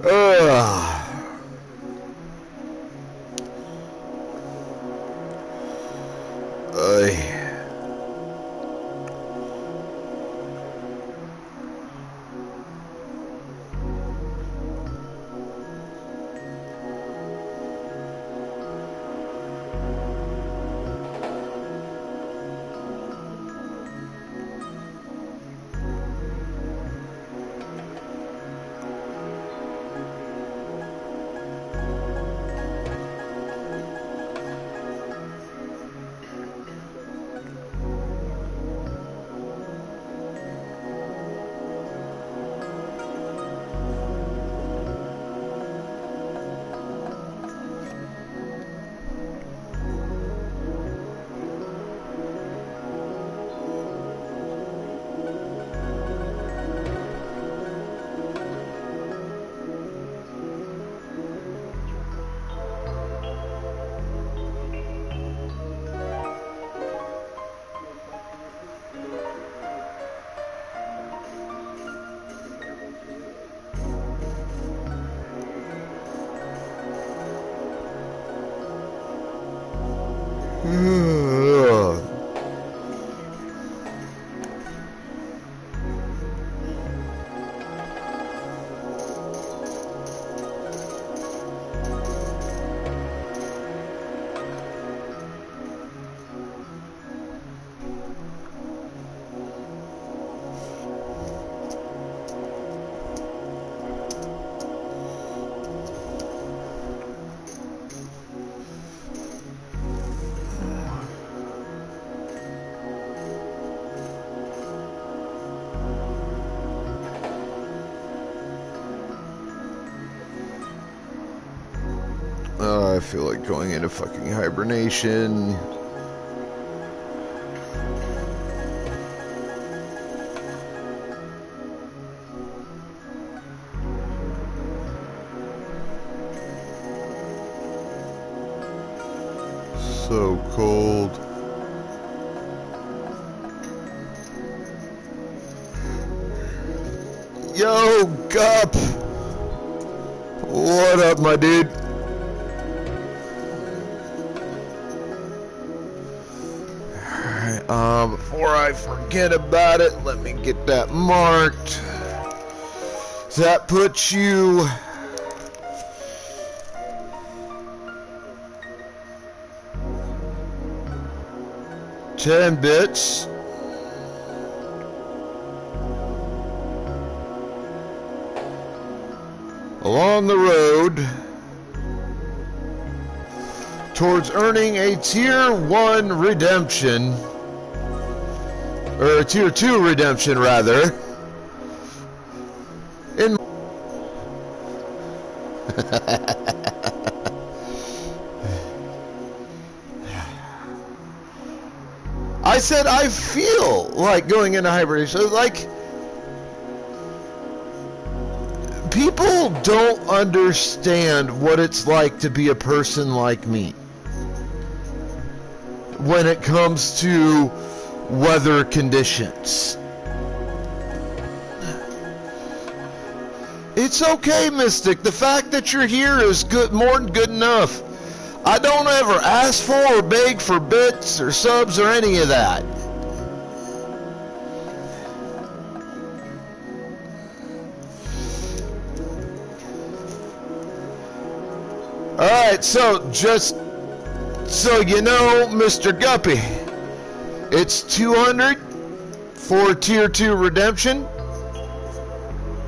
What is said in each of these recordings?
Ugh. Ay. I feel like going into fucking hibernation. So cold. Yo, Gup! What up, my dude? Before I forget about it, let me get that marked. That puts you $10 bits. Along the road towards earning a Tier 1 redemption. Or a Tier 2 redemption, rather. In I said I feel like going into hibernation. Like, people don't understand what it's like to be a person like me when it comes to weather conditions. It's okay, Mystic. The fact that you're here is good, more than good enough. I don't ever ask for or beg for bits or subs or any of that. Alright, so just so you know, Mr. Guppy, it's 200 for Tier 2 redemption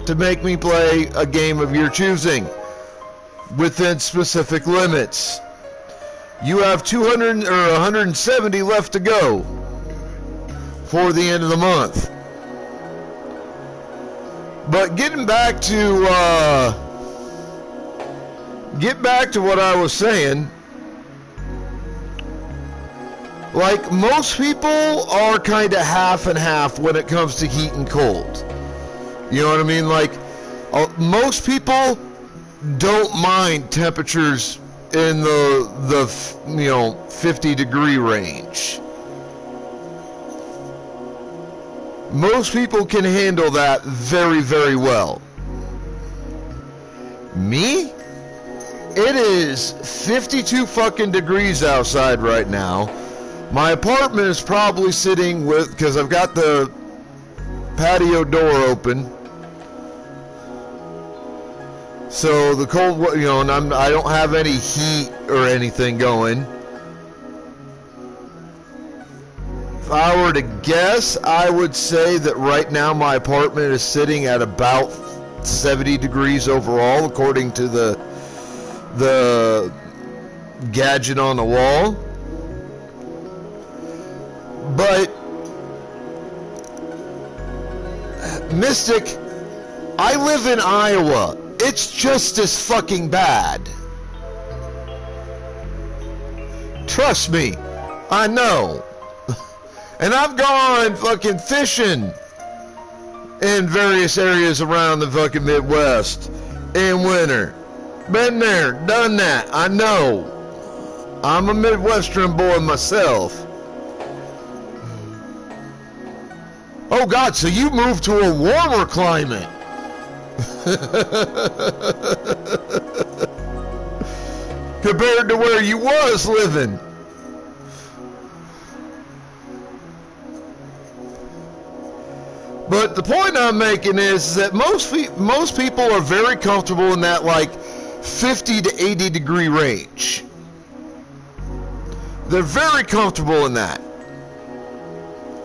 to make me play a game of your choosing within specific limits. You have 200 or 170 left to go for the end of the month. But getting back to what I was saying, like, most people are kind of half and half when it comes to heat and cold. You know what I mean? Like, most people don't mind temperatures in the 50-degree range. Most people can handle that very, very well. Me? It is 52 fucking degrees outside right now. My apartment is probably sitting with, because I've got the patio door open. So the cold, you know, and I don't have any heat or anything going. If I were to guess, I would say that right now my apartment is sitting at about 70 degrees overall, according to the gadget on the wall. But Mystic, I live in Iowa. It's just as fucking bad. Trust me, I know. And I've gone fucking fishing in various areas around the fucking Midwest in winter. Been there, done that, I know. I'm a Midwestern boy myself. Oh God, so you moved to a warmer climate. Compared to where you was living. But the point I'm making is that most people are very comfortable in that like 50 to 80 degree range. They're very comfortable in that.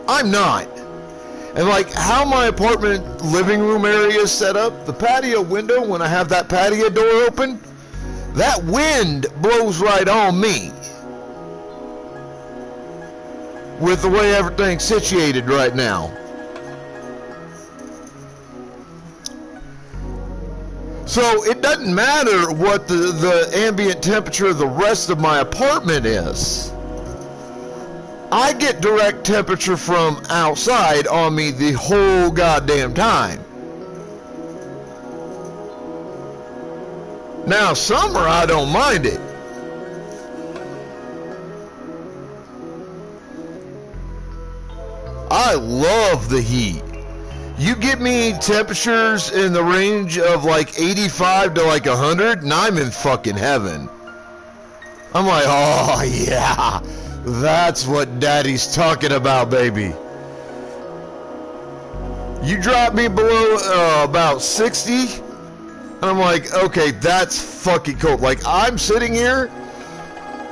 I'm not. And like how my apartment living room area is set up, the patio window, when I have that patio door open, that wind blows right on me. With the way everything's situated right now. So it doesn't matter what the ambient temperature of the rest of my apartment is. I get direct temperature from outside on me the whole goddamn time. Now, summer, I don't mind it. I love the heat. You get me temperatures in the range of like 85 to like 100, and I'm in fucking heaven. I'm like, oh yeah, that's what daddy's talking about, baby. You drop me below about 60, and I'm like, okay, that's fucking cold. Like, I'm sitting here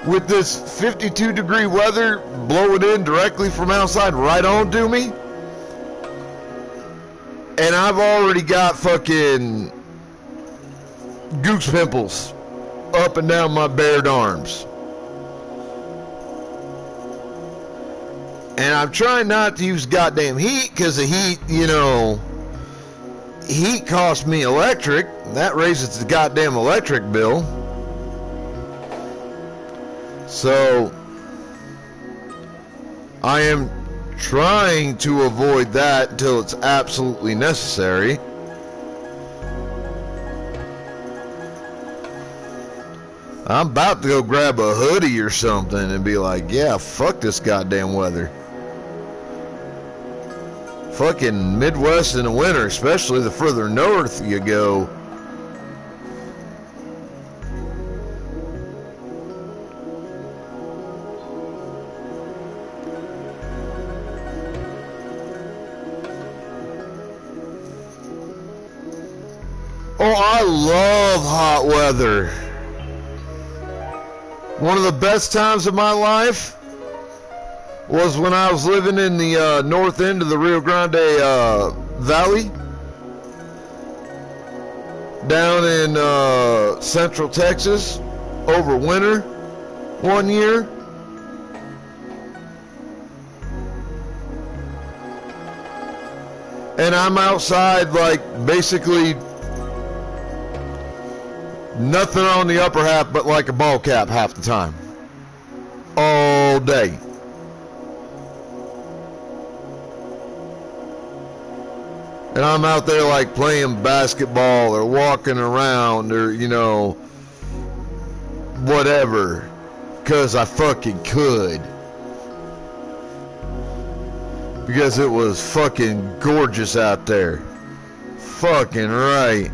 with this 52 degree weather blowing in directly from outside right on to me. And I've already got fucking goose pimples up and down my bared arms. And I'm trying not to use goddamn heat, because the heat, you know, heat costs me electric. That raises the goddamn electric bill. So I am trying to avoid that until it's absolutely necessary. I'm about to go grab a hoodie or something and be like, yeah, fuck this goddamn weather. Fucking Midwest in the winter, especially the further north you go. Oh, I love hot weather. One of the best times of my life was when I was living in the north end of the Rio Grande Valley, down in central Texas, over winter one year. And I'm outside like basically nothing on the upper half but like a ball cap half the time. All day. And I'm out there like playing basketball or walking around or, you know, whatever. Because I fucking could. Because it was fucking gorgeous out there. Fucking right.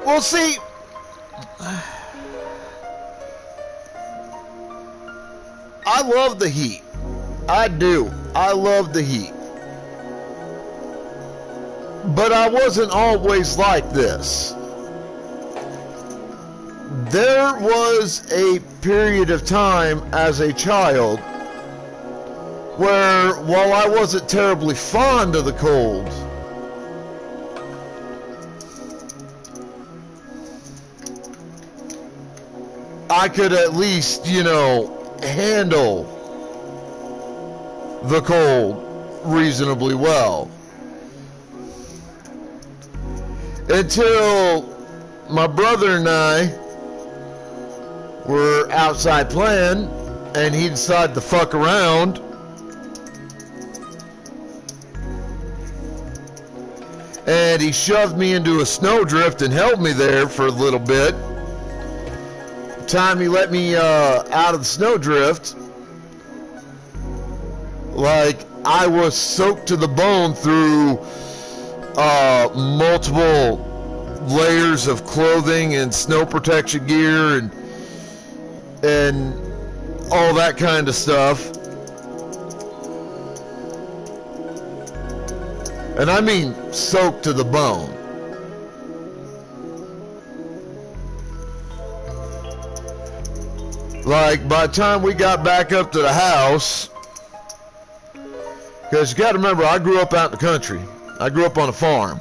Well, see, I love the heat. I do. I love the heat. But I wasn't always like this. There was a period of time as a child where, while I wasn't terribly fond of the cold, I could at least, handle the cold reasonably well. Until my brother and I were outside playing, and he decided to fuck around. And he shoved me into a snowdrift and held me there for a little bit. The time he let me out of the snowdrift, like, I was soaked to the bone through multiple layers of clothing and snow protection gear and all that kind of stuff. And I mean soaked to the bone. Like, by the time we got back up to the house, because you got to remember, I grew up out in the country. I grew up on a farm.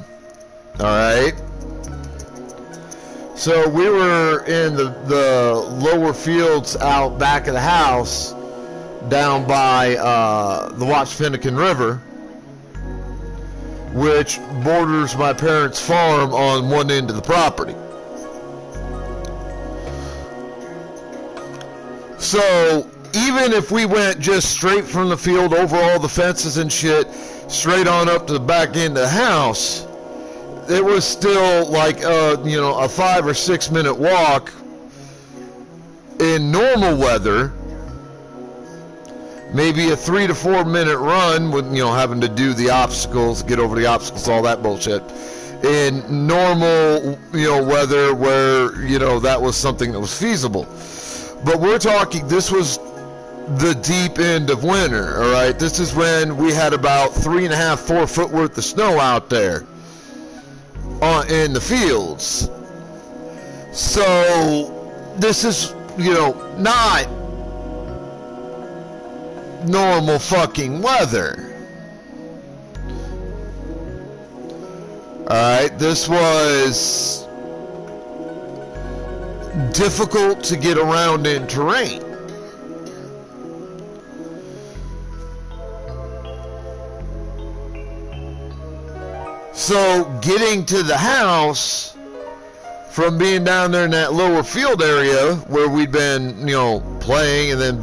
All right? So we were in the lower fields out back of the house, down by the Watch-Finnegan River, which borders my parents' farm on one end of the property. So even if we went just straight from the field over all the fences and shit, straight on up to the back end of the house, it was still like a 5 or 6 minute walk in normal weather. Maybe a 3 to 4 minute run with, having to do the obstacles, get over the obstacles, all that bullshit. In normal, weather where, that was something that was feasible. But we're talking, this was the deep end of winter, all right? This is when we had about 3.5, 4 foot worth of snow out there in the fields. So this is, not normal fucking weather. Alright, this was difficult to get around in terrain. So getting to the house from being down there in that lower field area where we'd been, playing, and then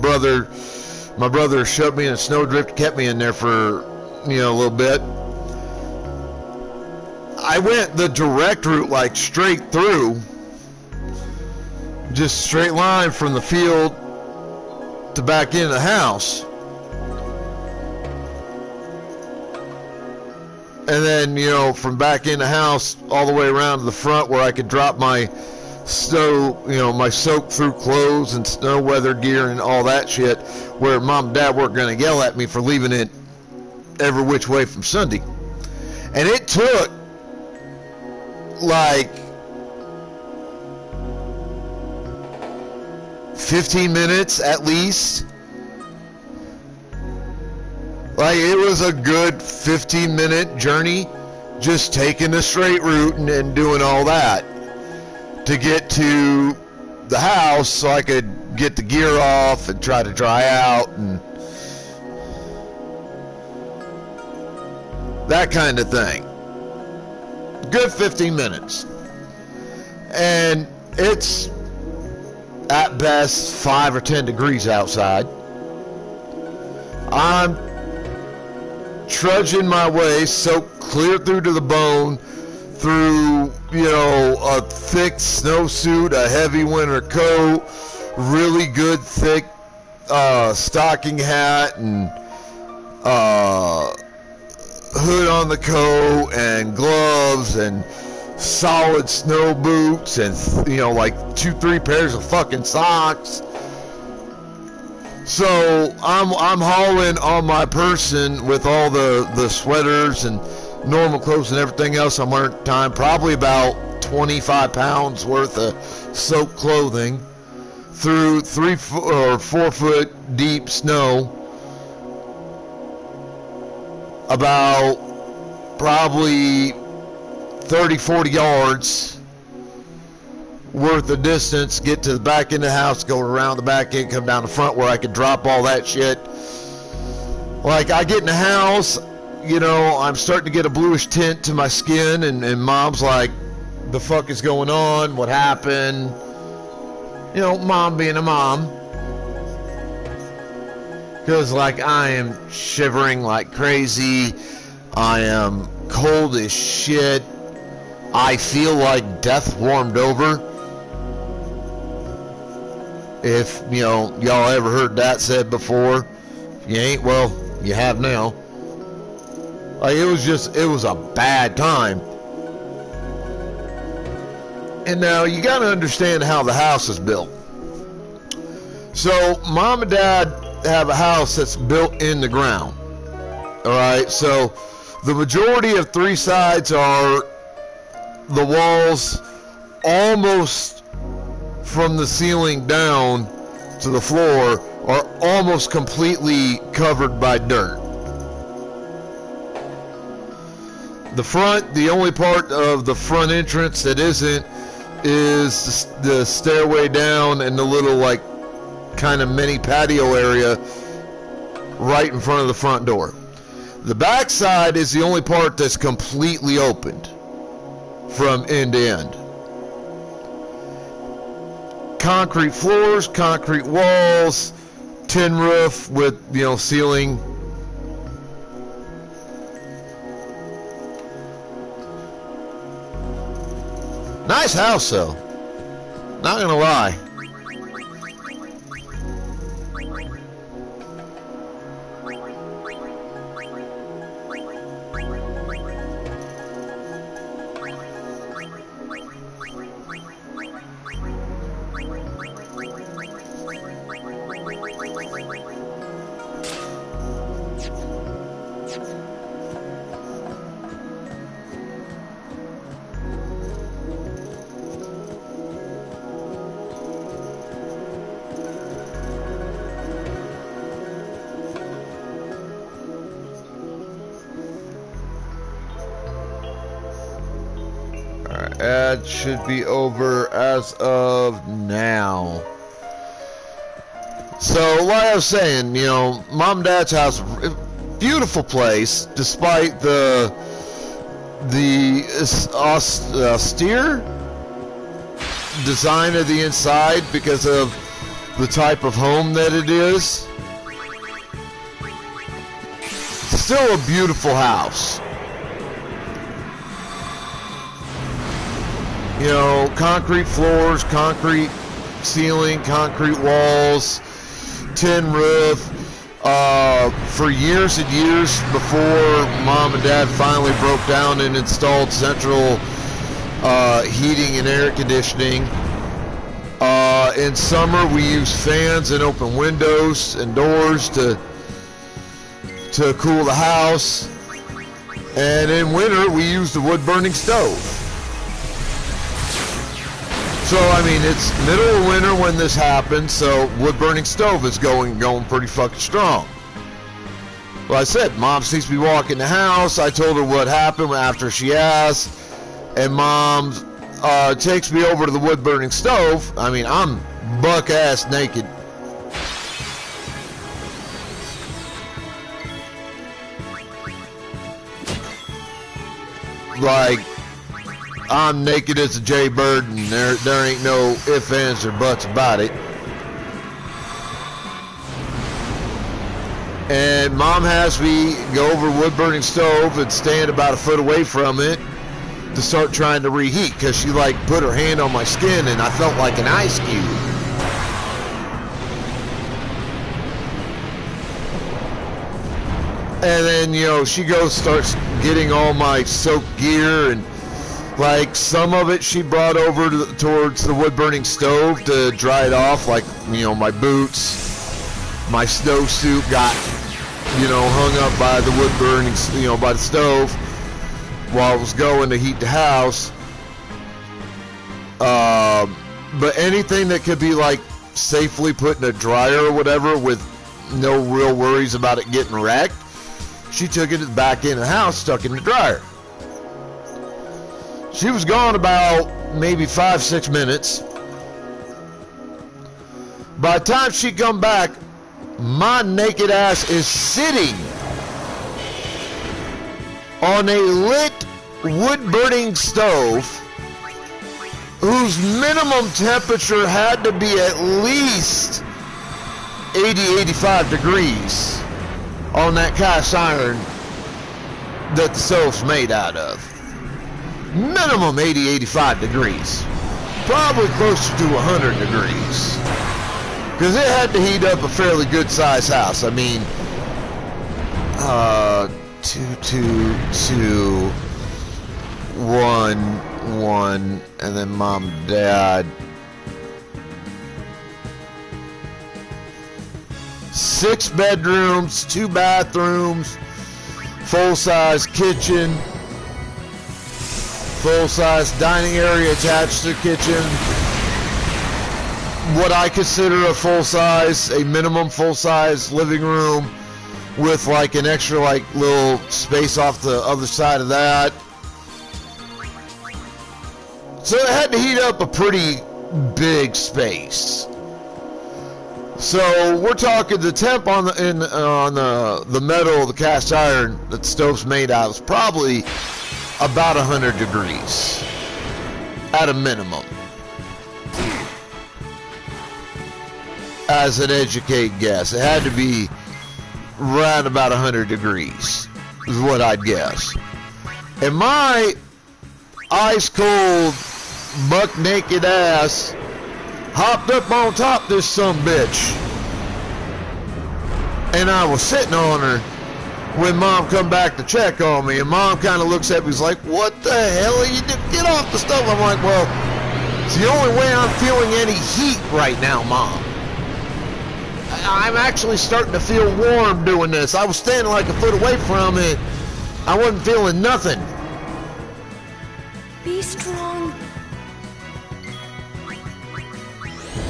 my brother shoved me in a snowdrift, kept me in there for, a little bit. I went the direct route, like straight through, just straight line from the field to back into the house. And then, from back in the house all the way around to the front where I could drop my snow, my soaked through clothes and snow weather gear and all that shit, where mom and dad weren't going to yell at me for leaving it every which way from Sunday. And it took like 15 minutes at least. Like, it was a good 15-minute journey just taking the straight route and doing all that to get to the house so I could get the gear off and try to dry out and that kind of thing. Good 15 minutes. And it's at best 5 or 10 degrees outside. I'm trudging my way, soaked clear through to the bone, through, a thick snowsuit, a heavy winter coat, really good thick stocking hat, and hood on the coat, and gloves, and solid snow boots and, you know, like 2-3 pairs of fucking socks. So I'm hauling on my person with all the sweaters and normal clothes and everything else I'm wearing at the time, probably about 25 pounds worth of soaked clothing through 3 or 4 foot deep snow, about probably 30-40 yards worth of distance, get to the back end of the house, go around the back end, come down the front where I could drop all that shit. Like, I get in the house, you know, I'm starting to get a bluish tint to my skin, and Mom's like, the fuck is going on? What happened? You know, Mom being a mom. Because, like, I am shivering like crazy. I am cold as shit. I feel like death warmed over. If, you know, y'all ever heard that said before. If you ain't, well, you have now. Like, it was a bad time. And now you got to understand how the house is built. So Mom and Dad have a house that's built in the ground. All right, so the majority of 3 sides are the walls almost from the ceiling down to the floor are almost completely covered by dirt. The front, the only part of the front entrance that isn't is the stairway down and the little, like, kind of mini patio area right in front of the front door. The back side is the only part that's completely opened from end to end. Concrete floors, concrete walls, tin roof with, you know, ceiling. Nice house, though. Not gonna lie. Ad should be over as of now. So, like I was saying, you know, Mom and Dad's house, beautiful place, despite the austere design of the inside because of the type of home that it is. Still a beautiful house. You know, concrete floors, concrete ceiling, concrete walls, tin roof. For years and years before Mom and Dad finally broke down and installed central heating and air conditioning. In summer, we use fans and open windows and doors to cool the house. And in winter, we use the wood-burning stove. So, I mean, it's middle of winter when this happened, so wood-burning stove is going pretty fucking strong. Well, I said, Mom sees me walk in the house. I told her what happened after she asked, and Mom takes me over to the wood-burning stove. I mean, I'm buck-ass naked. Like, I'm naked as a jaybird, and there ain't no ifs, ands, or buts about it. And Mom has me go over a wood-burning stove and stand about a foot away from it to start trying to reheat, because she, like, put her hand on my skin, and I felt like an ice cube. And then, you know, she starts getting all my soaked gear and Like, some of it she brought over towards the wood-burning stove to dry it off. Like, you know, my boots, my snowsuit got, you know, hung up by the wood-burning, you know, by the stove while I was going to heat the house. But anything that could be, like, safely put in a dryer or whatever with no real worries about it getting wrecked, she took it back in the house, stuck in the dryer. She was gone about maybe 5-6 minutes. By the time she come back, my naked ass is sitting on a lit wood-burning stove whose minimum temperature had to be at least 80-85 degrees on that cast iron that the stove's made out of. Minimum 80-85 degrees. Probably closer to 100 degrees. Because it had to heat up a fairly good sized house. I mean, 2, 1, and then mom and dad. 6 bedrooms, 2 bathrooms, full-size kitchen, full-size dining area attached to the kitchen. What I consider a minimum full-size living room with like an extra like little space off the other side of that. So it had to heat up a pretty big space. So we're talking the temp on the metal of the cast iron that the stove's made out of is probably about 100 degrees at a minimum. As an educated guess, it had to be right about 100 degrees is what I'd guess. And my ice cold buck naked ass hopped up on top of this sumbitch, and I was sitting on her when mom come back to check on me, and mom kind of looks at me, is like, what the hell are you doing? Get off the stove. I'm like, well, it's the only way I'm feeling any heat right now, mom. I'm actually starting to feel warm doing this. I was standing like a foot away from it. I wasn't feeling nothing. Be strong.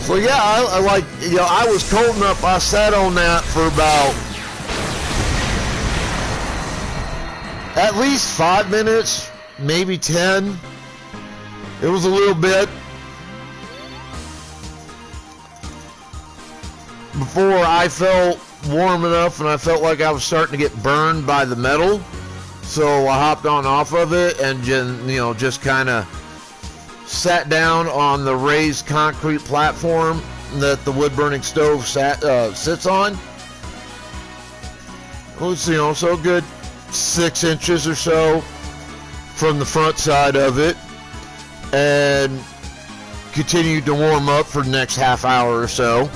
So yeah, I like, you know, I was cold enough. I sat on that for about at least 5 minutes, maybe 10. It was a little bit before I felt warm enough and I felt like I was starting to get burned by the metal. So I hopped on off of it and just kind of sat down on the raised concrete platform that the wood-burning stove sits on. It was, so a good 6 inches or so from the front side of it, and continued to warm up for the next half hour or so.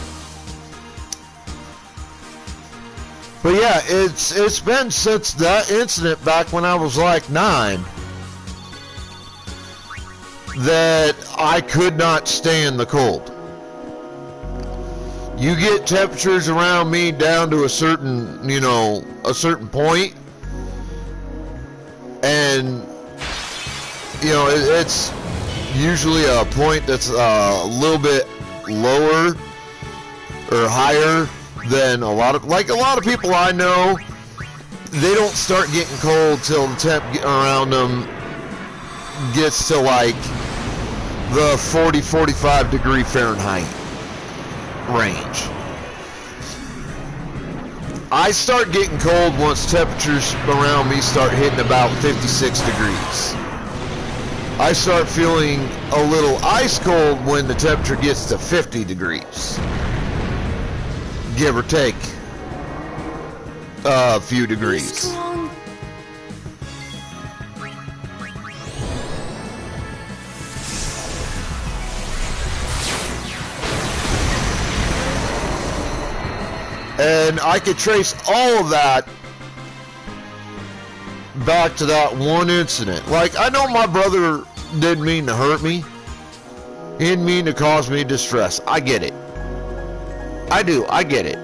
But yeah, it's been since that incident back when I was like 9 that I could not stand the cold. You get temperatures around me down to a certain point, and it's usually a point that's a little bit lower or higher than a lot of people I know. They don't start getting cold till the temp around them gets to like the 40-45 degree Fahrenheit range. I start getting cold once temperatures around me start hitting about 56 degrees. I start feeling a little ice cold when the temperature gets to 50 degrees. Give or take a few degrees. And I could trace all of that back to that one incident. Like, I know my brother didn't mean to hurt me. He didn't mean to cause me distress. I get it. I do. I get it.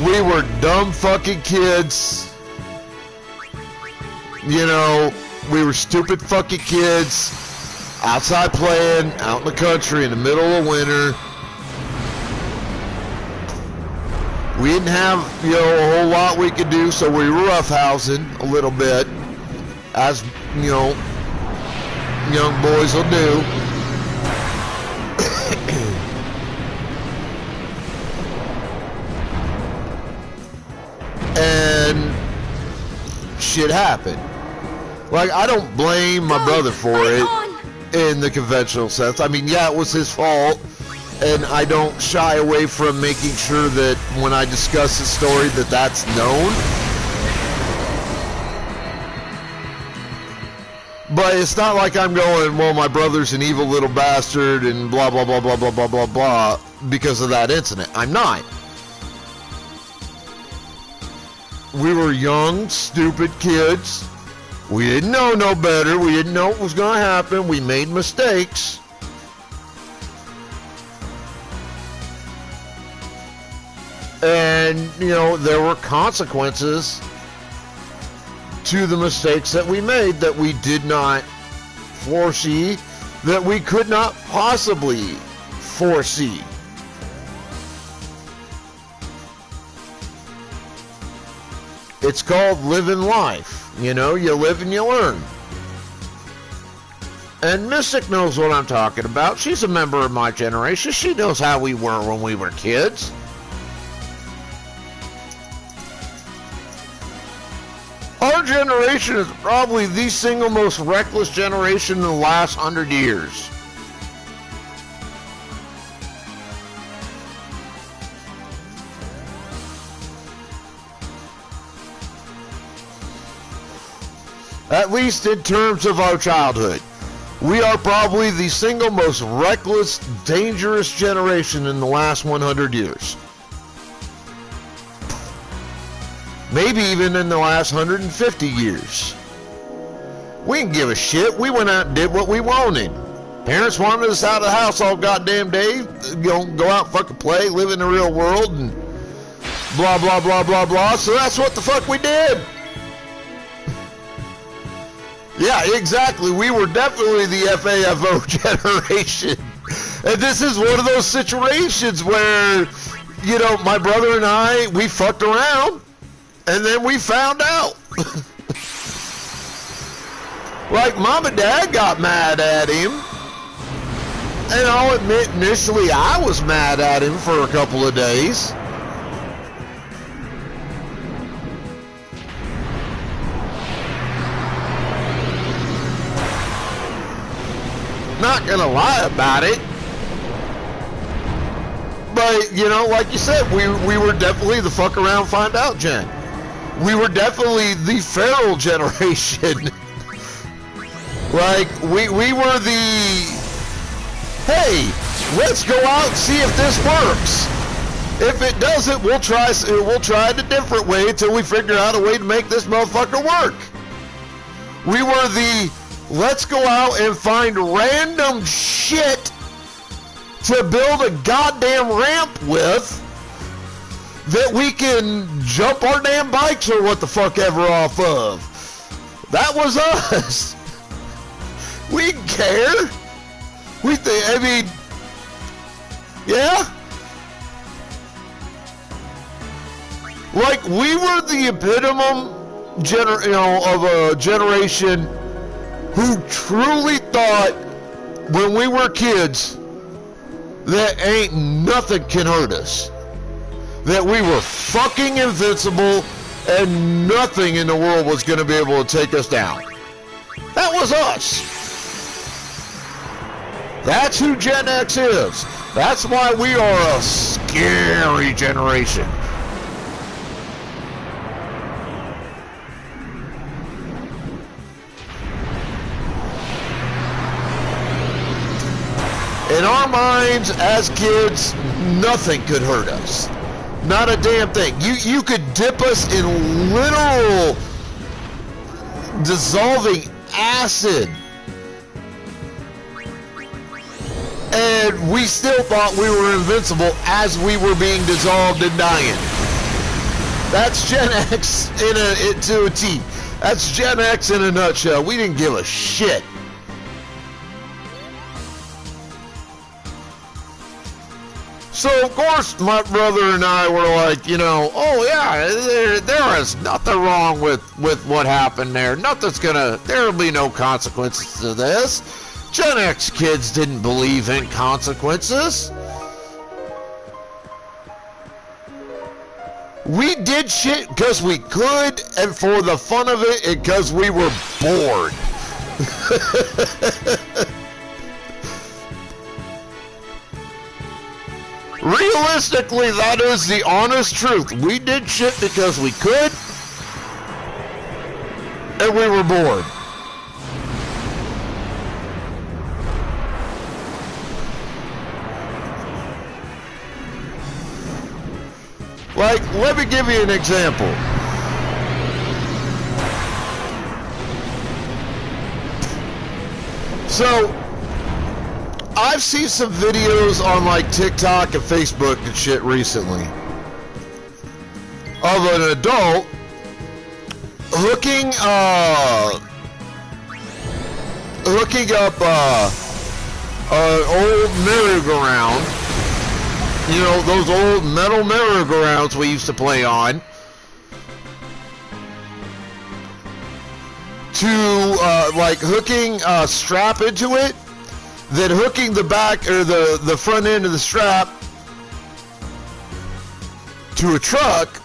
We were dumb fucking kids. You know, we were stupid fucking kids outside playing out in the country in the middle of winter. We didn't have, you know, a whole lot we could do, so we were roughhousing a little bit, as, you know, young boys will do. And shit happened. Like, I don't blame my brother for it in the conventional sense. I mean, yeah, it was his fault, and I don't shy away from making sure that when I discuss the story that that's known. But it's not like I'm going, well, my brother's an evil little bastard and blah, blah, blah, blah, blah, blah, blah, blah, because of that incident. I'm not. We were young, stupid kids. We didn't know no better. We didn't know what was going to happen. We made mistakes. And, you know, there were consequences to the mistakes that we made that we did not foresee, that we could not possibly foresee. It's called living life. You know, you live and you learn. And Mystic knows what I'm talking about. She's a member of my generation. She knows how we were when we were kids. Our generation is probably the single most reckless generation in the last 100 years. At least in terms of our childhood. We are probably the single most reckless, dangerous generation in the last 100 years. Maybe even in the last 150 years. We didn't give a shit. We went out and did what we wanted. Parents wanted us out of the house all goddamn day. You know, go out and fucking play, live in the real world, and blah, blah, blah, blah, blah. So that's what the fuck we did. Yeah, exactly. We were definitely the FAFO generation. And this is one of those situations where, you know, my brother and I, we fucked around, and then we found out. Like, Mom and Dad got mad at him. And I'll admit, initially, I was mad at him for a couple of days. Not gonna lie about it, but you know, like you said, we were definitely the fuck around find out gen. We were definitely the feral generation. Like we were the, hey, let's go out and see if this works. If it doesn't, we'll try it a different way until we figure out a way to make this motherfucker work. We were the, let's go out and find random shit to build a goddamn ramp with that we can jump our damn bikes or what the fuck ever off of. That was us. We didn't care. I mean, yeah. Like, we were the epitome of a generation who truly thought when we were kids that ain't nothing can hurt us. That we were fucking invincible and nothing in the world was going to be able to take us down. That was us. That's who Gen X is. That's why we are a scary generation. In our minds, as kids, nothing could hurt us. Not a damn thing. You could dip us in literal dissolving acid, and we still thought we were invincible as we were being dissolved and dying. That's Gen X to a T. That's Gen X in a nutshell. We didn't give a shit. So, of course, my brother and I were like, you know, oh, yeah, there is nothing wrong with what happened there. There'll be no consequences to this. Gen X kids didn't believe in consequences. We did shit because we could and for the fun of it and because we were bored. Realistically, that is the honest truth. We did shit because we could and we were bored. Like, let me give you an example. So, I've seen some videos on like TikTok and Facebook and shit recently of an adult hooking up an old merry-go-round. You know, those old metal merry-go-rounds we used to play on, to like hooking a strap into it, then hooking the back or the front end of the strap to a truck,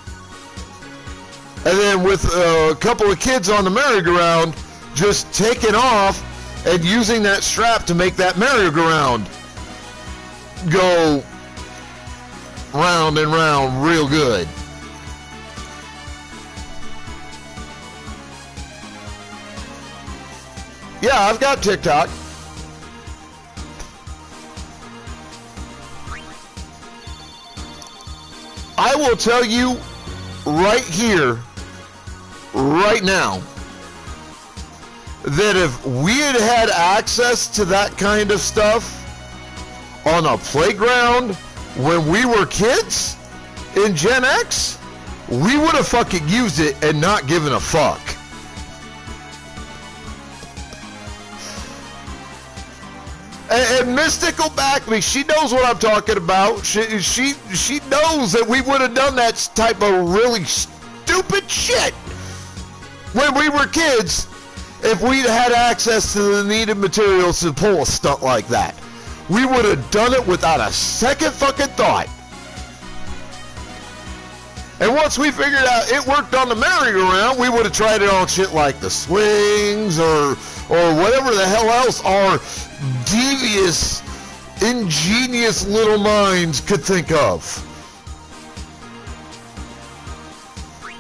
and then with a couple of kids on the merry-go-round just taking off and using that strap to make that merry-go-round go round and round real good. Yeah, I've got TikTok. I will tell you right here, right now, that if we had had access to that kind of stuff on a playground when we were kids in Gen X, we would have fucking used it and not given a fuck. And Mystical back me. She knows what I'm talking about. She knows that we would have done that type of really stupid shit when we were kids if we'd had access to the needed materials to pull a stunt like that. We would have done it without a second fucking thought. And once we figured out it worked on the merry-go-round, we would have tried it on shit like the swings or whatever the hell else our devious, ingenious little minds could think of.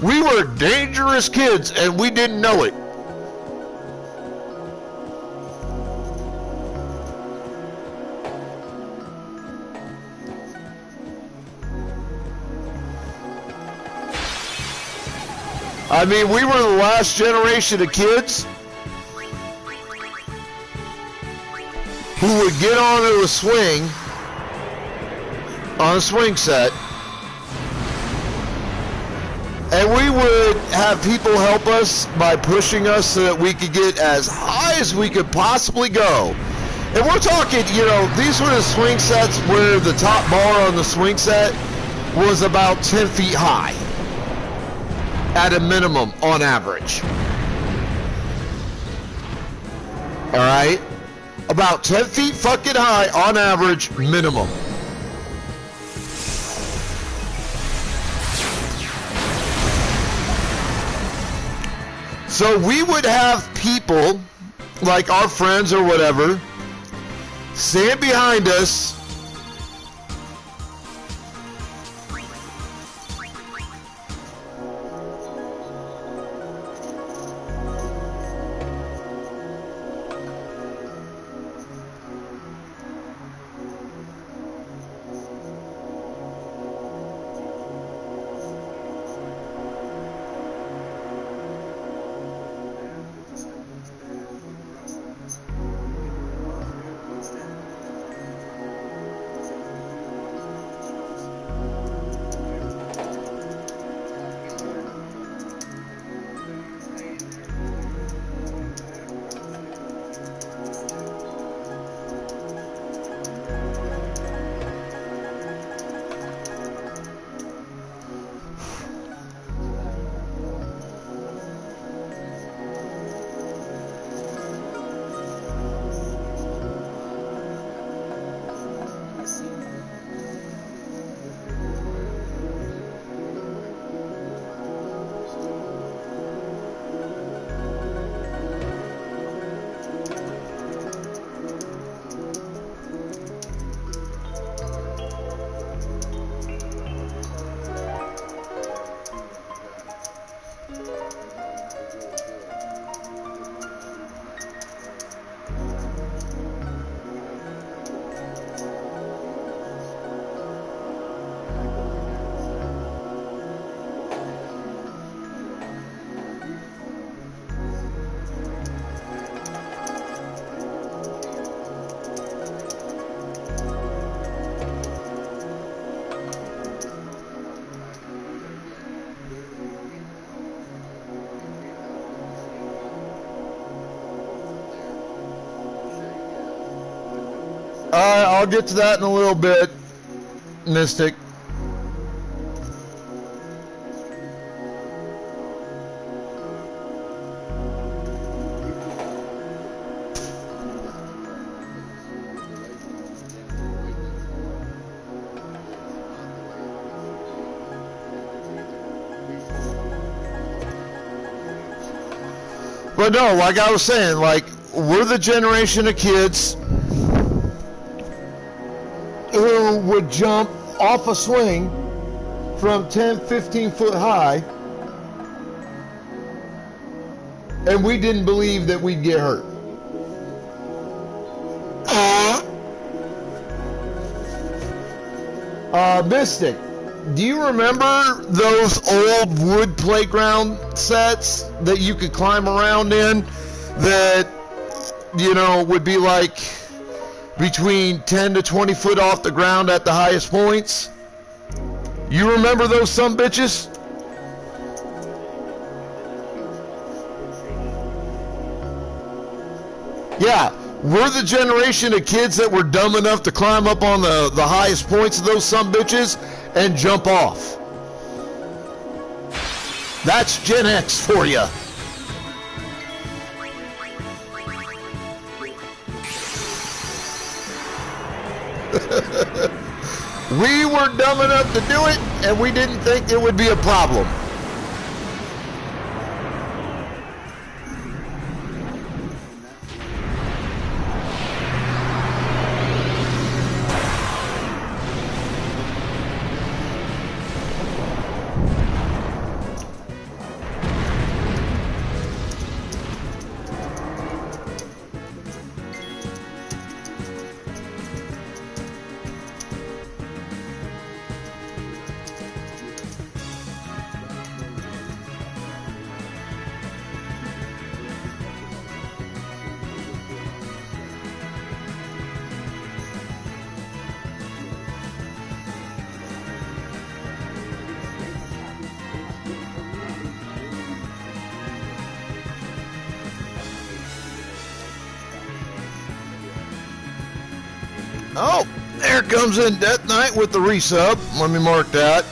We were dangerous kids and we didn't know it. I mean, we were the last generation of kids who would get onto a swing, on a swing set, and we would have people help us by pushing us so that we could get as high as we could possibly go. And we're talking, you know, these were the swing sets where the top bar on the swing set was about 10 feet high. At a minimum, on average. Alright? About 10 feet fucking high, on average, minimum. So we would have people, like our friends or whatever, stand behind us, I'll get to that in a little bit, Mystic. But no, like I was saying, like, we're the generation of kids who would jump off a swing from 10, 15 foot high, and we didn't believe that we'd get hurt. Mystic, do you remember those old wood playground sets that you could climb around in that, you know, would be like between 10 to 20 foot off the ground at the highest points? You remember those sumbitches? Yeah, we're the generation of kids that were dumb enough to climb up on the highest points of those sumbitches and jump off. That's Gen X for you. We were dumb enough to do it, and we didn't think it would be a problem. Oh, there comes in Death Knight with the resub. Let me mark that.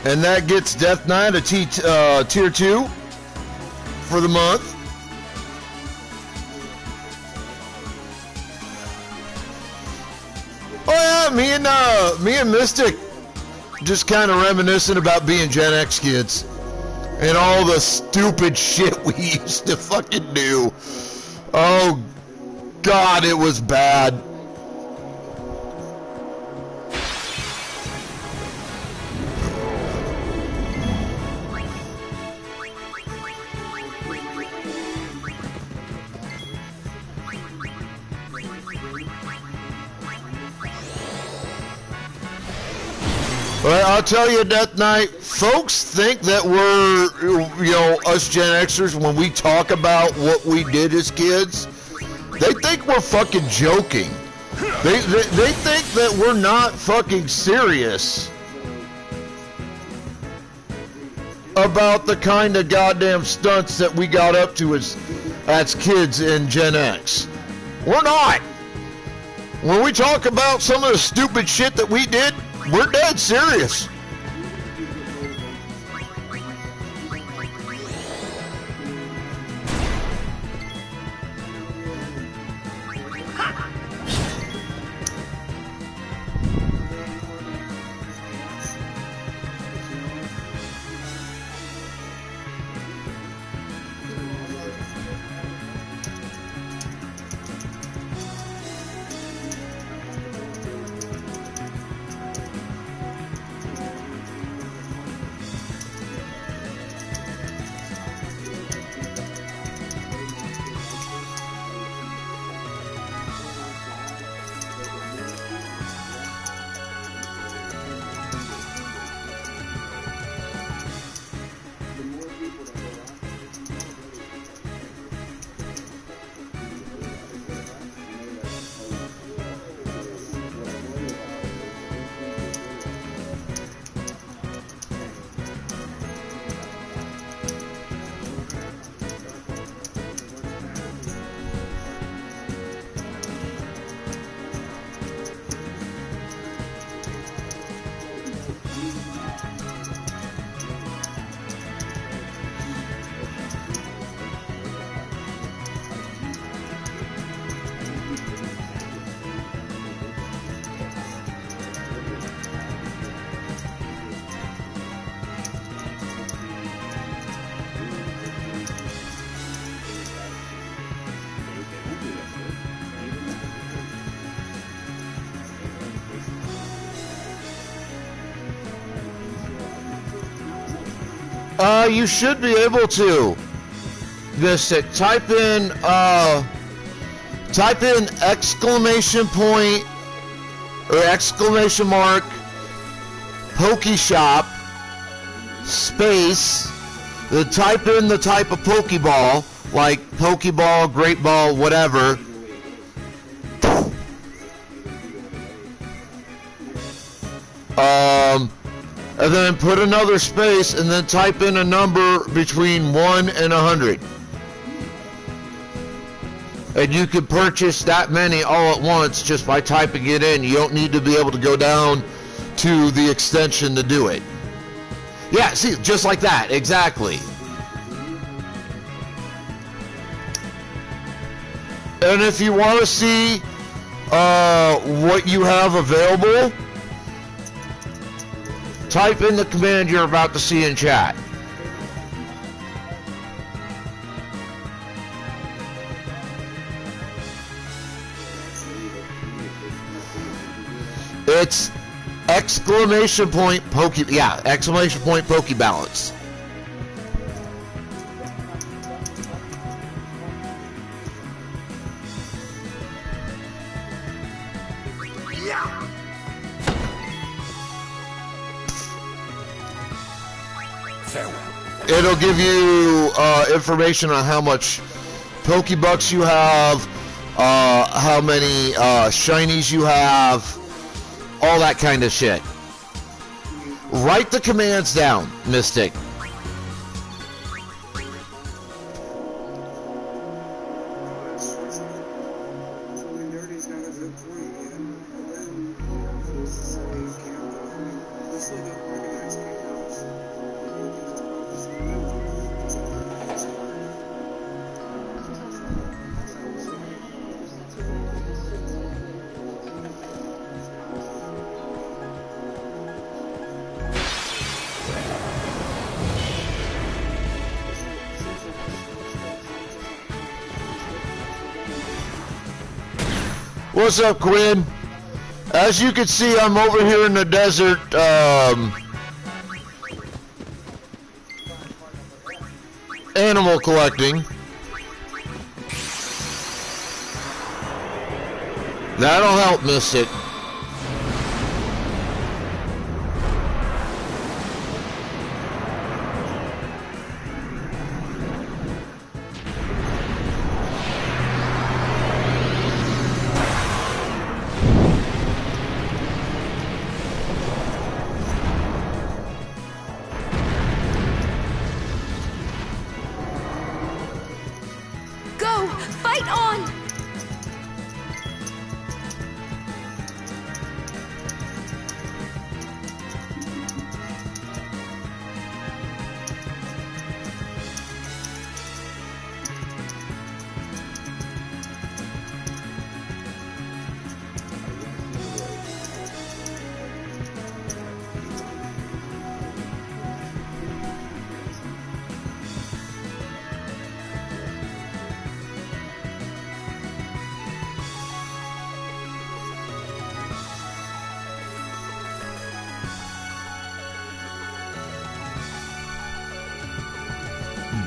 And that gets Death Knight a tier 2 for the month. Oh yeah, me and Mystic just kind of reminiscing about being Gen X kids and all the stupid shit we used to fucking do. Oh God, it was bad. Well, I'll tell you, Death Knight, folks think that we're, you know, us Gen Xers, when we talk about what we did as kids, they think we're fucking joking. They think that we're not fucking serious about the kind of goddamn stunts that we got up to as kids in Gen X. We're not. When we talk about some of the stupid shit that we did, we're dead serious. You should be able to. Mystic, type in exclamation point or exclamation mark Pokeshop space, then type in the type of Pokeball, like Pokeball, Great Ball, whatever. And then put another space and then type in a number between 1 and 100. And you can purchase that many all at once just by typing it in. You don't need to be able to go down to the extension to do it. Yeah, see, just like that, exactly. And if you want to see what you have available, type in the command you're about to see in chat. It's exclamation point exclamation point Pokebalance. It'll give you information on how much Pokebucks you have, how many shinies you have, all that kind of shit. Write the commands down, Mystic. What's up, Quinn? As you can see, I'm over here in the desert, animal collecting. That'll help, Mystic.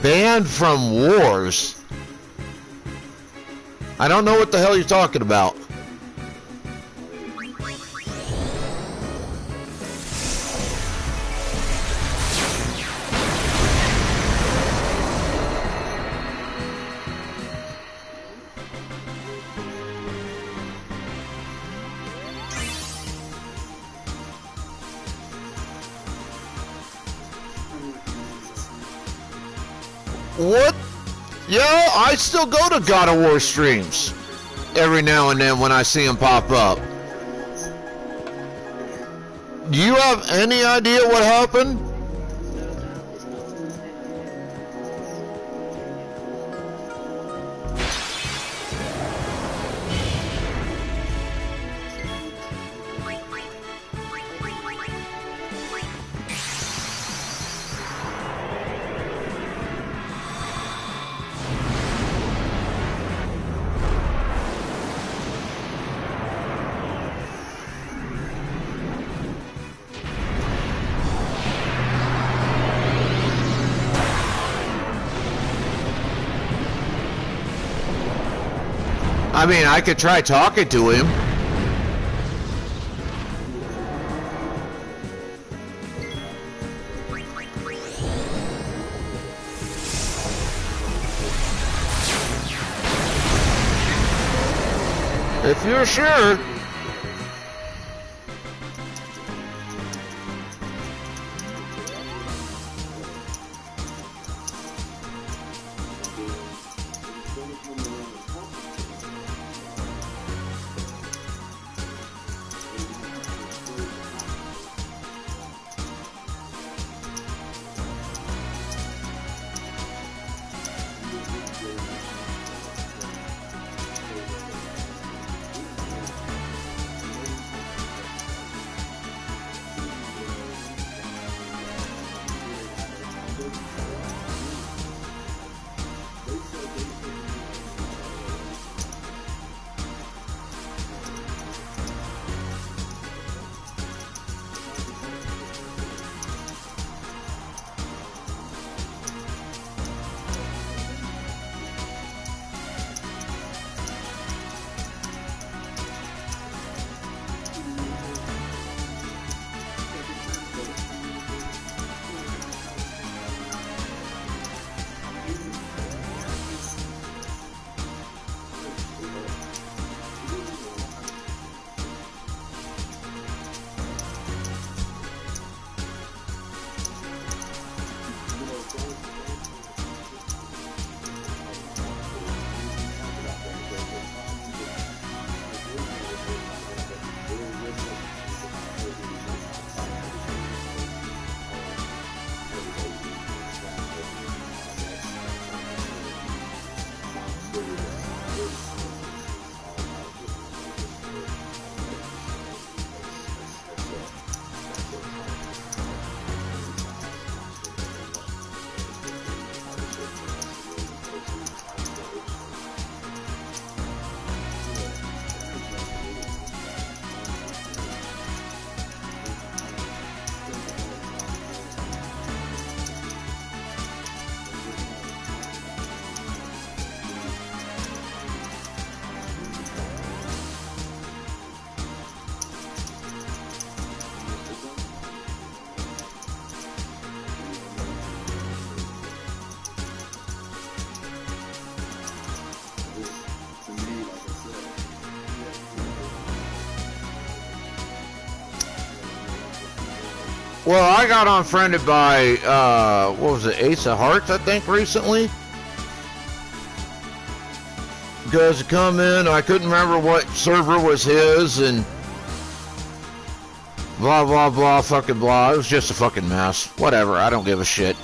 Banned from wars? I don't know what the hell you're talking about. What? Yeah, I still go to God of War streams every now and then when I see them pop up. Do you have any idea what happened? I mean, I could try talking to him. If you're sure. Well, I got unfriended by, what was it, Ace of Hearts, I think, recently. Because to come in, I couldn't remember what server was his, and blah, blah, blah, fucking blah. It was just a fucking mess. Whatever, I don't give a shit.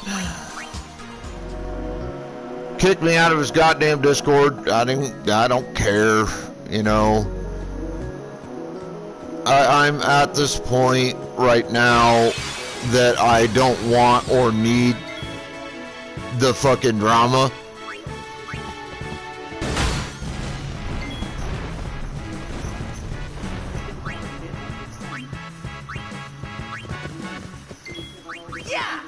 Kicked me out of his goddamn Discord. I don't care, you know. I'm at this point right now that I don't want or need the fucking drama. Yeah.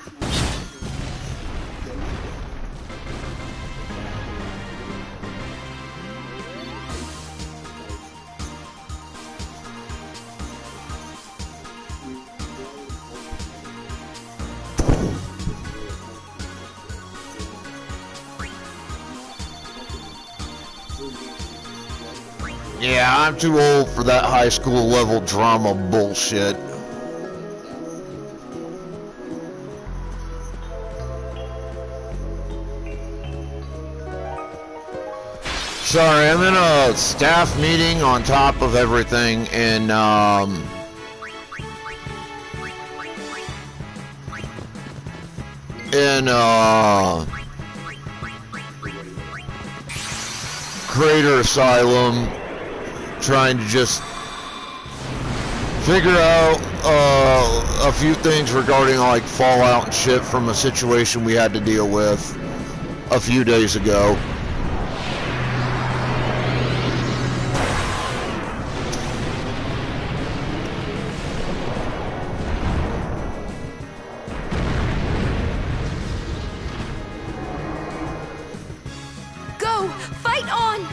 Yeah, I'm too old for that high school level drama bullshit. Sorry, I'm in a staff meeting on top of everything, and Crater Asylum, trying to just figure out a few things regarding like fallout and shit from a situation we had to deal with a few days ago. Go! Fight on!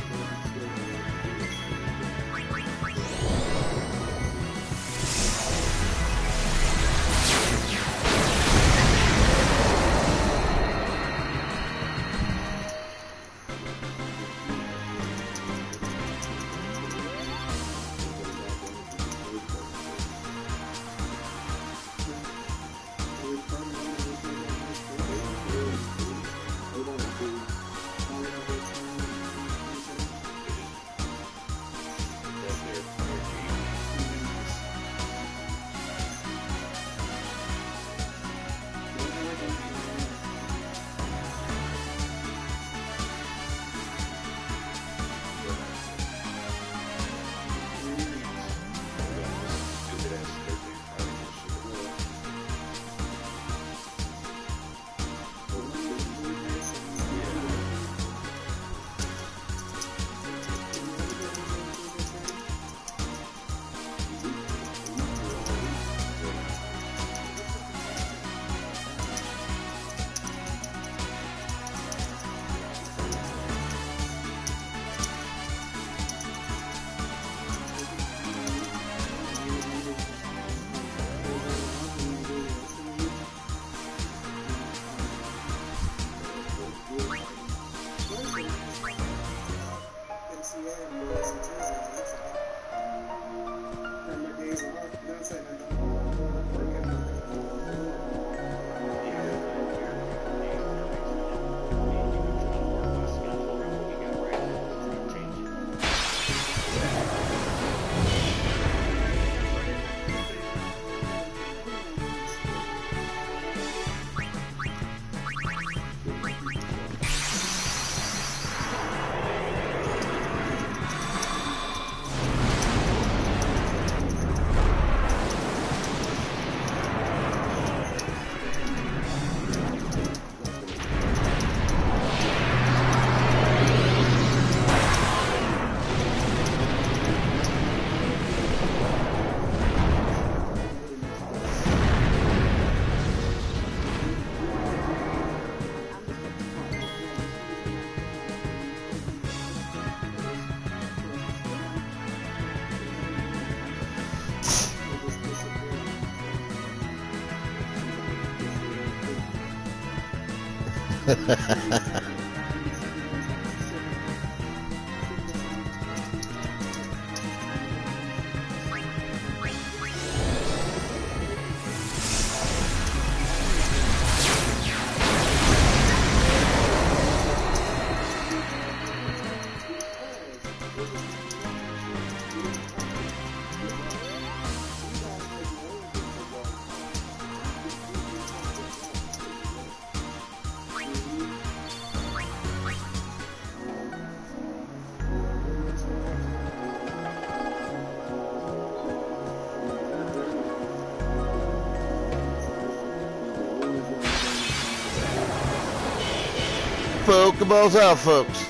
Pokeballs out, folks.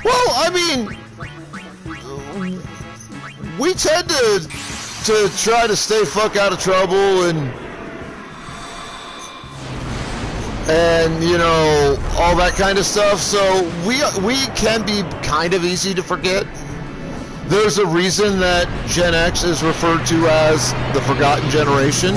Well, I mean, we tend to try to stay fuck out of trouble and you know, all that kind of stuff. So we can be kind of easy to forget. There's a reason that Gen X is referred to as the forgotten generation.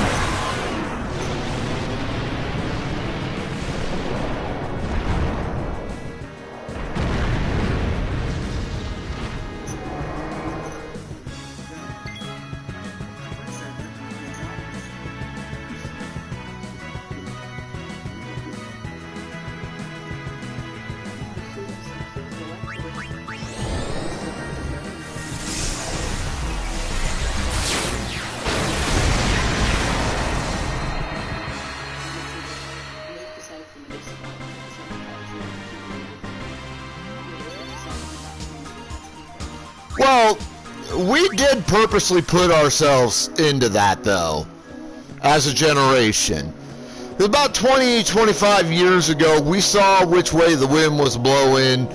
Well, we did purposely put ourselves into that, though, as a generation. About 20, 25 years ago, we saw which way the wind was blowing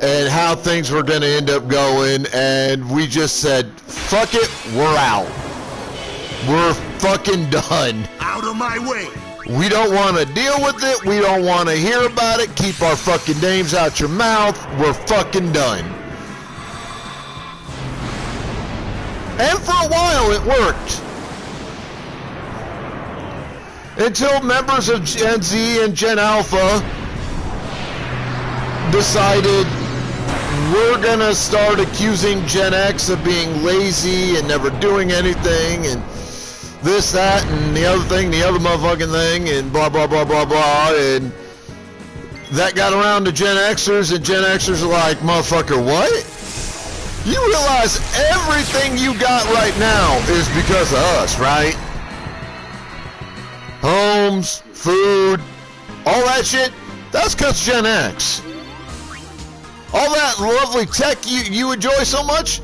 and how things were going to end up going, and we just said, fuck it, we're out. We're fucking done. Out of my way. We don't want to deal with it. We don't want to hear about it. Keep our fucking names out your mouth. We're fucking done. And for a while it worked. Until members of Gen Z and Gen Alpha decided we're gonna start accusing Gen X of being lazy and never doing anything and this, that, and the other thing, the other motherfucking thing, and blah, blah, blah, blah, blah, and that got around to Gen Xers, and Gen Xers are like, motherfucker, what? You realize everything you got right now is because of us, right? Homes, food, all that shit, that's because Gen X. All that lovely tech you enjoy so much,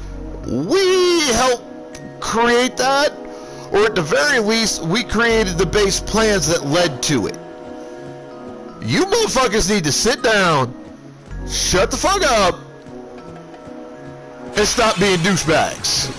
we helped create that, or at the very least, we created the base plans that led to it. You motherfuckers need to sit down, shut the fuck up, and stop being douchebags.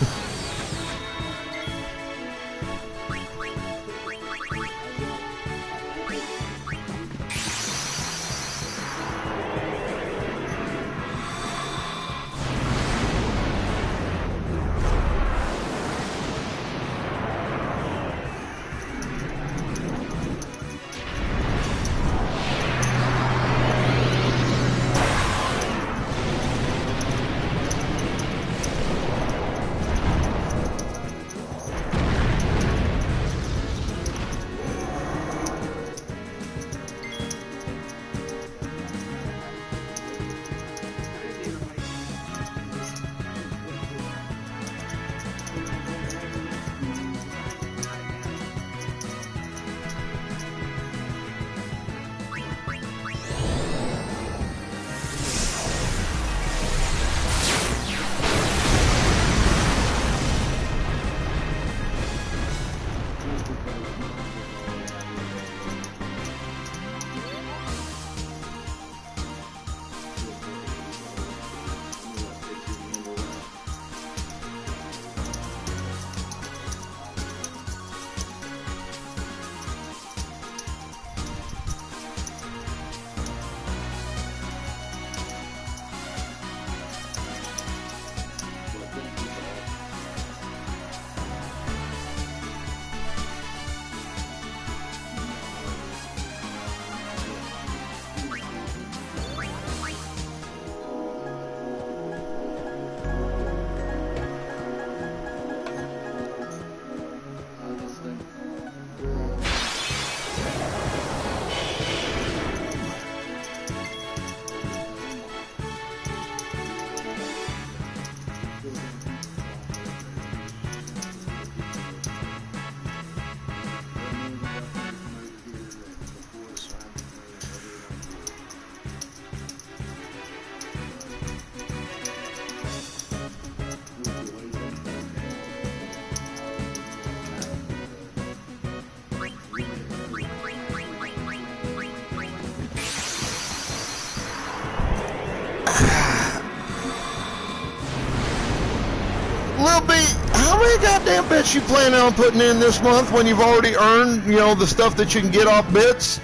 Lil B, how many goddamn bits you planning on putting in this month when you've already earned, you know, the stuff that you can get off bits?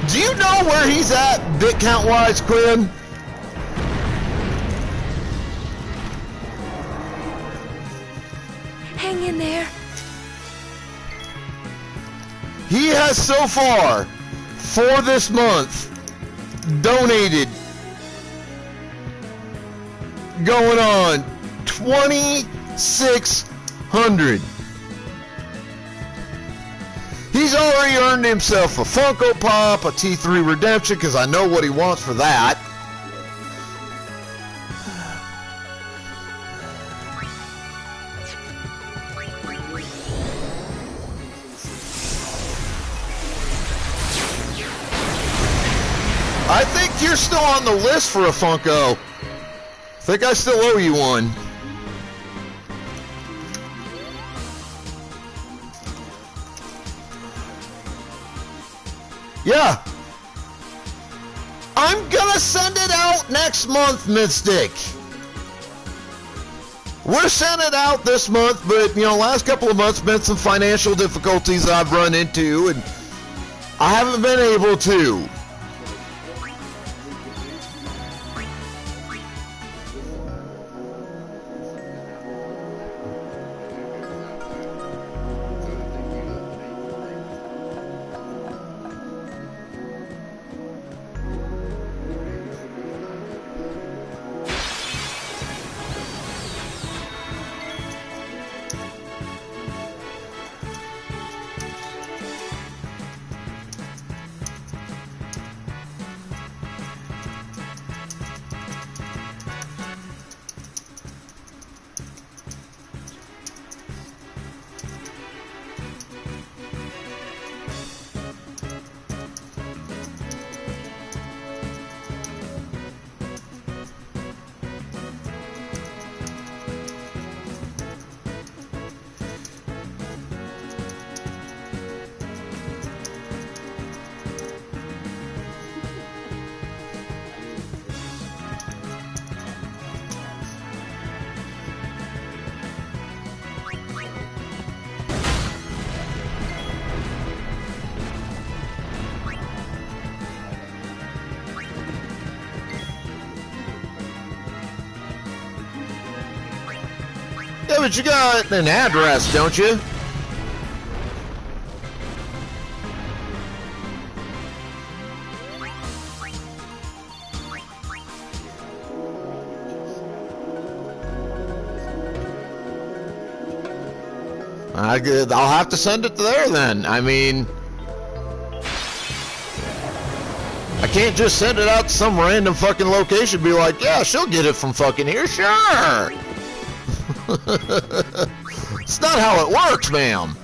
Do you know where he's at bit count wise, Quinn? Hang in there. He has so far, for this month, donated going on 2,600. He's already earned himself a Funko Pop, a T3 Redemption, because I know what he wants for that. I think you're still on the list for a Funko. I think I still owe you one. Yeah. I'm gonna send it out next month, Mystic. We're sending it out this month, but, you know, last couple of months been some financial difficulties I've run into, and I haven't been able to. Yeah, but you got an address, don't you? I'll have to send it there then. I mean, I can't just send it out to some random fucking location and be like, yeah, she'll get it from fucking here. Sure. It's not how it works, ma'am.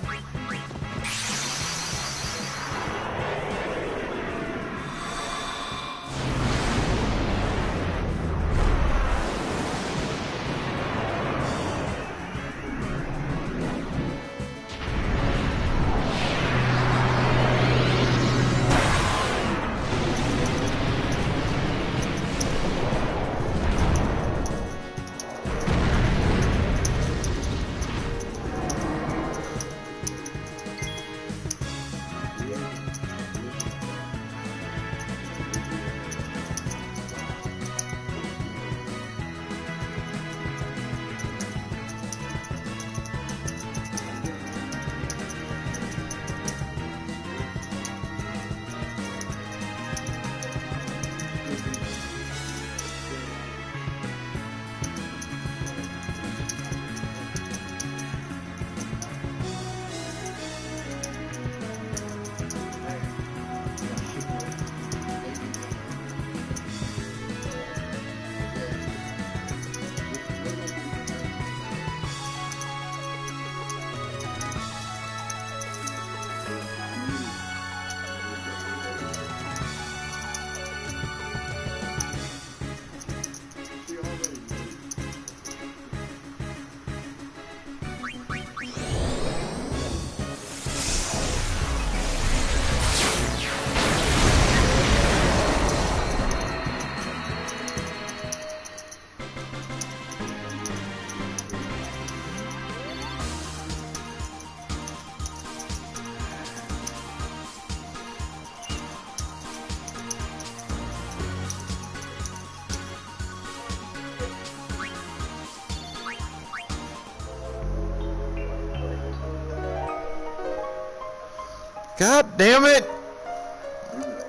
God damn it.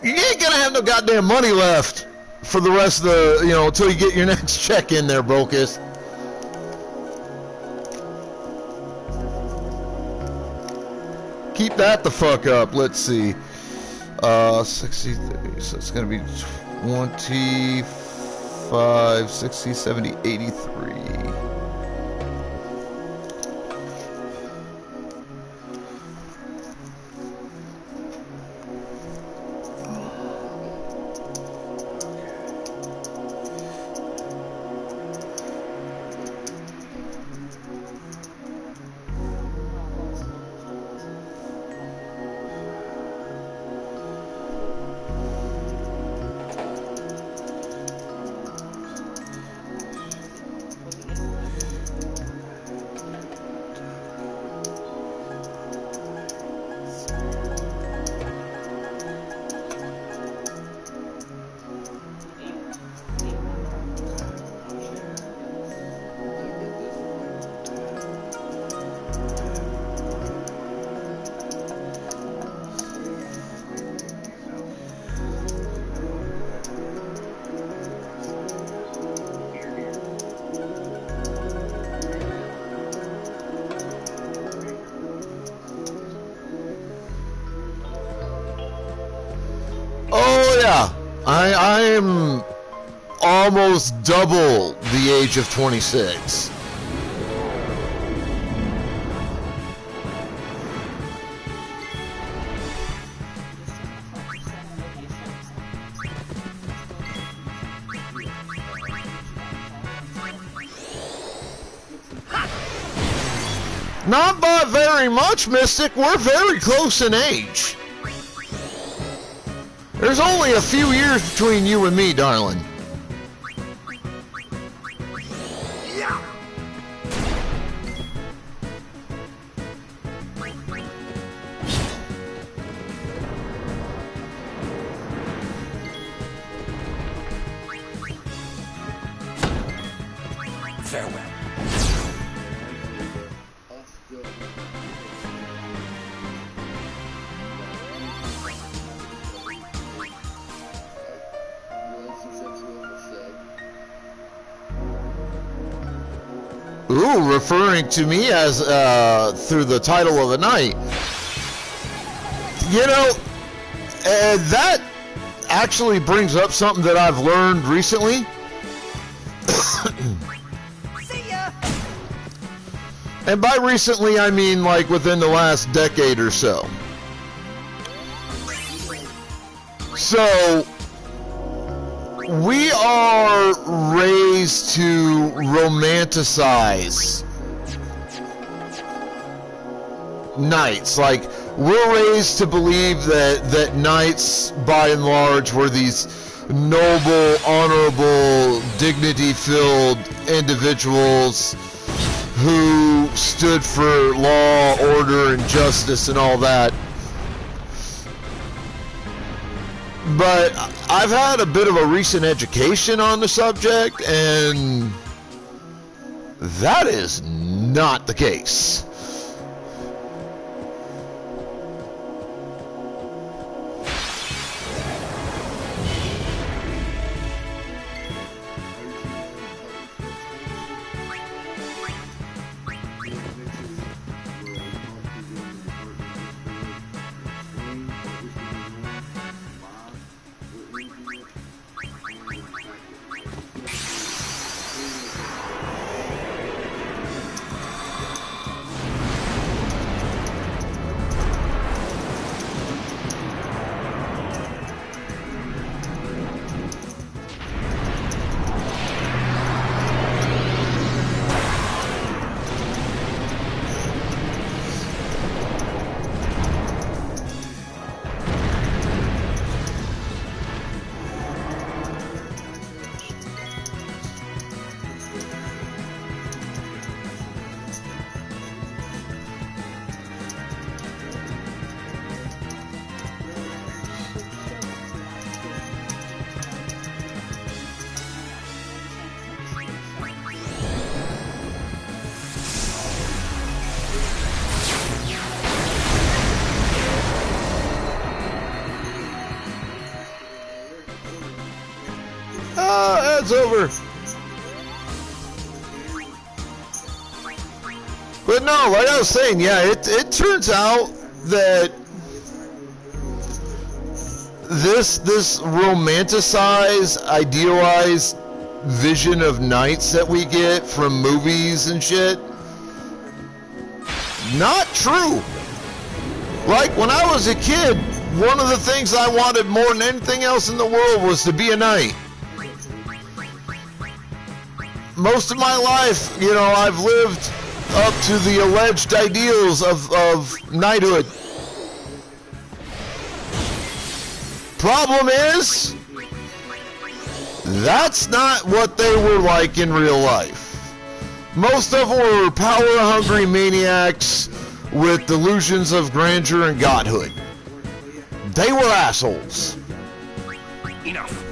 You ain't gonna have no goddamn money left for the rest of the, you know, until you get your next check in there, Brocus. Keep that the fuck up. Let's see. 60, so it's gonna be 25, 60, 70, 83. Oh yeah, I am almost double the age of 26. Not by very much, Mystic. We're very close in age. There's only a few years between you and me, darling. Yeah. Farewell. Ooh, referring to me as through the title of the night. You know, that actually brings up something that I've learned recently. See ya. And by recently, I mean like within the last decade or so. So, we are raised to romanticize knights. Like, we're raised to believe that knights, by and large, were these noble, honorable, dignity-filled individuals who stood for law, order, and justice and all that. But I've had a bit of a recent education on the subject, and that is not the case. God's over. But no, like I was saying, yeah, it turns out that this romanticized, idealized vision of knights that we get from movies and shit, not true. Like when I was a kid, one of the things I wanted more than anything else in the world was to be a knight. Most of my life, you know, I've lived up to the alleged ideals of knighthood. Problem is, that's not what they were like in real life. Most of them were power-hungry maniacs with delusions of grandeur and godhood. They were assholes. Enough.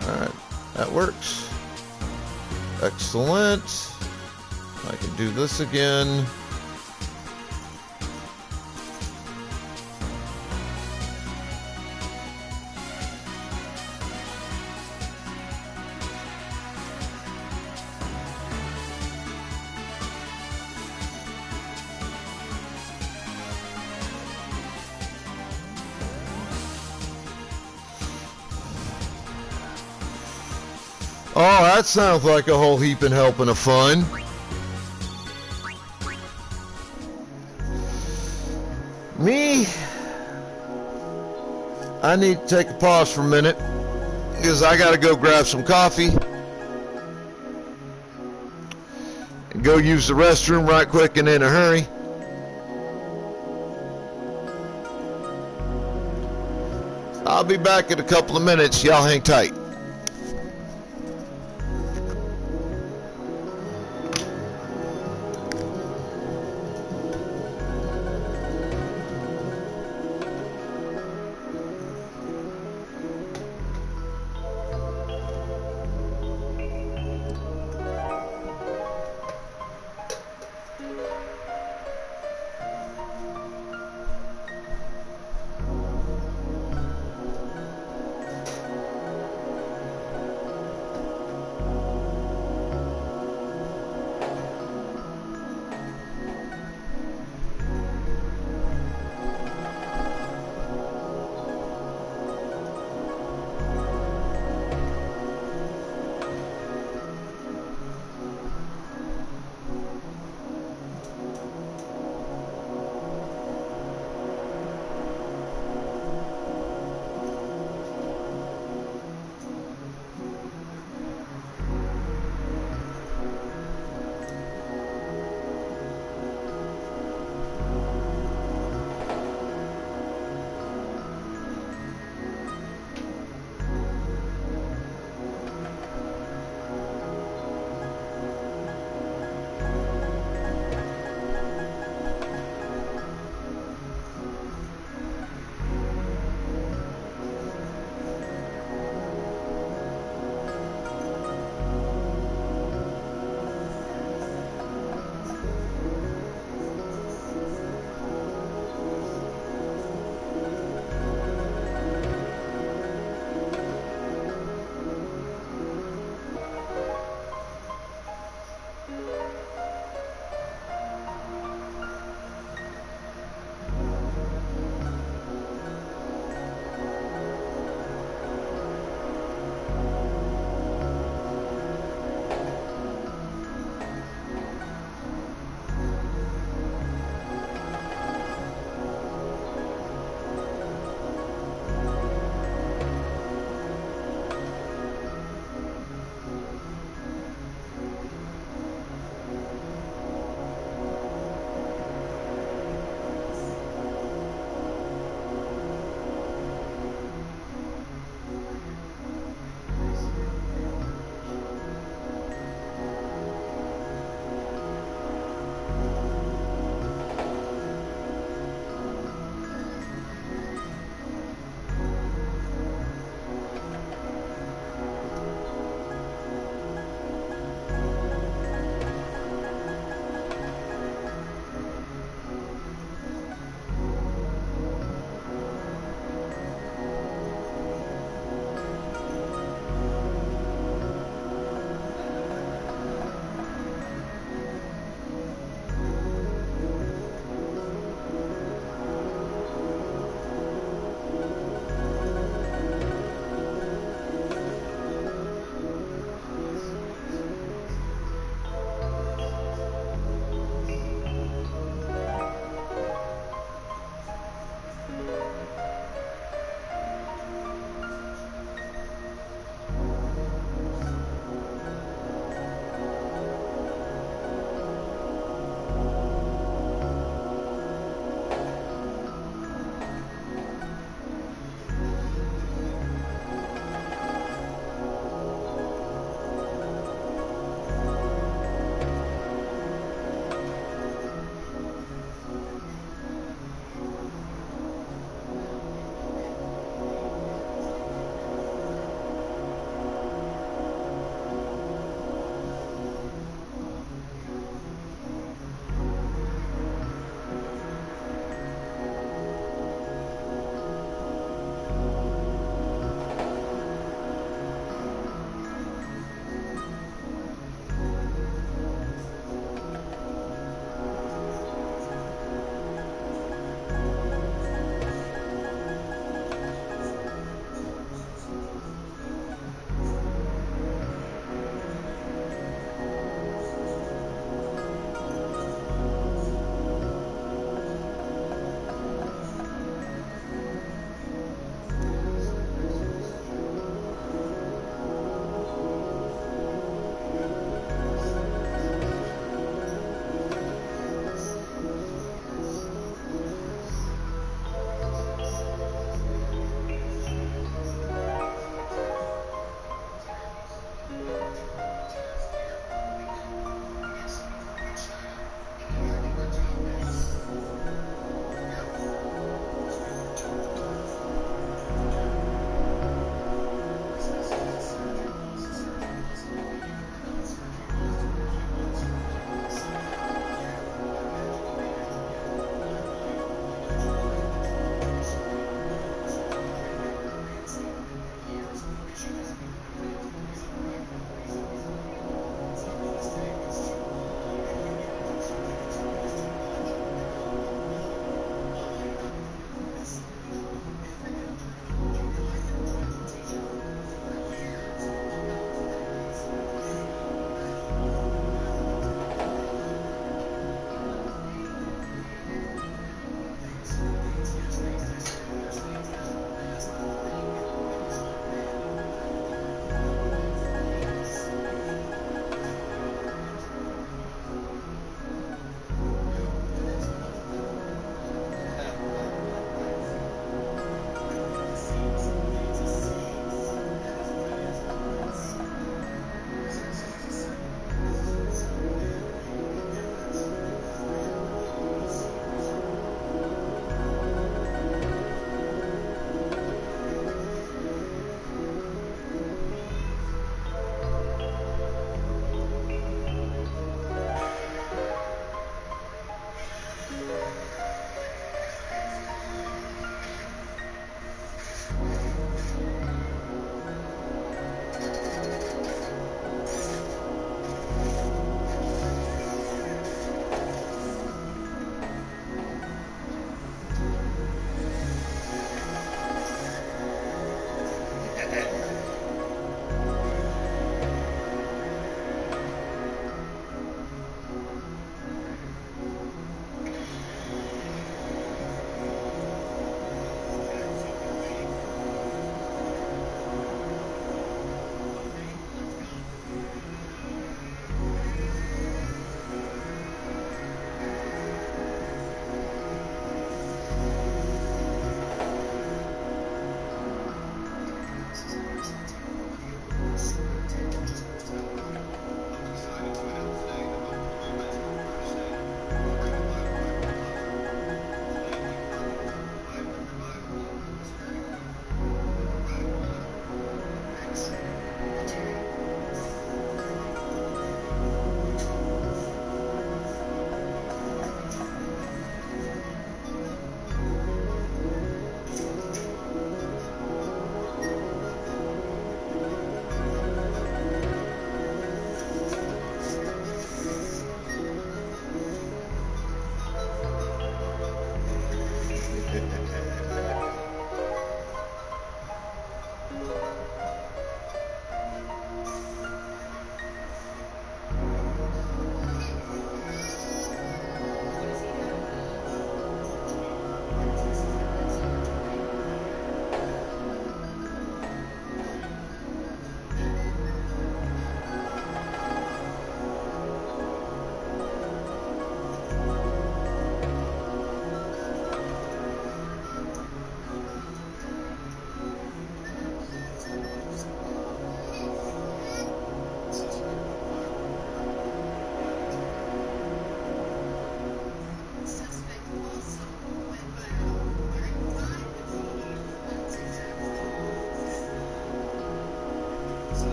Alright, that works. Excellent. I can do this again. Oh, that sounds like a whole heaping helping of fun. Me, I need to take a pause for a minute because I got to go grab some coffee and go use the restroom right quick and in a hurry. I'll be back in a couple of minutes. Y'all hang tight.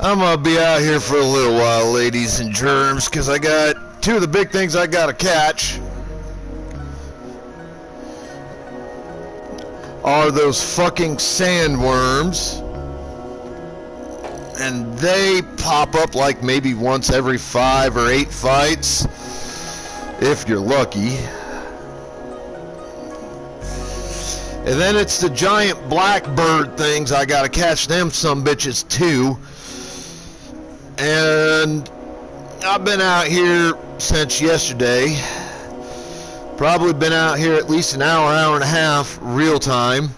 I'm gonna be out here for a little while, ladies and germs, because I got two of the big things I gotta catch are those fucking sandworms, and they pop up like maybe once every 5 or 8 fights, if you're lucky. And then it's the giant blackbird things. I gotta catch them some bitches too. And I've been out here since yesterday. Probably been out here at least an hour, hour and a half, real time.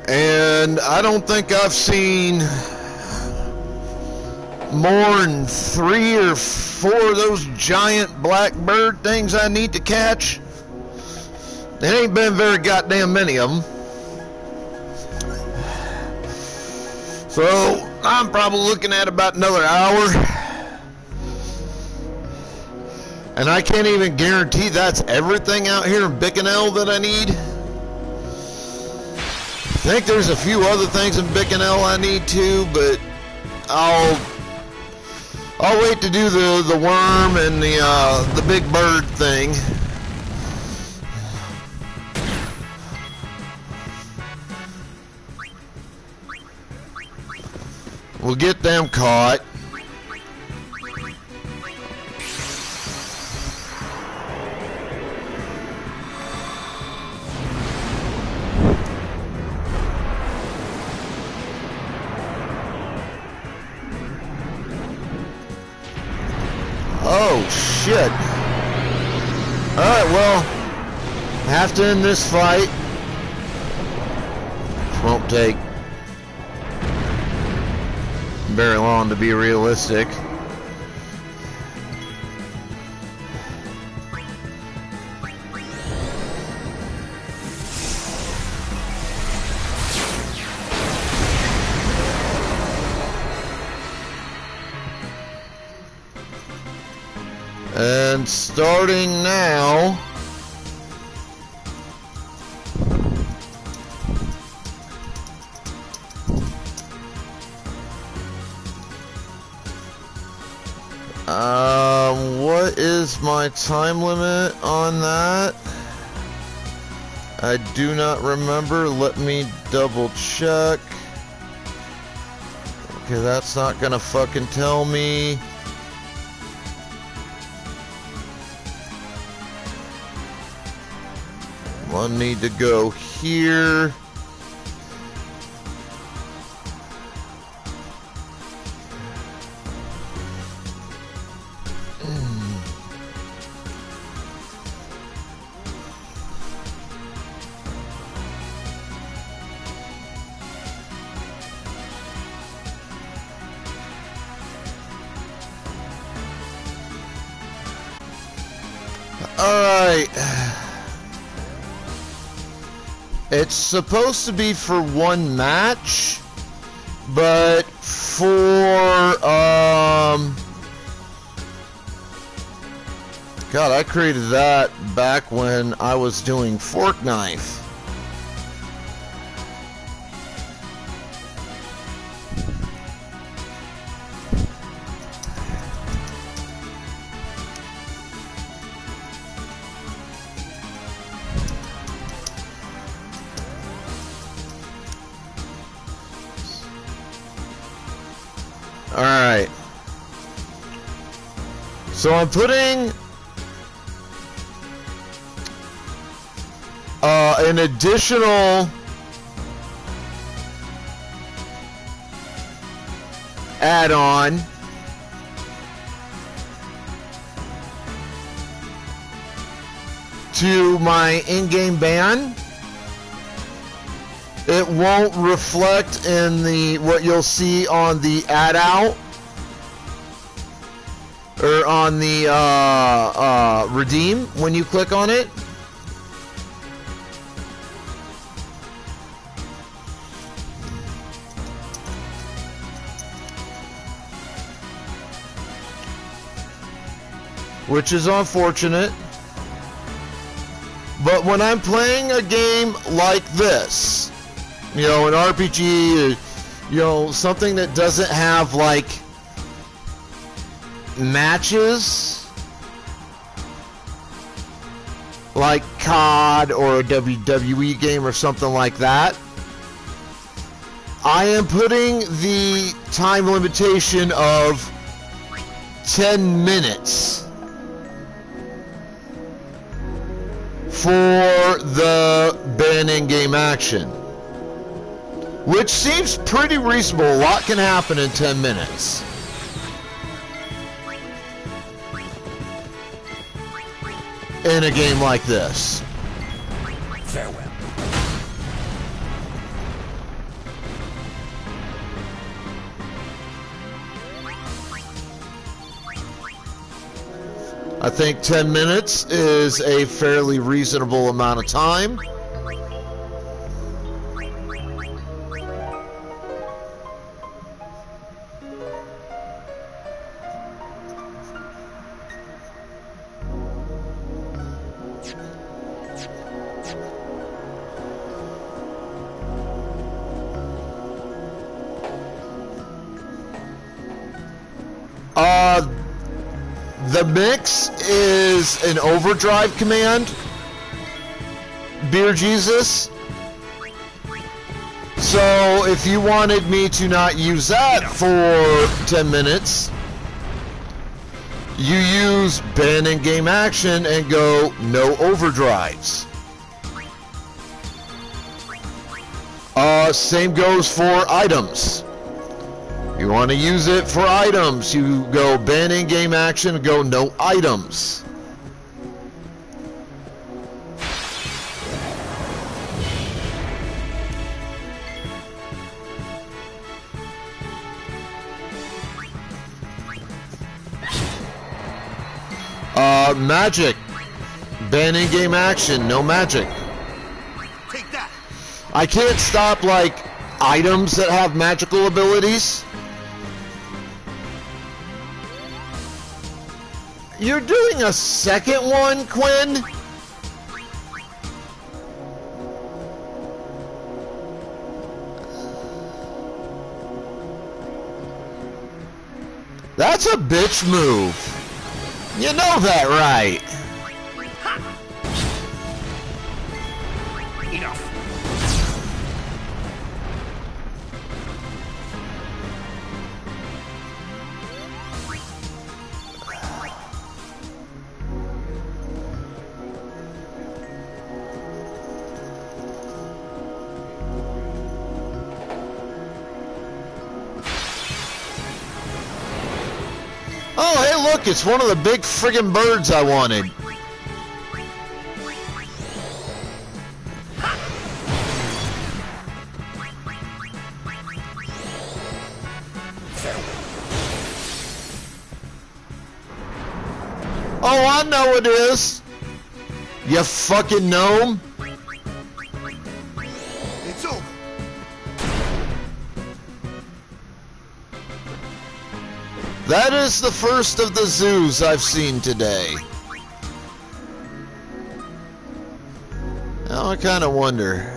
And I don't think I've seen more than 3 or 4 of those giant blackbird things I need to catch. There ain't been very goddamn many of them. So I'm probably looking at about another hour. And I can't even guarantee that's everything out here in Bicknell that I need. I think there's a few other things in Bicknell I need too, but I'll wait to do the worm and the big bird thing. We'll get them caught. Oh, shit. Alright, well, have to end this fight. Won't take very long to be realistic. And starting now, what is my time limit on that? I do not remember. Let me double check. Okay, that's not gonna fucking tell me. I need to go here. All right. It's supposed to be for one match, but for, God, I created that back when I was doing Fork Knife. Alright. So I'm putting an additional add-on to my in-game ban. It won't reflect in the what you'll see on the add out or on the redeem when you click on it. Which is unfortunate. But when I'm playing a game like this, you know, an RPG, you know, something that doesn't have like matches, like COD or a WWE game or something like that, I am putting the time limitation of 10 minutes for the ban in-game action, which seems pretty reasonable. A lot can happen in 10 minutes. In a game like this. Farewell. I think 10 minutes is a fairly reasonable amount of time. The mix is an overdrive command, Beer Jesus. So if you wanted me to not use that for 10 minutes, you use ban in game action and go no overdrives. Same goes for items. You want to use it for items, you go ban in game action and go no items. Magic. Ban in game action, no magic. Take that. I can't stop like items that have magical abilities. You're doing a second one, Quinn? That's a bitch move. You know that, right? Enough. Oh, hey, look, it's one of the big friggin' birds I wanted. Oh, I know it is. You fucking gnome. It's over. That is the first of the zoos I've seen today. Now I kind of wonder.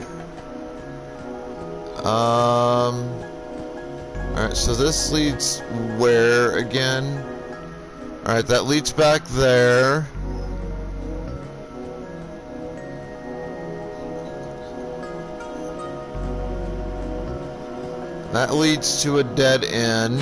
Alright, so this leads where again? Alright, that leads back there. That leads to a dead end.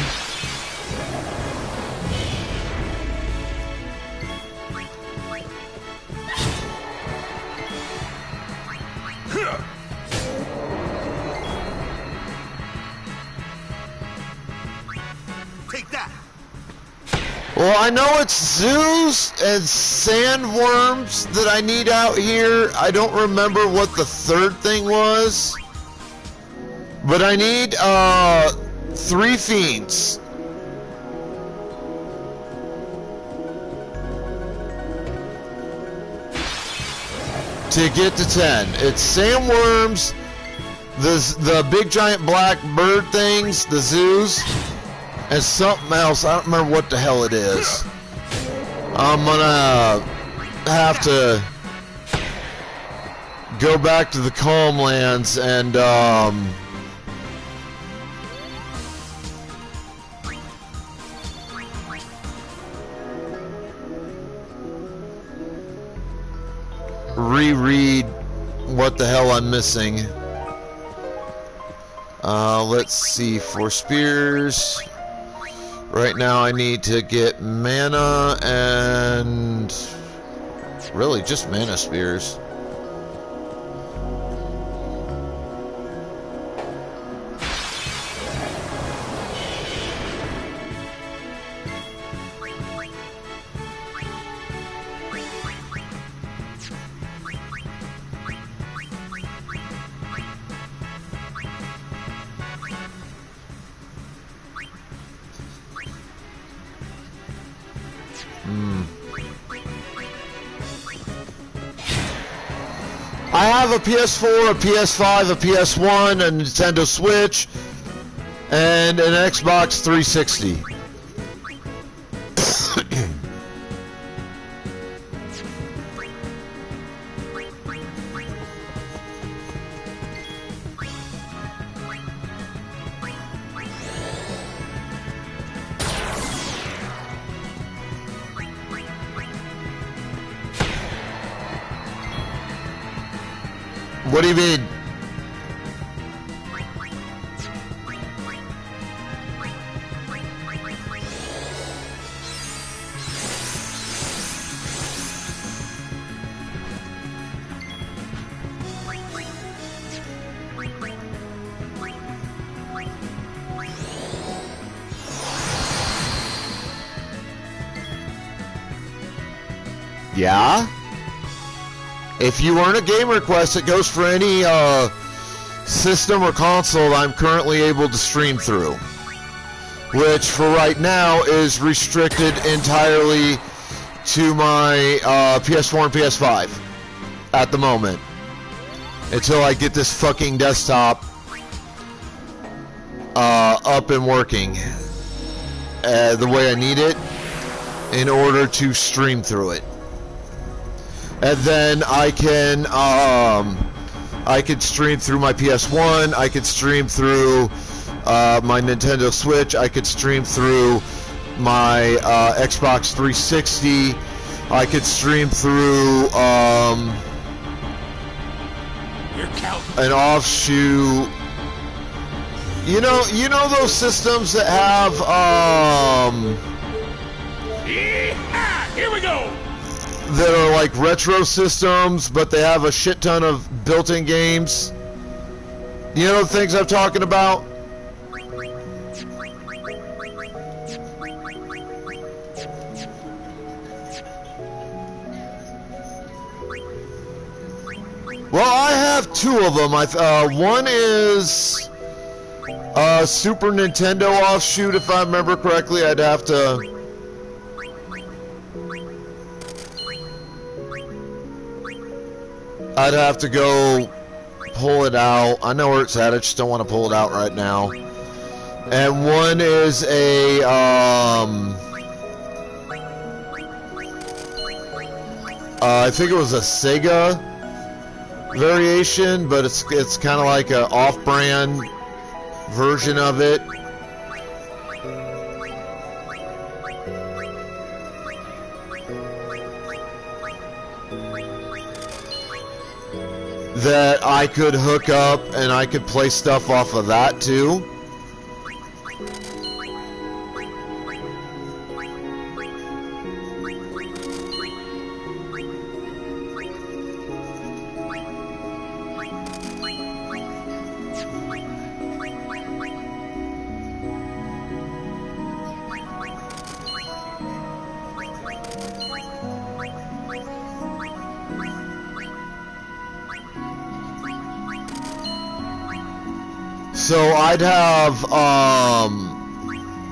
Well, I know it's zoos and sandworms that I need out here. I don't remember what the third thing was. But I need 3 fiends. To get to 10. It's sandworms, the big giant black bird things, the zoos, and something else. I don't remember what the hell it is. I'm gonna have to go back to the calm lands and reread what the hell I'm missing. Let's see, for spears. Right now I need to get mana and really just mana spears. I have a PS4, a PS5, a PS1, a Nintendo Switch, and an Xbox 360. What do you mean? Yeah? If you earn a game request, it goes for any system or console I'm currently able to stream through, which for right now is restricted entirely to my PS4 and PS5 at the moment, until I get this fucking desktop up and working the way I need it in order to stream through it. And then I can stream through my PS1, I could stream through my Nintendo Switch, I could stream through my Xbox 360, I could stream through an offshoot. You know those systems that have Yeah! Here we go! that are like retro systems, but they have a shit ton of built-in games. You know the things I'm talking about? Well, I have 2 of them. One is a Super Nintendo offshoot, if I remember correctly. I'd have to... I'd have to go pull it out. I know where it's at. I just don't want to pull it out right now. And one is a I think it was a Sega variation, but it's kind of like an off-brand version of it. That I could hook up and I could play stuff off of that too. So I'd have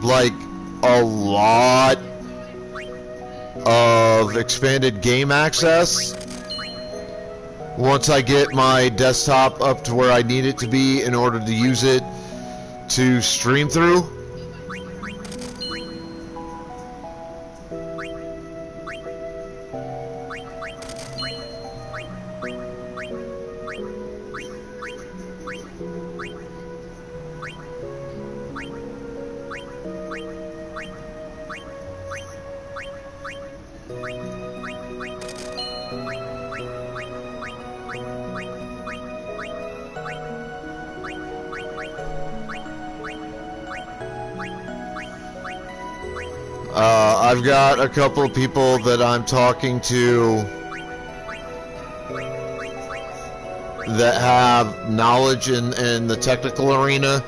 like a lot of expanded game access once I get my desktop up to where I need it to be in order to use it to stream through. I've got a couple of people that I'm talking to that have knowledge in the technical arena.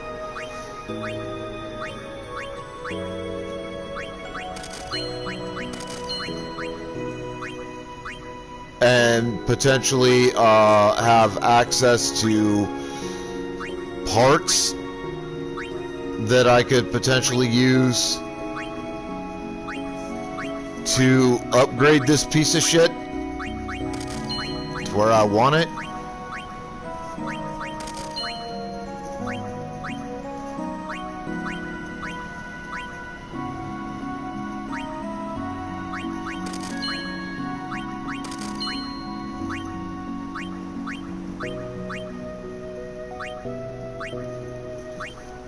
And potentially have access to parts that I could potentially use to upgrade this piece of shit to where I want it.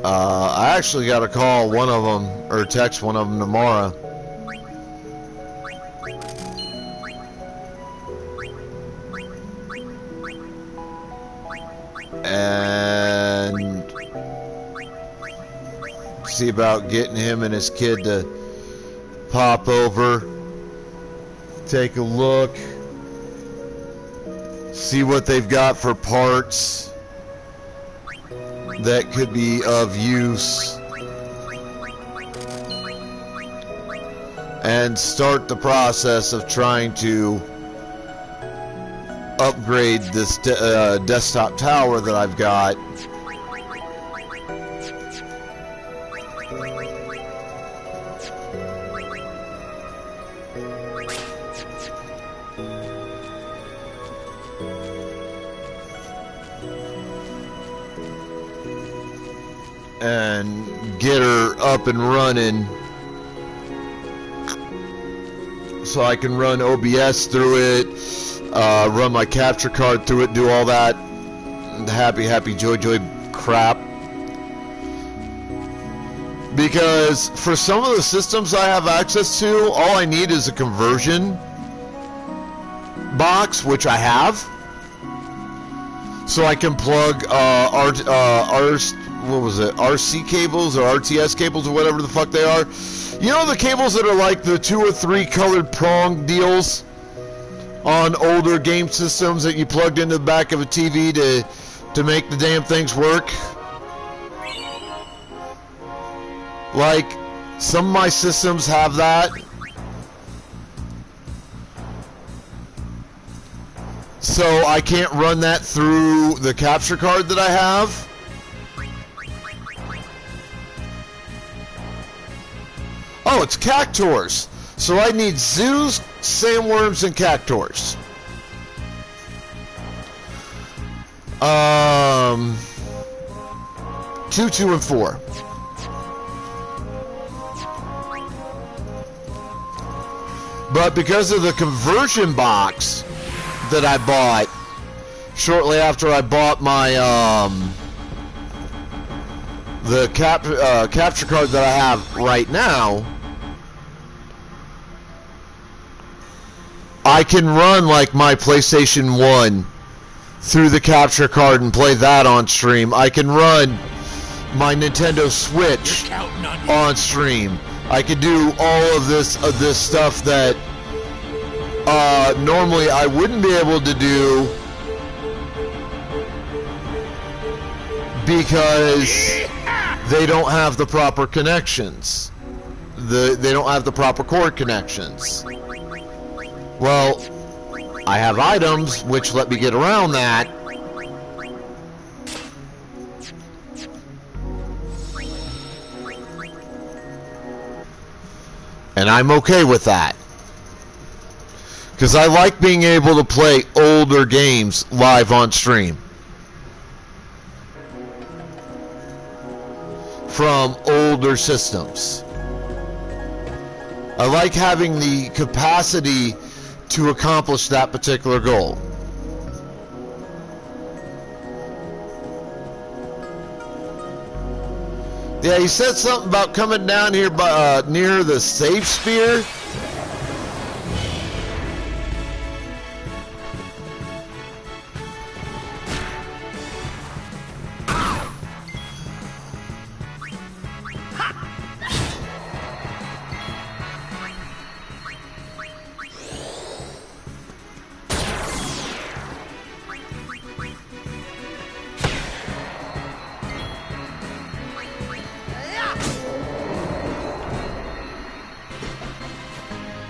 I actually got to call one of them or text one of them tomorrow. And see about getting him and his kid to pop over, take a look, see what they've got for parts that could be of use, and start the process of trying to upgrade this desktop tower that I've got. And get her up and running so I can run OBS through it, run my capture card through it, do all that happy joy crap. Because for some of the systems I have access to, all I need is a conversion box, which I have, so I can plug RC cables or RTS cables or whatever the fuck they are. You know the cables that are like the 2 or 3 colored prong deals on older game systems that you plugged into the back of a TV to make the damn things work? Like, some of my systems have that. So I can't run that through the capture card that I have. Oh, it's cactors. So I need zoos, sandworms, and cactors. 2, 2, and 4. But because of the conversion box that I bought shortly after I bought my the capture card that I have right now, I can run like my PlayStation 1 through the capture card and play that on stream. I can run my Nintendo Switch on stream. I can do all of this stuff that normally I wouldn't be able to do because they don't have the proper connections. They don't have the proper cord connections. Well, I have items which let me get around that. I'm okay with that. Because I like being able to play older games live on stream. From older systems. I like having the capacity to accomplish that particular goal. Yeah, he said something about coming down here by, near the safe sphere.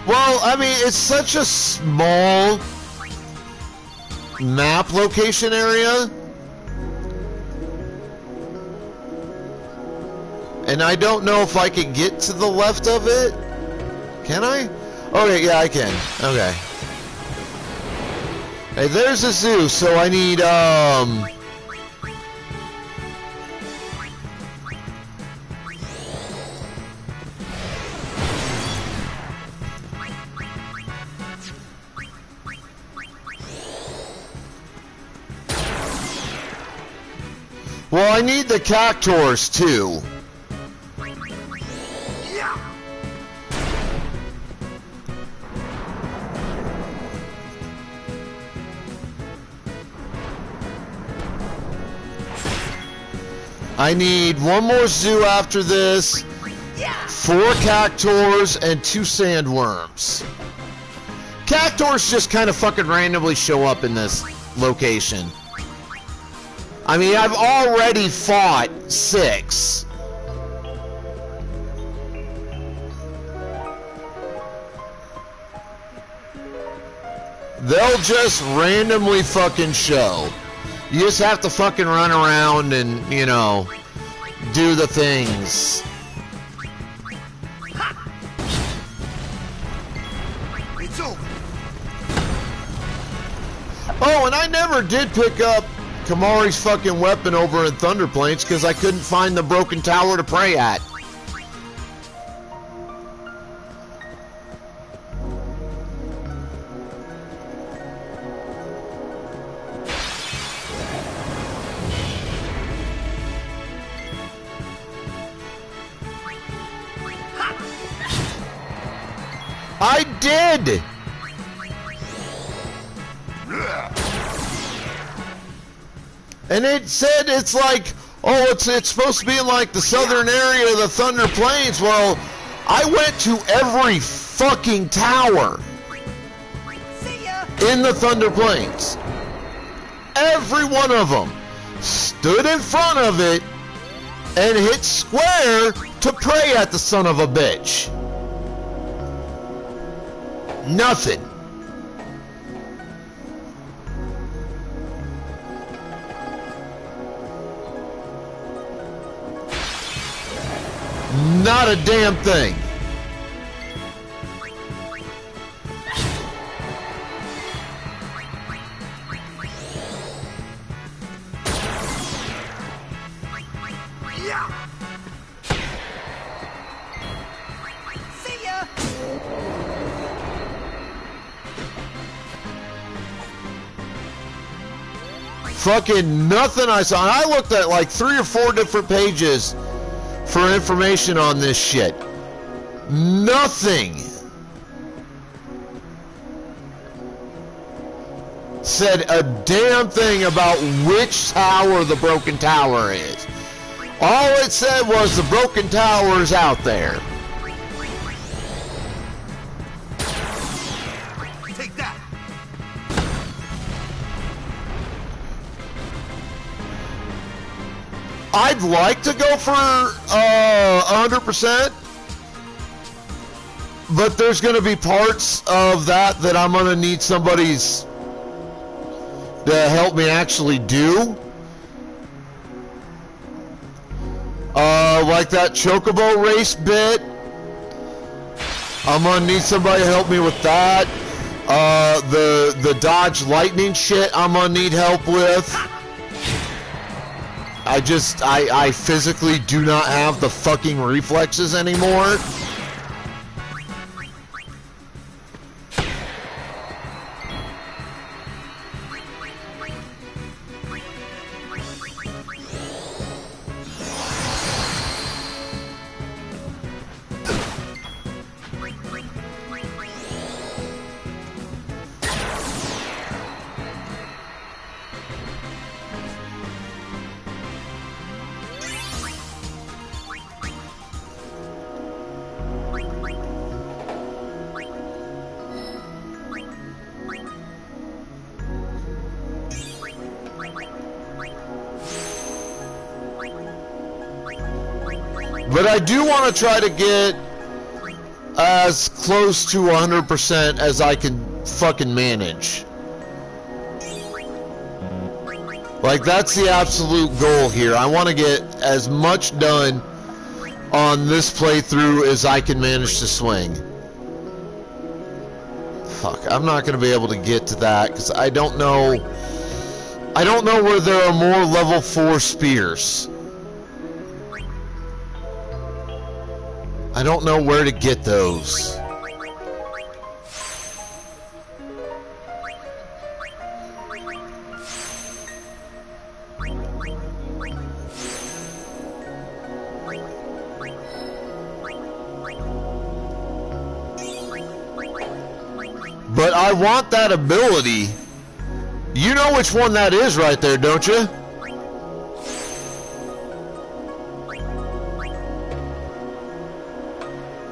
Well, I mean, it's such a small map location area. And I don't know if I can get to the left of it. Can I? Okay, yeah, I can. Okay. Hey, there's a zoo, so I need, well, I need the cactuars, too. I need one more zoo after this, 4 cactuars, and 2 sandworms. Cactuars just kind of fucking randomly show up in this location. I mean, I've already fought 6. They'll just randomly fucking show. You just have to fucking run around and, you know, do the things. It's over. Oh, and I never did pick up Kamari's fucking weapon over in Thunder Plains because I couldn't find the broken tower to pray at. I did! And it said it's like, oh, it's supposed to be in like the southern area of the Thunder Plains. Well, I went to every fucking tower in the Thunder Plains. Every one of them. Stood in front of it and hit square to pray at the son of a bitch. Nothing. Not a damn thing. See ya. Fucking nothing I saw. And I looked at like 3 or 4 different pages for information on this shit. Nothing said a damn thing about which tower the broken tower is. All it said was the broken tower is out there. Take that. I'd like to go for 100%, but there's going to be parts of that I'm going to need somebody's to help me actually do. Like that chocobo race bit. I'm gonna need somebody to help me with that. The dodge lightning shit I'm gonna need help with. I physically do not have the fucking reflexes anymore. But I do want to try to get as close to 100% as I can fucking manage. Like, that's the absolute goal here. I want to get as much done on this playthrough as I can manage to swing. Fuck, I'm not going to be able to get to that because I don't know where there are more level 4 spears. I don't know where to get those. But I want that ability. You know which one that is right there, don't you?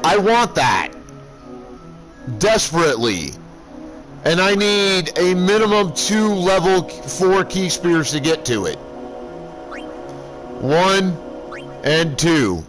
I want that desperately, and I need a minimum 2 level 4 key spears to get to it. 1 and 2.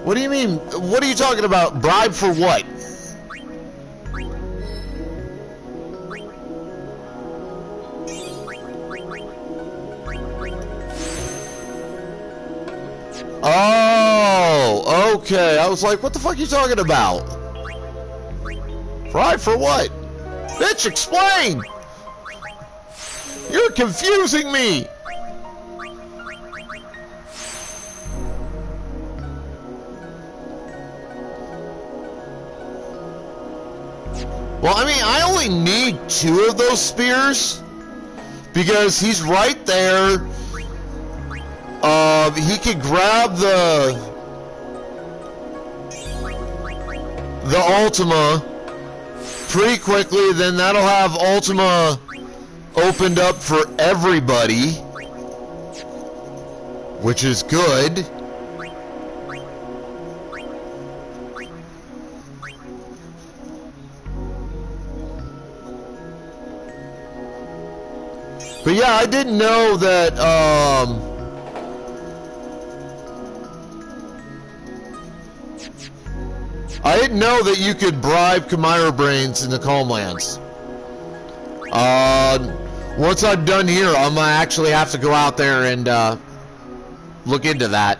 What do you mean? What are you talking about? Bribe for what? Oh, okay. I was like, what the fuck are you talking about? Bribe for what? Bitch, explain! You're confusing me! Well, I mean, I only need 2 of those spears because he's right there. He could grab the Ultima pretty quickly, then that'll have Ultima opened up for everybody, which is good. But yeah, I didn't know that, I didn't know that you could bribe Chimera Brains in the Calmlands. Once I'm done here, I'm gonna actually have to go out there and, look into that.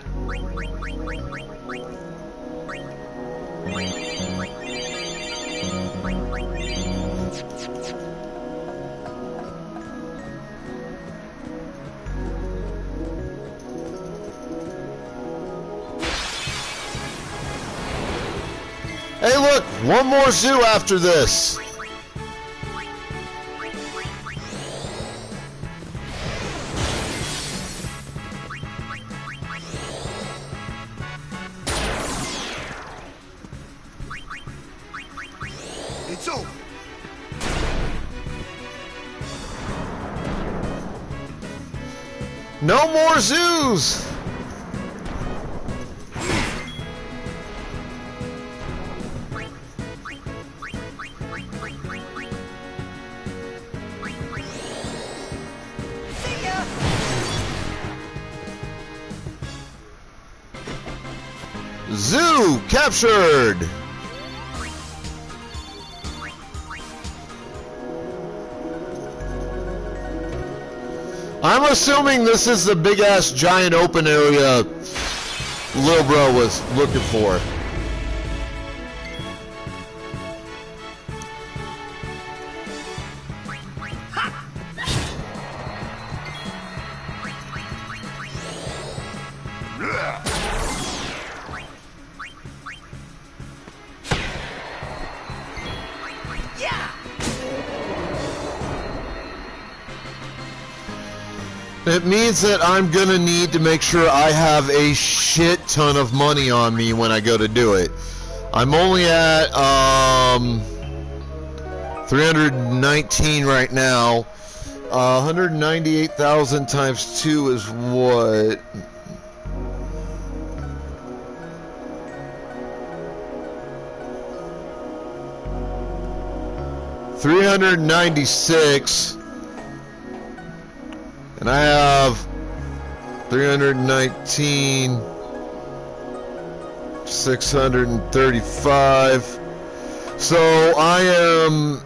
Hey look, one more zoo after this. It's over. No more zoos. Zoo captured. I'm assuming this is the big ass giant open area Lil Bro was looking for. It means that I'm gonna need to make sure I have a shit ton of money on me when I go to do it. I'm only at 319 right now. 198,000 times 2 is what? $396. And I have 319, 635. So I am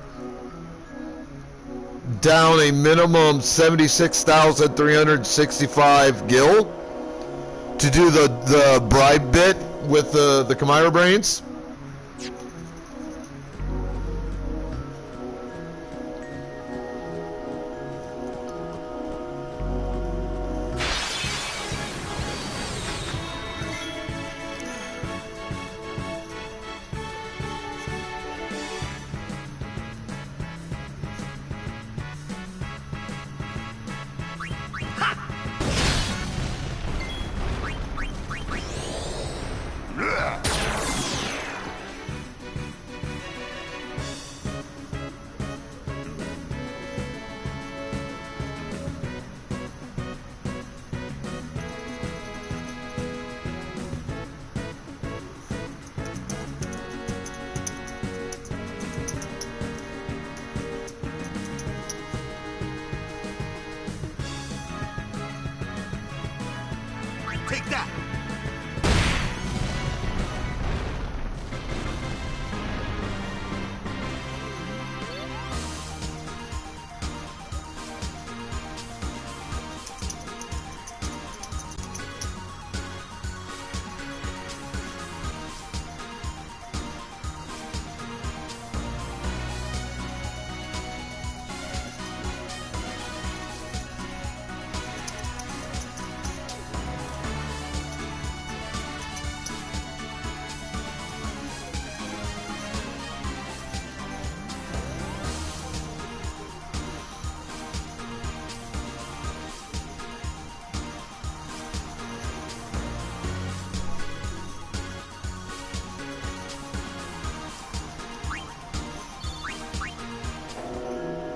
down a minimum 76,365 gil to do the bribe bit with the Chimera brains. Take that!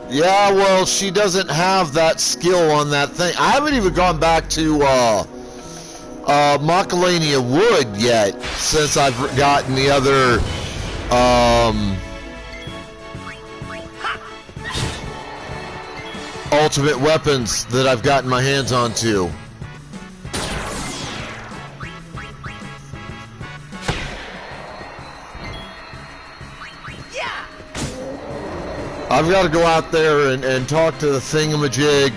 Yeah, well, she doesn't have that skill on that thing. I haven't even gone back to Macalania Wood yet since I've gotten the other ultimate weapons that I've gotten my hands onto. I've got to go out there and talk to the thingamajig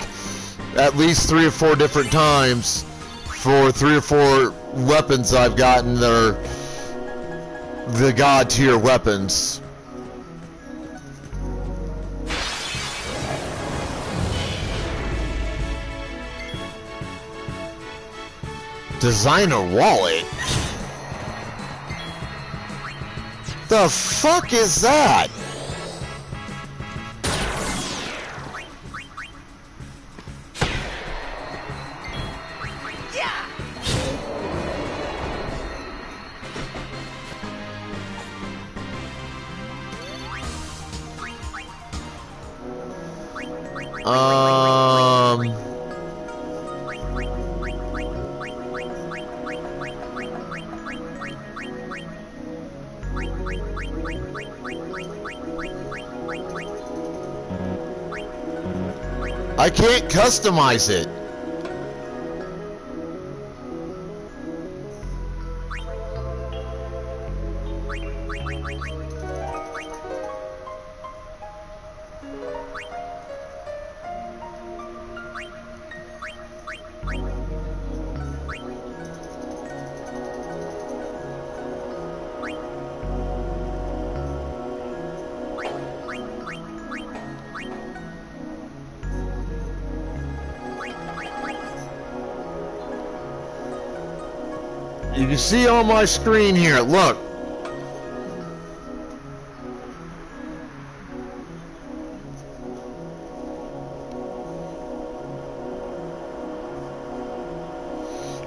at least 3 or 4 different times for 3 or 4 weapons I've gotten that are the god tier weapons. Designer wallet? The fuck is that? I can't customize it. You can see on my screen here, look.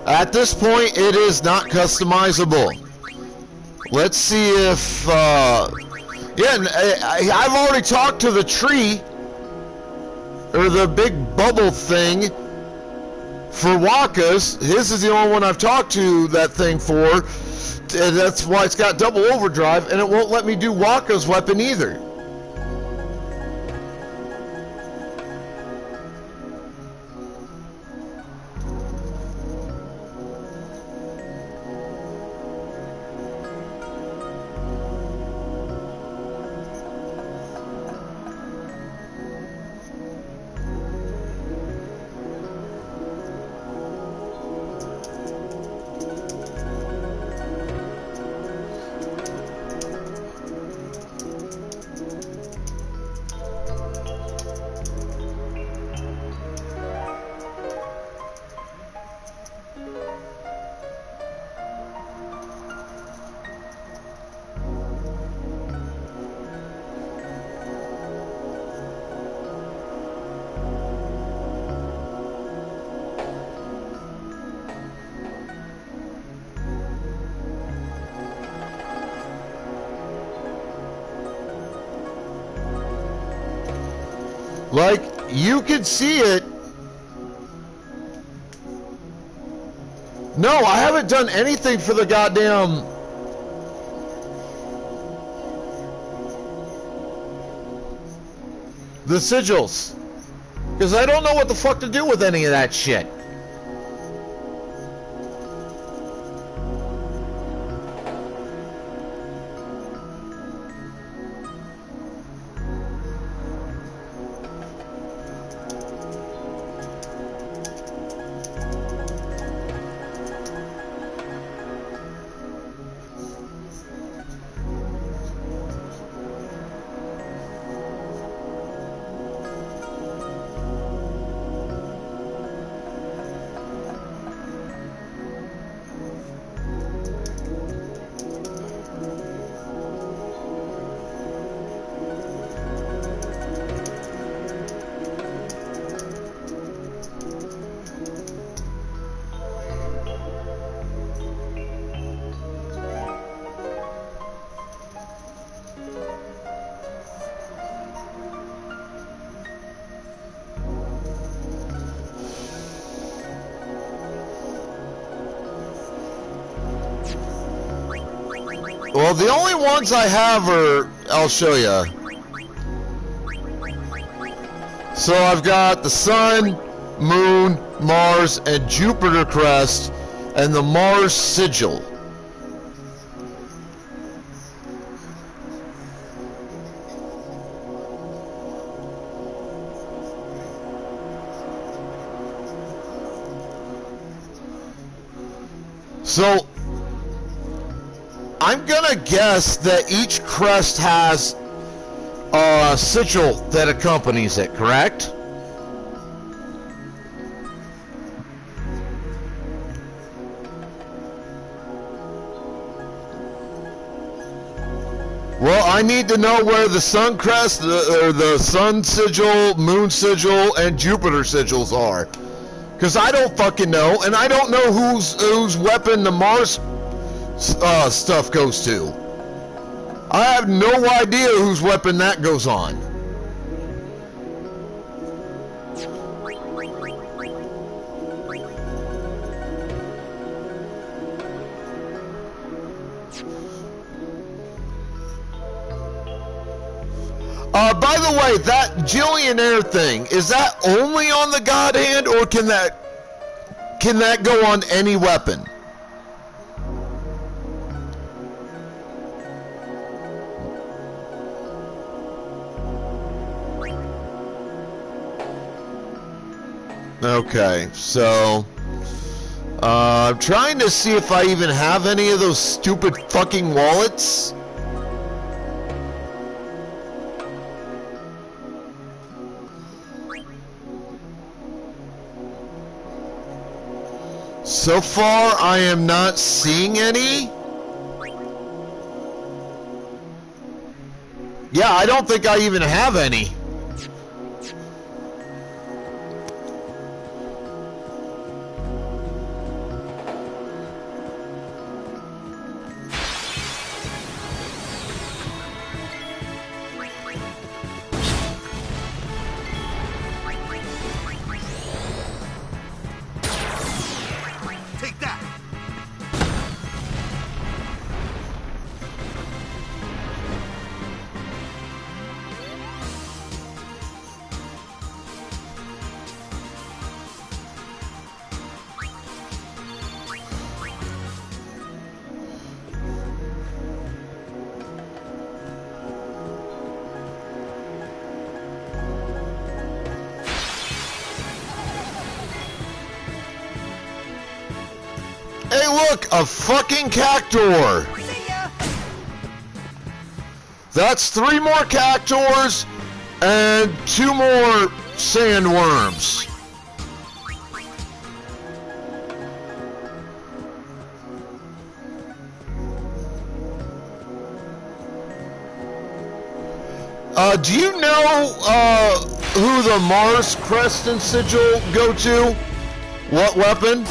At this point, it is not customizable. Let's see if, yeah, I've already talked to the tree, or the big bubble thing, for Waka's. His is the only one I've talked to that thing for, and that's why it's got double overdrive, and it won't let me do Waka's weapon either. Like, you can see it. No, I haven't done anything for the goddamn... the sigils. Because I don't know what the fuck to do with any of that shit. Well, the only ones I have are, I'll show you. So I've got the Sun, Moon, Mars, and Jupiter crest, and the Mars sigil. So I'm gonna guess that each crest has a sigil that accompanies it, correct? Well, I need to know where the Sun crest, or the Sun sigil, Moon sigil, and Jupiter sigils are. Because I don't fucking know, and I don't know whose weapon the Mars stuff goes to. I have no idea whose weapon that goes on. By the way, that Jillionaire thing, is that only on the God Hand, or can that go on any weapon? Okay, so I'm trying to see if I even have any of those stupid fucking wallets. So far, I am not seeing any. Yeah, I don't think I even have any. Take that. Hey, look, a fucking cactuar. See ya. That's 3 more cactuars and 2 more sandworms. Do you know who the Mars crest and sigil go to? What weapon?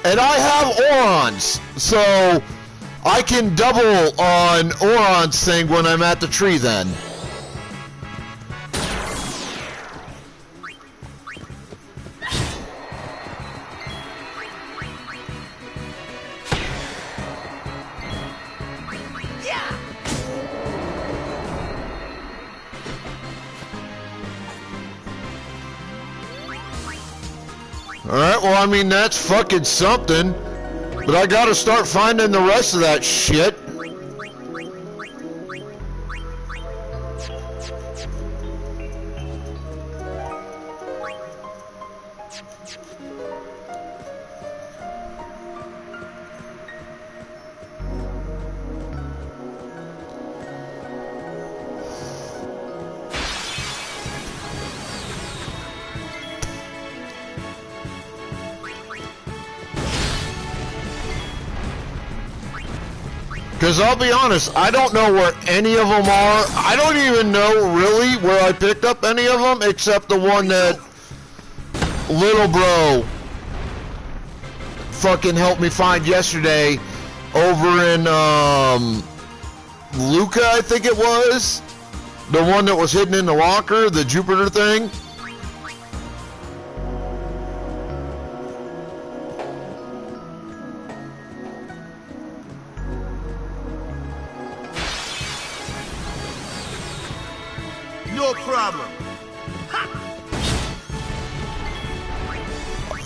And I have Orons, so I can double on Oron's thing when I'm at the tree then. Yeah. Alright, well, I mean, that's fucking something. But I gotta start finding the rest of that shit. Because I'll be honest, I don't know where any of them are. I don't even know really where I picked up any of them except the one that little bro fucking helped me find yesterday over in Luca, I think it was. The one that was hidden in the locker, the Jupiter thing. No problem.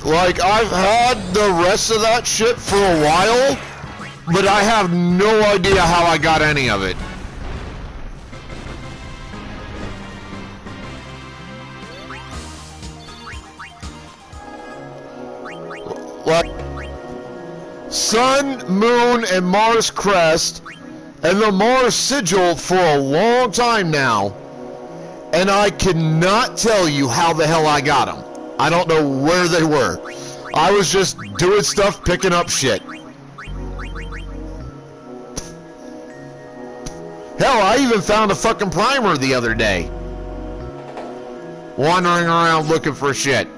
Like, I've had the rest of that shit for a while, but I have no idea how I got any of it. Like, Sun, Moon, and Mars crest, and the Mars sigil for a long time now. And I cannot tell you how the hell I got them. I don't know where they were. I was just doing stuff, picking up shit. Hell, I even found a fucking primer the other day. Wandering around looking for shit.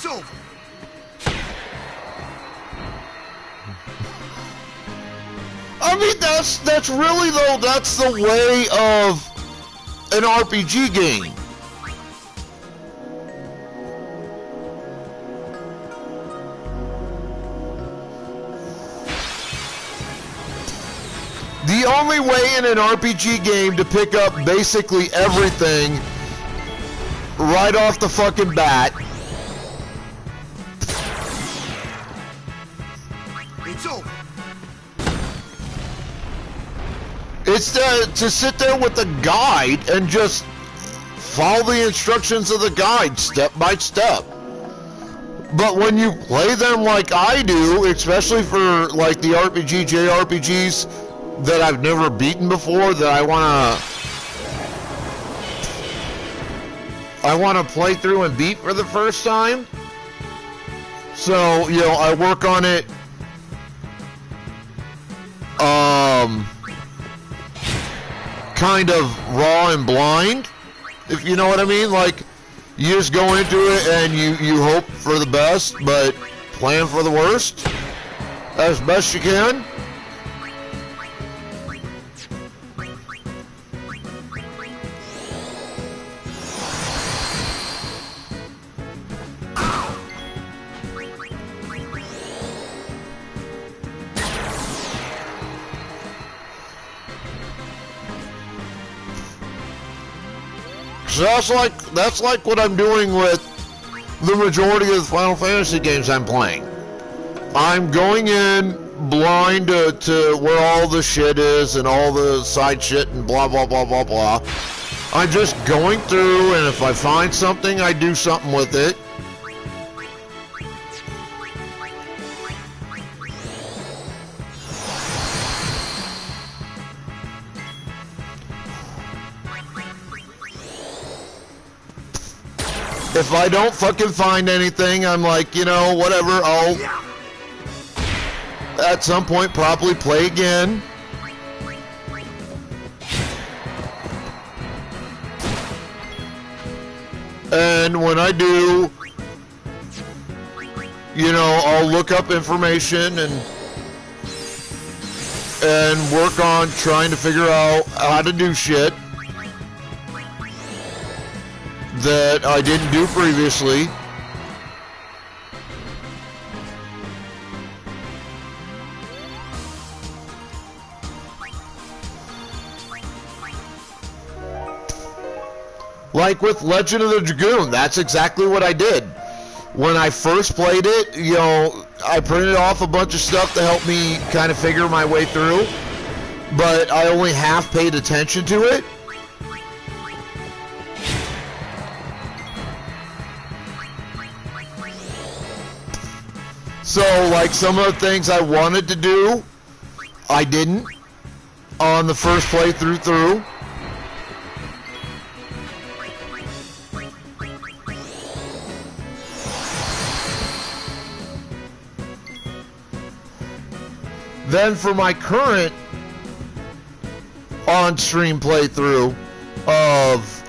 It's over. I mean, that's really, though, that's the way of an RPG game. The only way in an RPG game to pick up basically everything right off the fucking bat It's over. is to sit there with a guide and just follow the instructions of the guide step by step. But when you play them like I do, especially for like the RPG, JRPGs that I've never beaten before, that I wanna play through and beat for the first time. So, you know, I work on it kind of raw and blind, if you know what I mean. Like, you just go into it and you hope for the best, but plan for the worst as best you can. So that's like what I'm doing with the majority of the Final Fantasy games I'm playing. I'm going in blind to where all the shit is and all the side shit and blah blah blah blah blah. I'm just going through, and if I find something, I do something with it. If I don't fucking find anything, I'm like, you know, whatever, I'll at some point probably play again. And when I do, you know, I'll look up information and work on trying to figure out how to do shit that I didn't do previously. Like with Legend of the Dragoon, that's exactly what I did. When I first played it, you know, I printed off a bunch of stuff to help me kind of figure my way through, but I only half paid attention to it. So, like, some of the things I wanted to do, I didn't on the first playthrough through. Then for my current on-stream playthrough of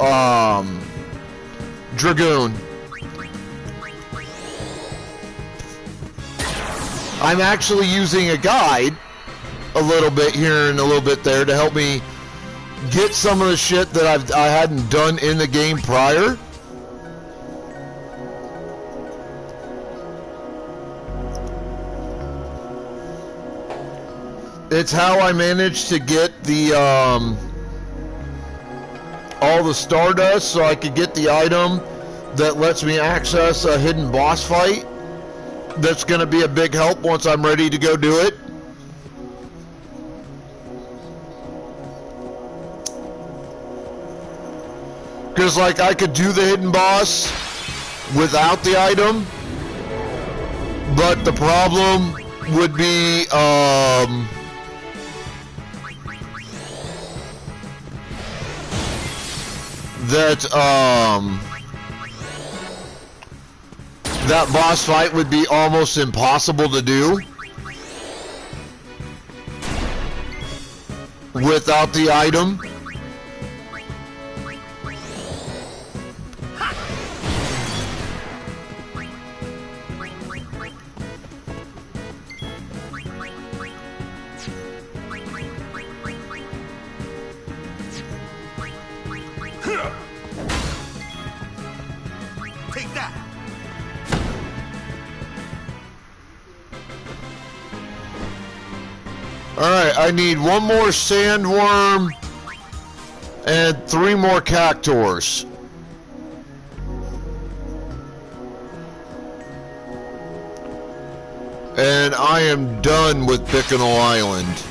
Dragoon, I'm actually using a guide a little bit here and a little bit there to help me get some of the shit that I hadn't done in the game prior. It's how I managed to get the all the Stardust so I could get the item that lets me access a hidden boss fight. That's going to be a big help once I'm ready to go do it. Because, like, I could do the hidden boss without the item, but the problem would be, that boss fight would be almost impossible to do without the item. I need one more sandworm and 3 more cactuars. And I am done with Bicknell Island.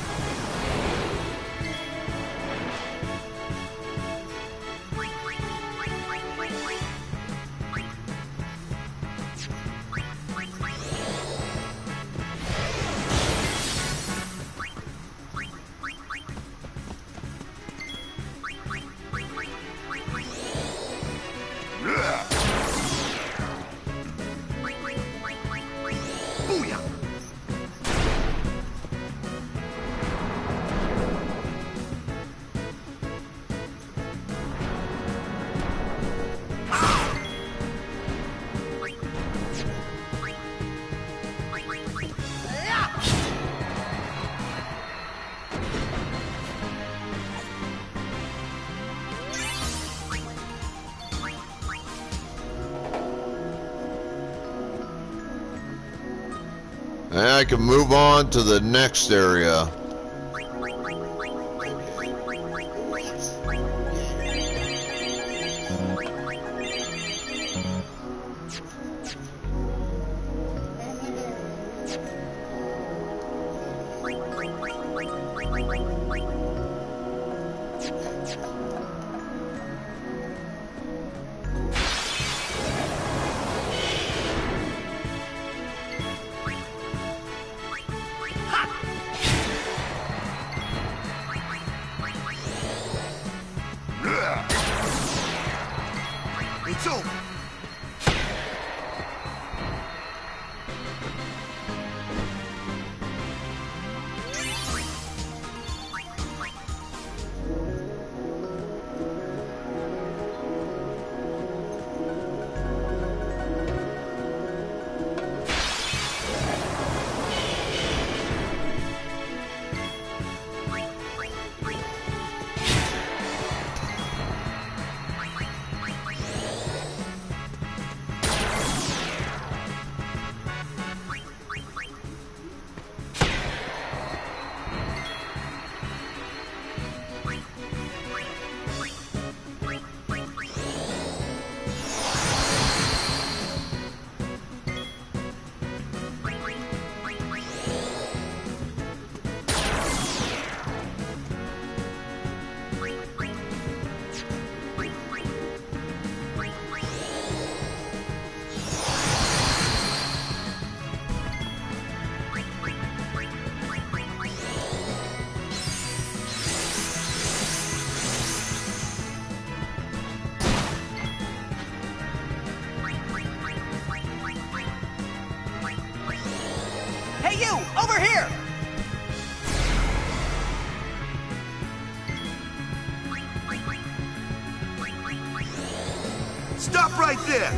And I can move on to the next area. It's over. Hey you, over here! Stop right there!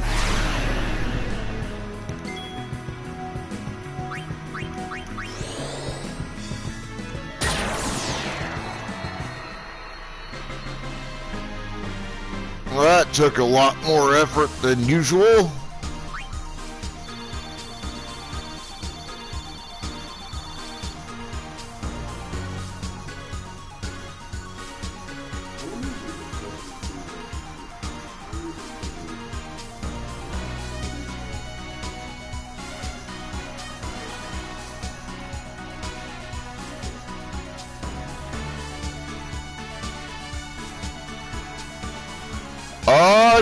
Well, that took a lot more effort than usual.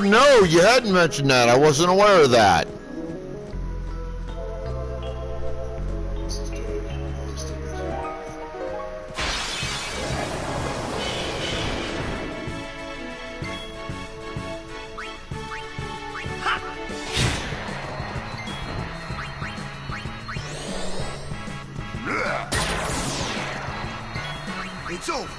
No, you hadn't mentioned that. I wasn't aware of that. It's over.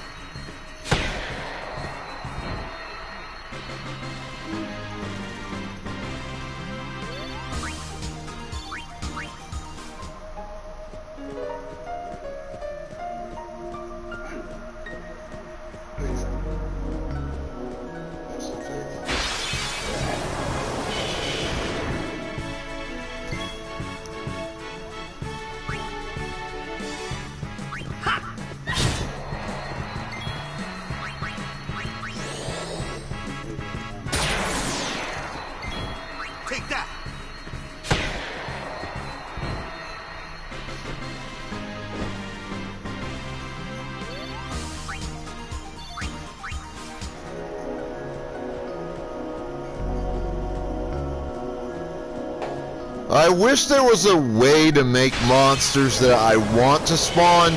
I wish there was a way to make monsters that I want to spawn.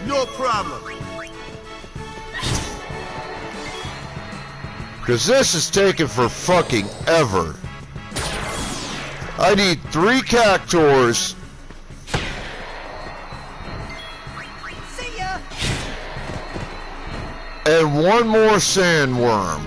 No problem. Because this is taking for fucking ever. I need 3 cactuars. See ya. And 1 more sandworm.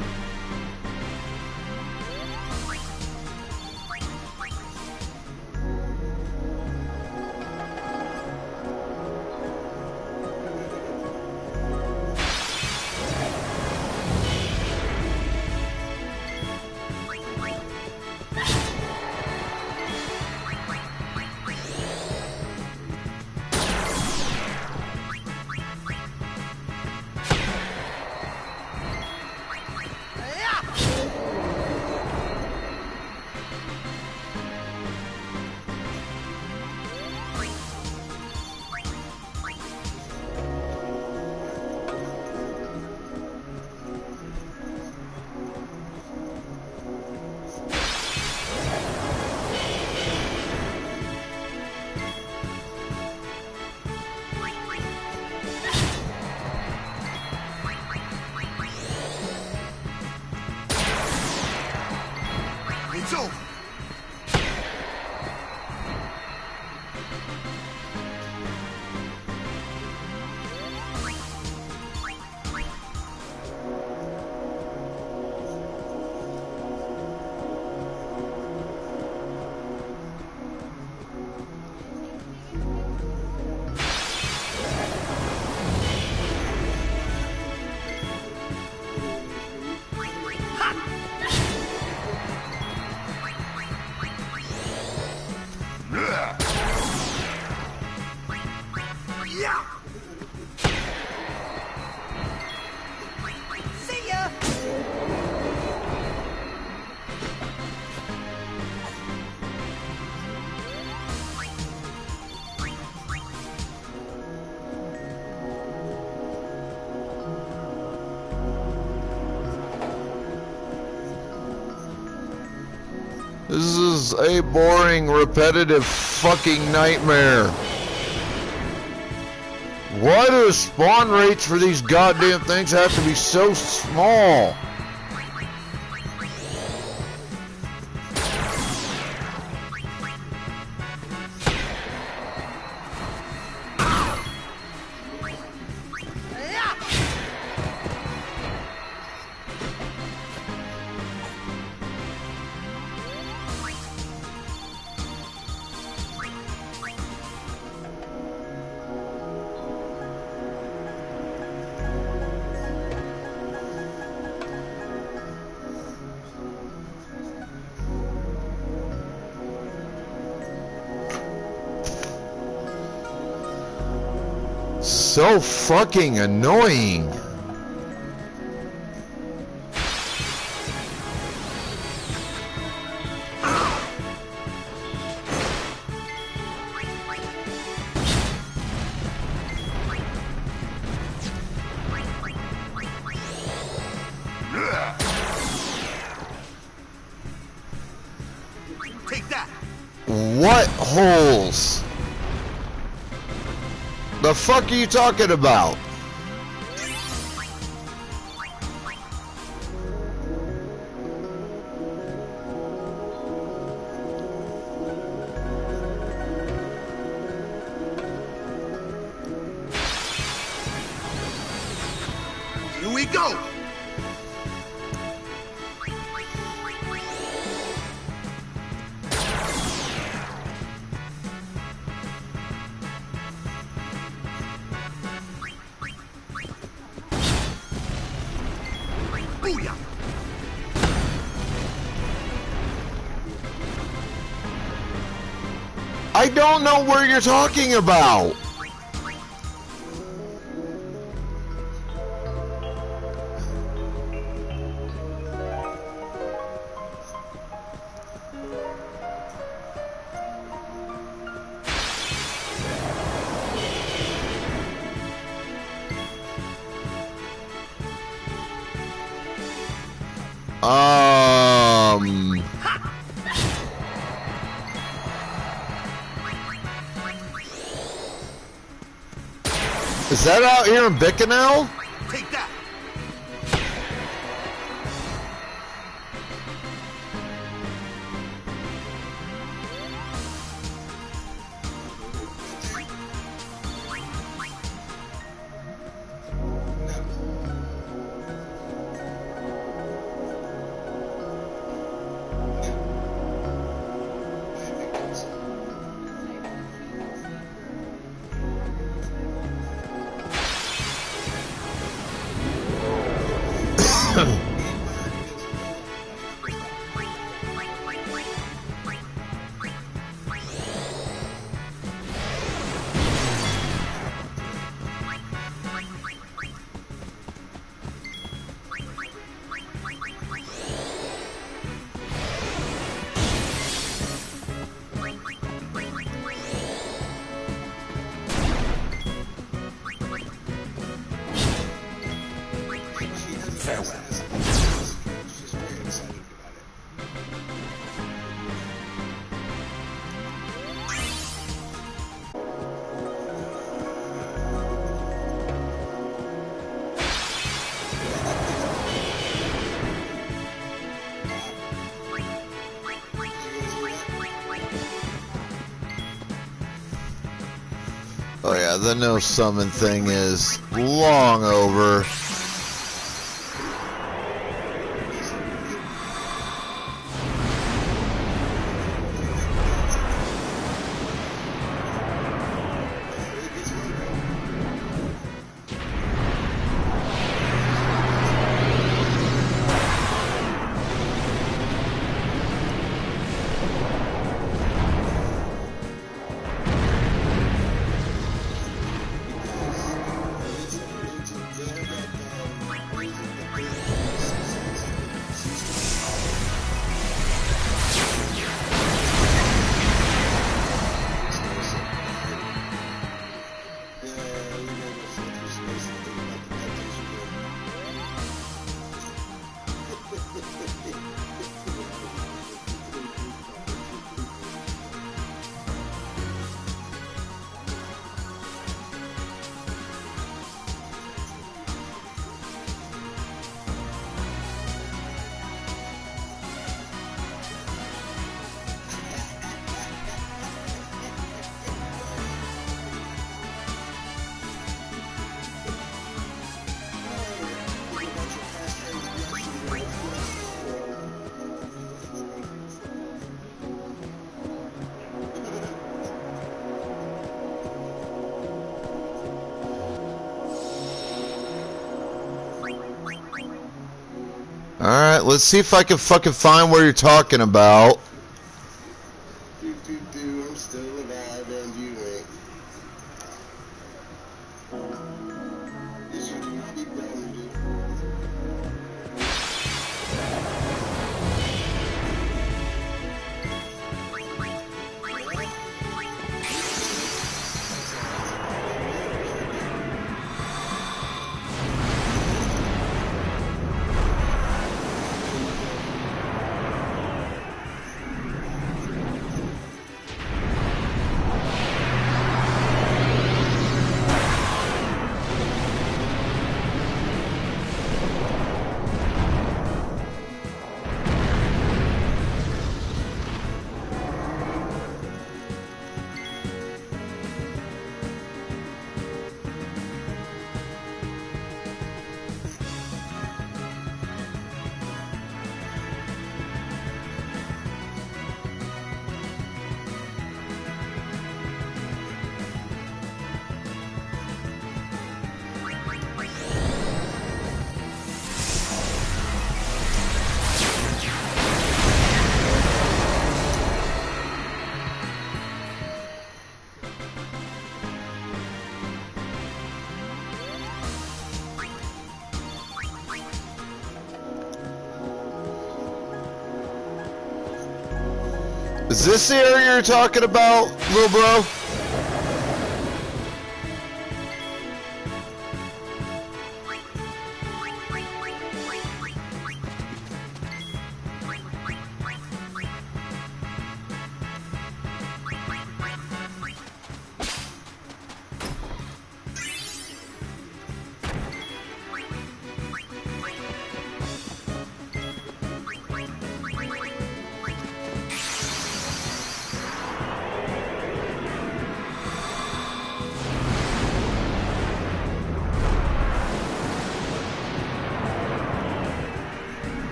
It's over. Yeah. See ya. This is a boring, repetitive fucking nightmare. Why do the spawn rates for these goddamn things have to be so small? So fucking annoying. Take that. What holes? The fuck are you talking about? Here we go. Booyah. I don't know where you're talking about. Is that out here in Bicknell? Take that. Oh yeah, the no summon thing is long over. Alright, let's see if I can fucking find where you're talking about. I'm still alive and you ain't. Yes, you do. Keep going, dude. Is this the area you're talking about, little bro?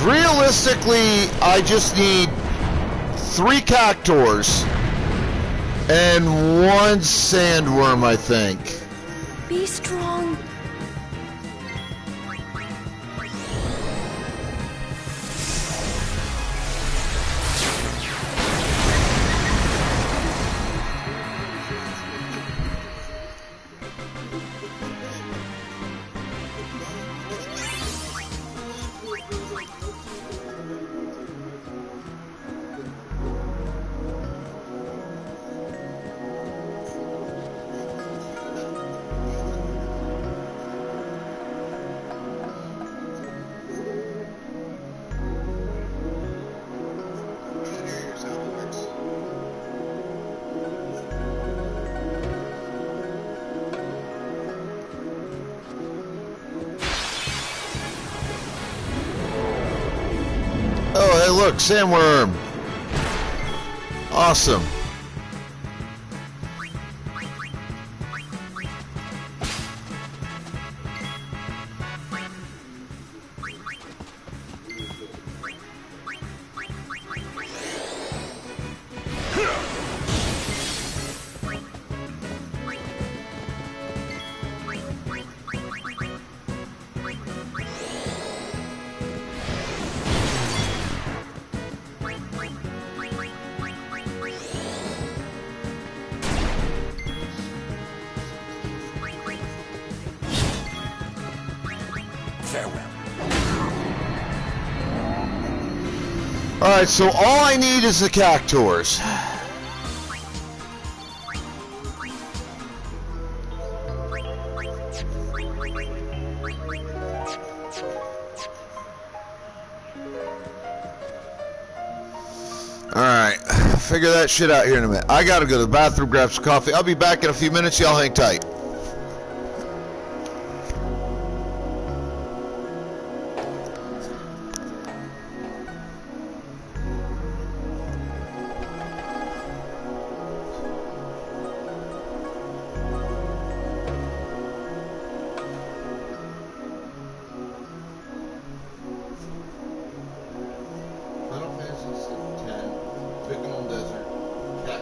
realistically, I just need 3 cactors and 1 sandworm, I think. Be strong. Oh, hey, look, sandworm. Awesome. Alright, so all I need is the cactors. Alright, figure that shit out here in a minute. I gotta go to the bathroom, grab some coffee. I'll be back in a few minutes. Y'all hang tight. Final Fantasy 10, Picking Desert, Cat.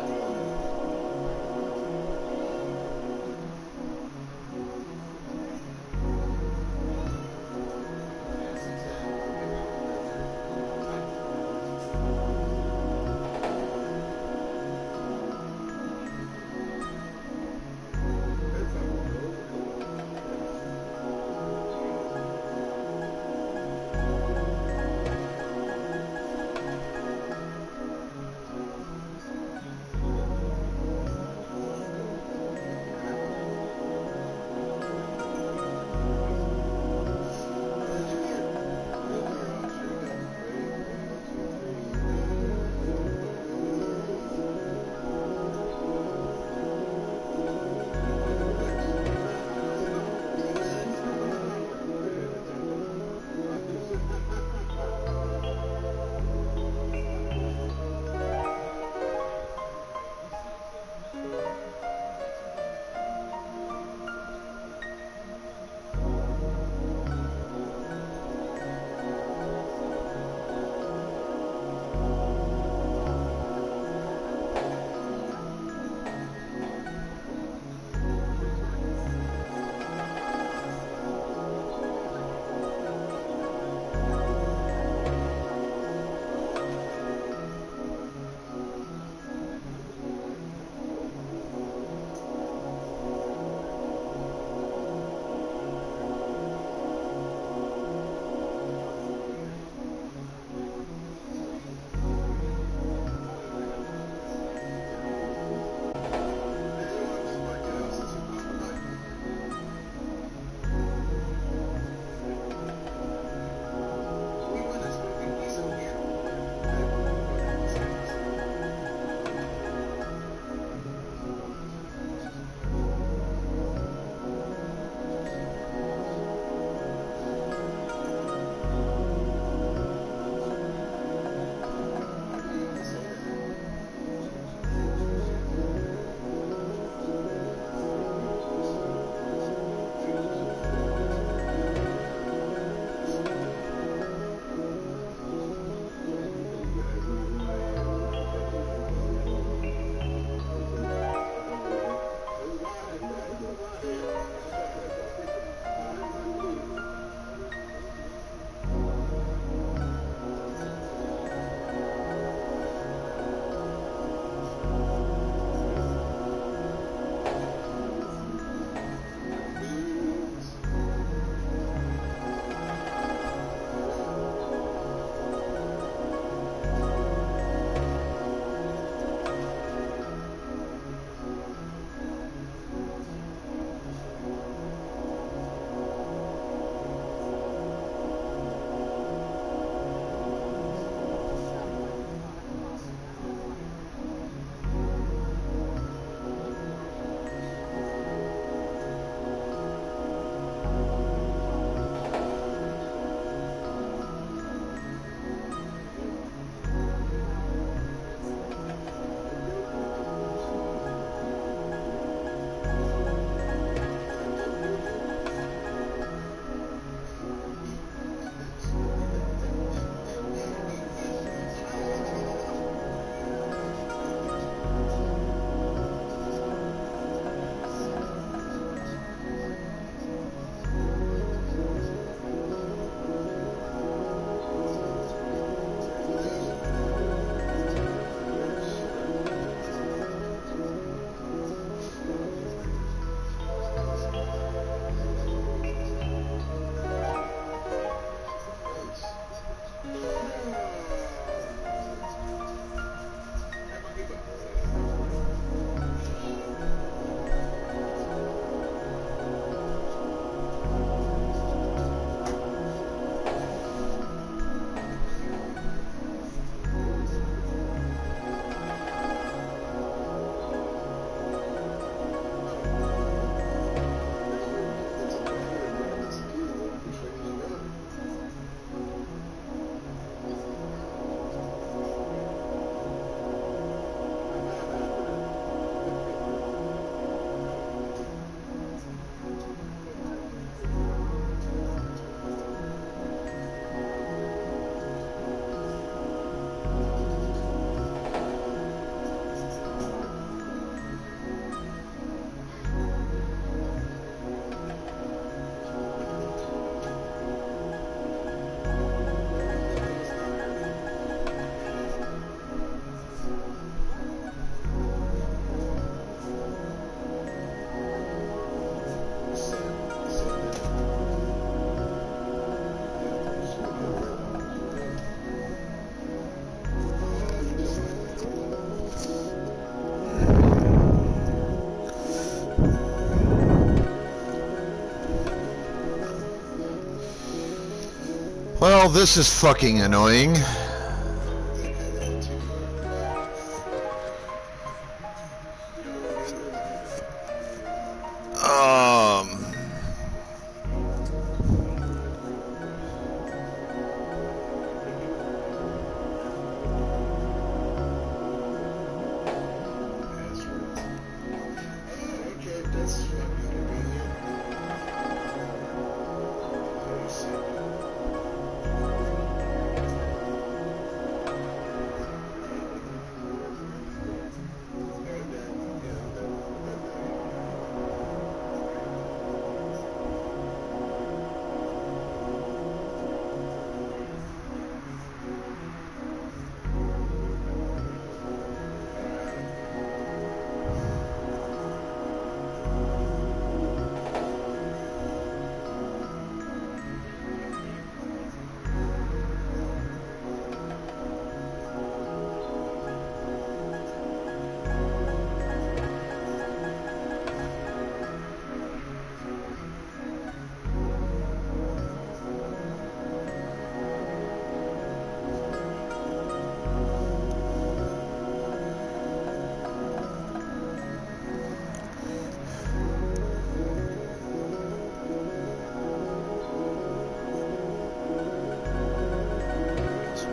Well, this is fucking annoying.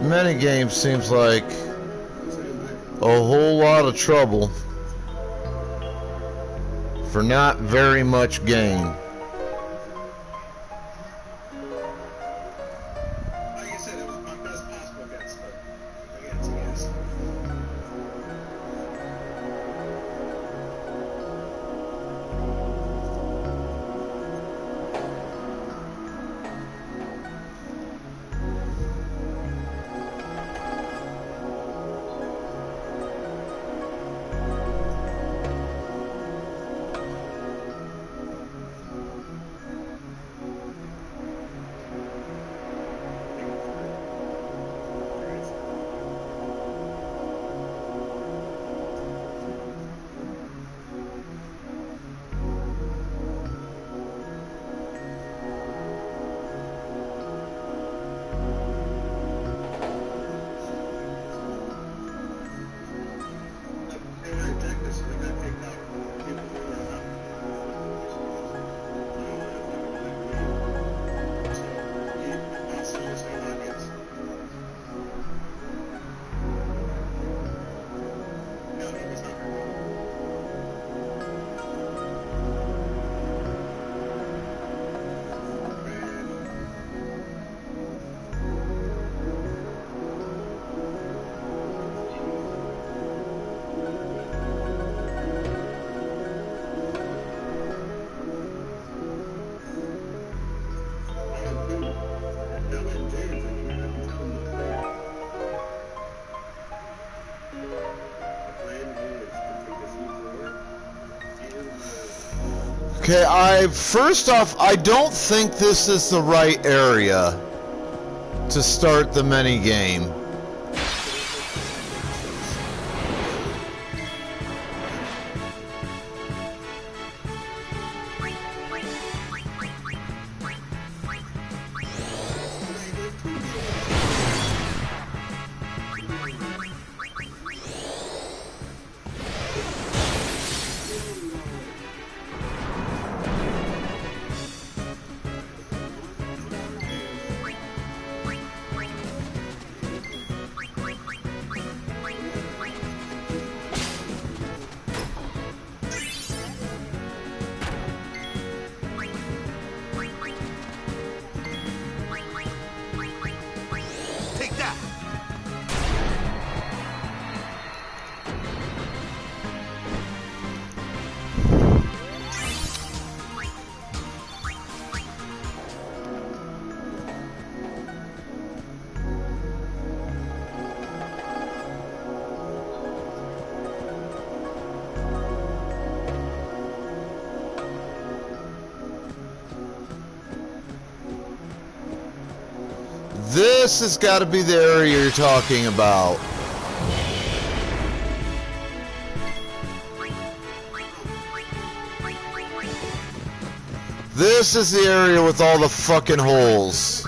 Minigame seems like a whole lot of trouble for not very much gain. Like I said, it was my best possible guess, but again, it's a guess. Okay, first off, I don't think this is the right area to start the mini game. This has got to be the area you're talking about. This is the area with all the fucking holes.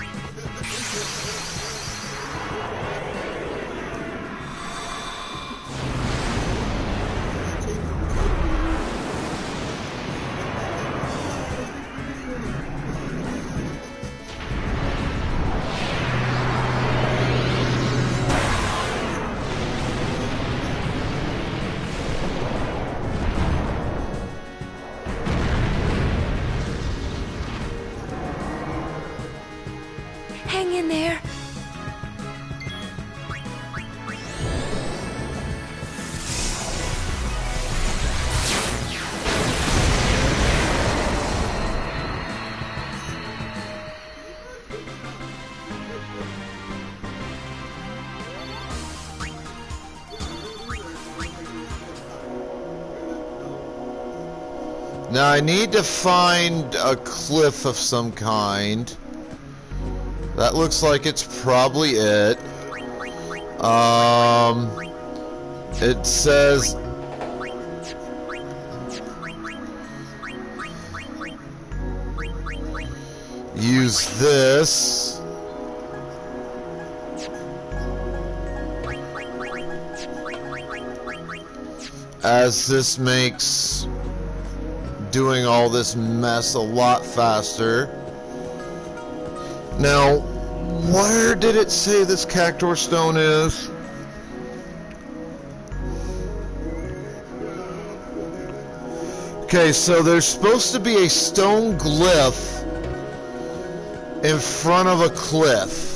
Now I need to find a cliff of some kind. That looks like it's probably it. It says use this. As this makes doing all this mess a lot faster. Now, where did it say this cactor stone is? Okay, so there's supposed to be a stone glyph in front of a cliff.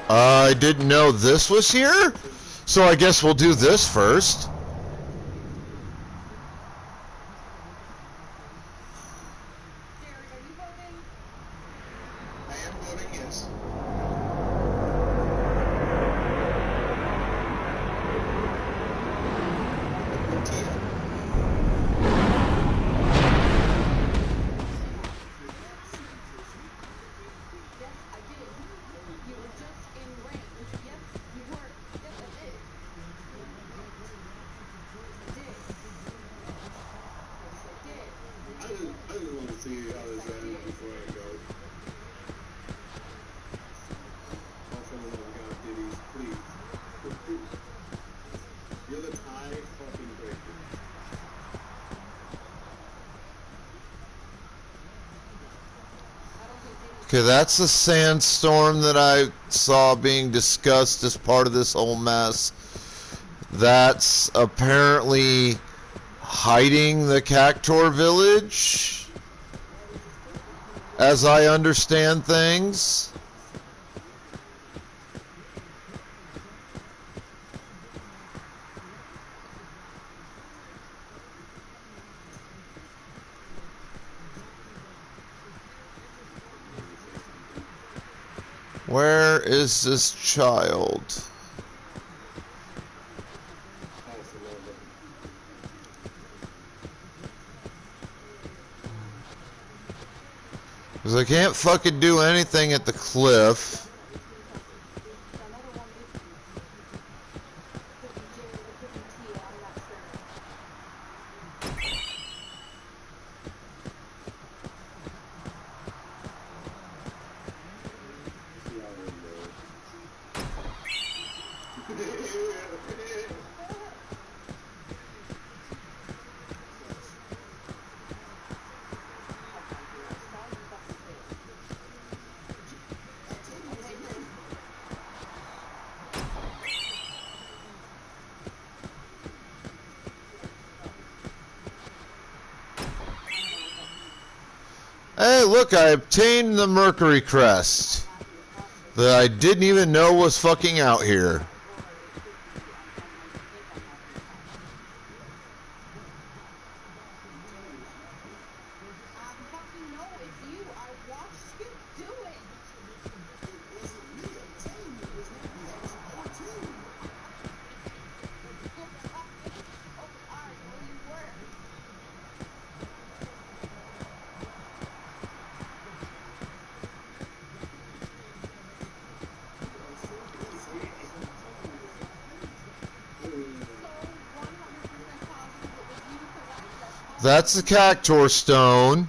I didn't know this was here, so I guess we'll do this first. I am voting yes. I just want to see how this ends before I go. All someone else got ditties, please. You're the tie fucking breaker. Okay, that's the sandstorm that I saw being discussed as part of this whole mess. That's apparently hiding the cactor village, as I understand things. Where is this child? Because I can't fucking do anything at the cliff. Hey, look, I obtained the Mercury Crest that I didn't even know was fucking out here. That's the cactor stone.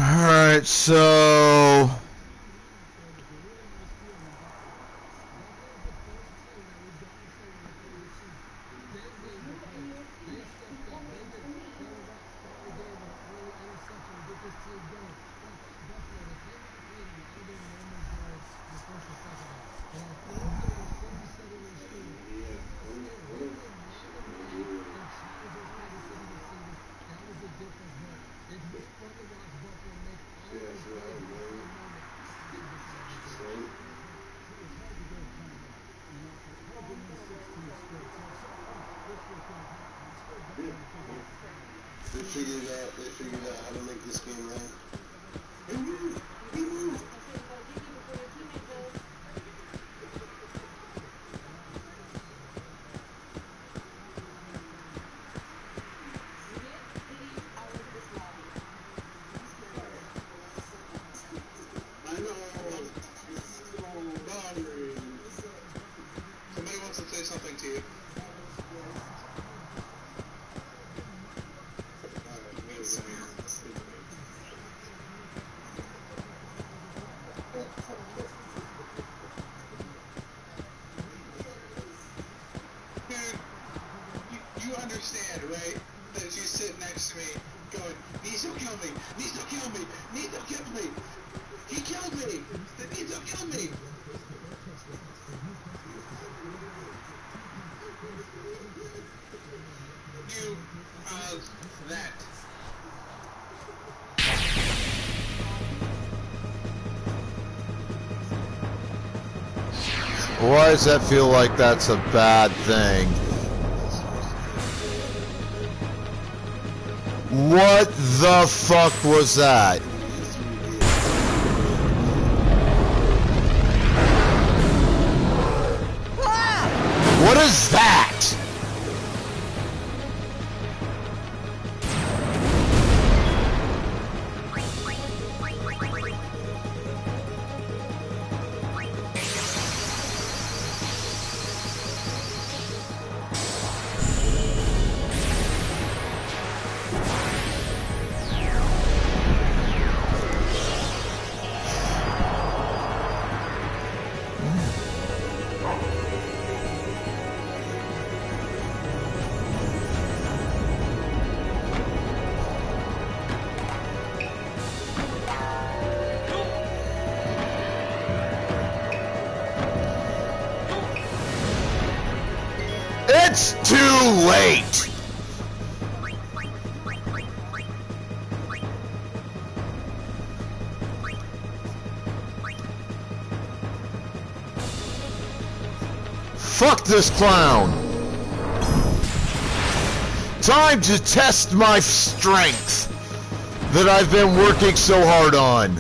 Alright, so... They figured out how to make this game run. I know. Boundaries. Somebody wants to say something to you. You understand, right? That you sit next to me going, Niso killed me! Niso killed me! Niso killed me! He killed me! The Niso killed me! You caused that. Why does that feel like that's a bad thing? What the fuck was that? What is that? It's too late! Fuck this clown! Time to test my strength that I've been working so hard on.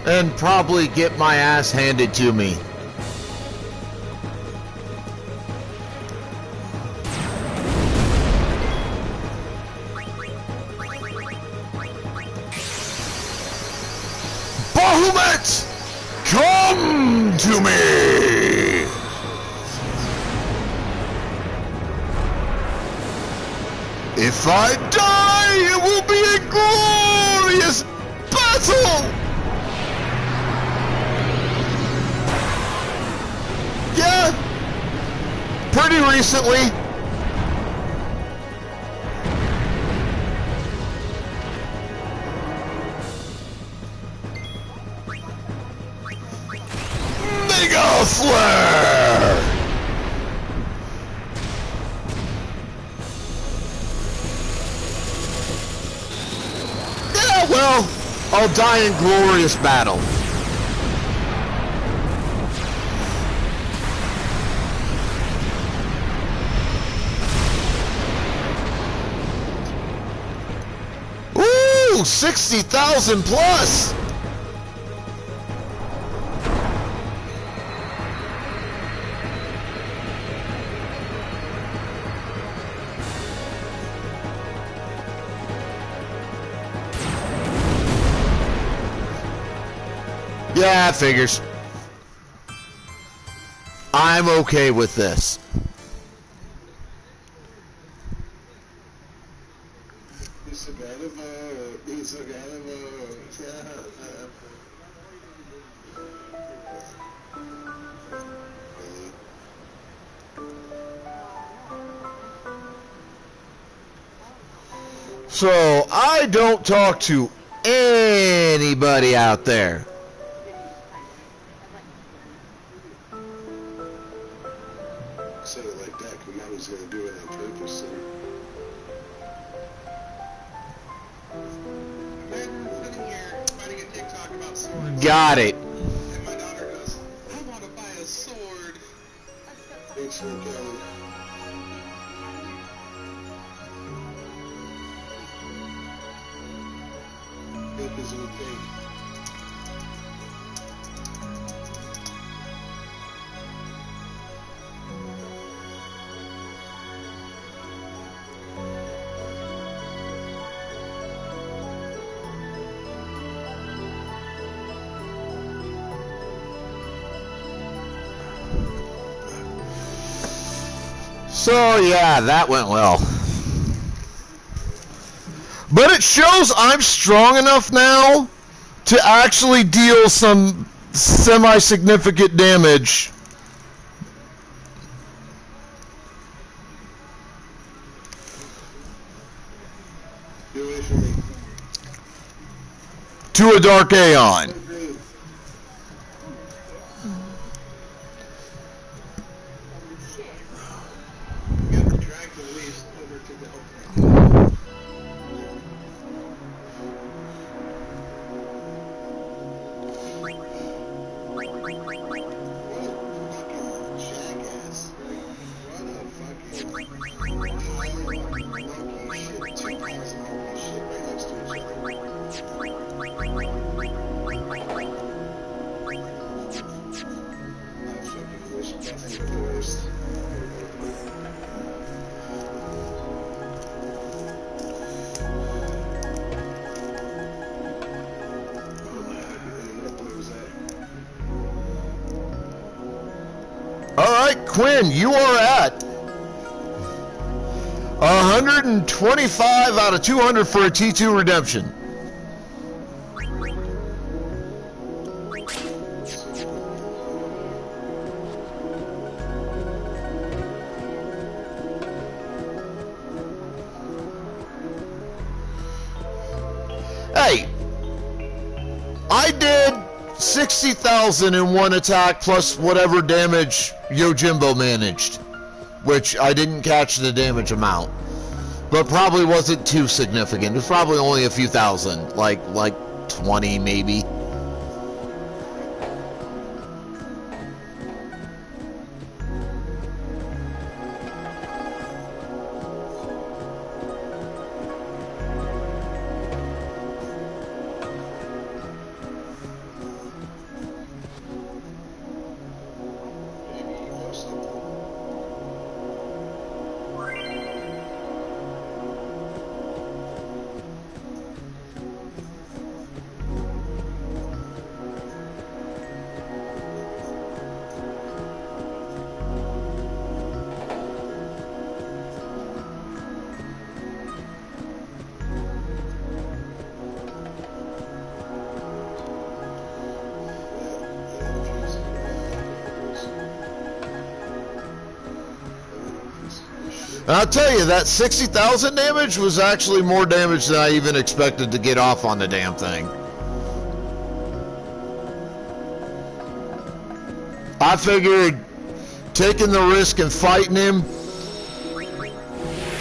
And probably get my ass handed to me. Bahamut! Come to me! If I die, it will be a glorious battle! Yeah, pretty recently. Mega Flare! Yeah, well, I'll die in glorious battle. Ooh, 60,000 plus! Yeah, figures. I'm okay with this. So I don't talk to anybody out there. Said it like that because I was going to do it on purpose. So. Imagine sitting here fighting a TikTok about swords. Got it. And my daughter goes, I want to buy a sword. Thanks for Kelly. Pink is in pink. So yeah, that went well. But it shows I'm strong enough now to actually deal some semi-significant damage. Do it for me. To a Dark Aeon. Get the dragon leaves over to the opening. Jackass. What a fucking monkey shit. 2 piles of monkey shit right next to each other. I fucking wish nothing but the worst. What was that? All right, Quinn, you are at 125 out of 200 for a T2 redemption. Hey, I did 60,000 in one attack plus whatever damage Yojimbo managed, which I didn't catch the damage amount, but probably wasn't too significant. It was probably only a few thousand, like 20 maybe. And I'll tell you, that 60,000 damage was actually more damage than I even expected to get off on the damn thing. I figured taking the risk and fighting him,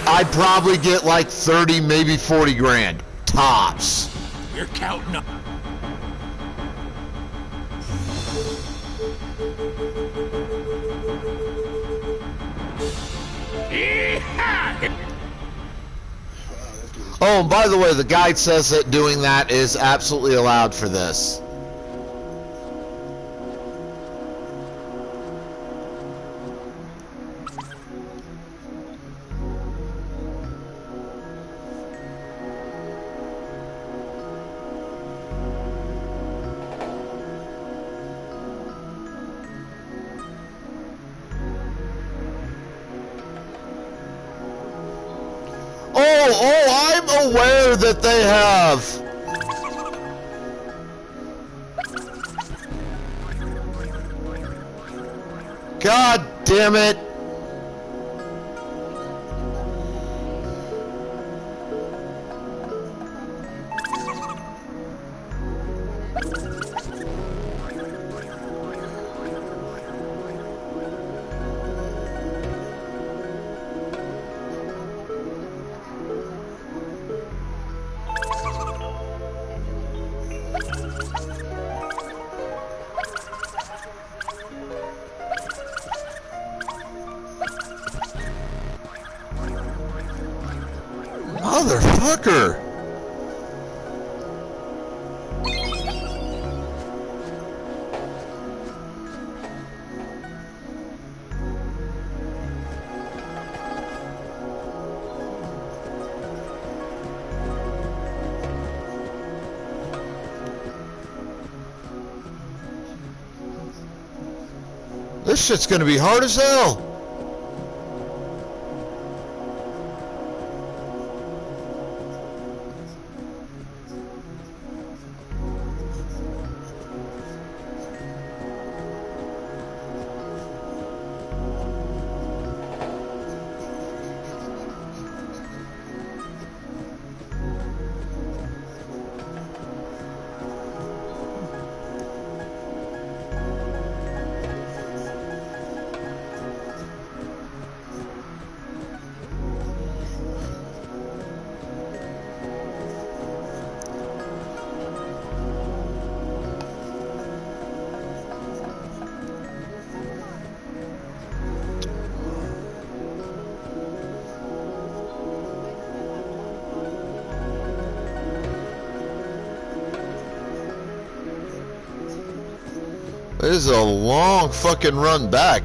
I'd probably get like 30, maybe 40 grand. Tops. We're counting up. Oh, and by the way, the guide says that doing that is absolutely allowed for this. Oh, I'm aware that they have God damn it! Motherfucker! This shit's gonna be hard as hell. This is a long fucking run back.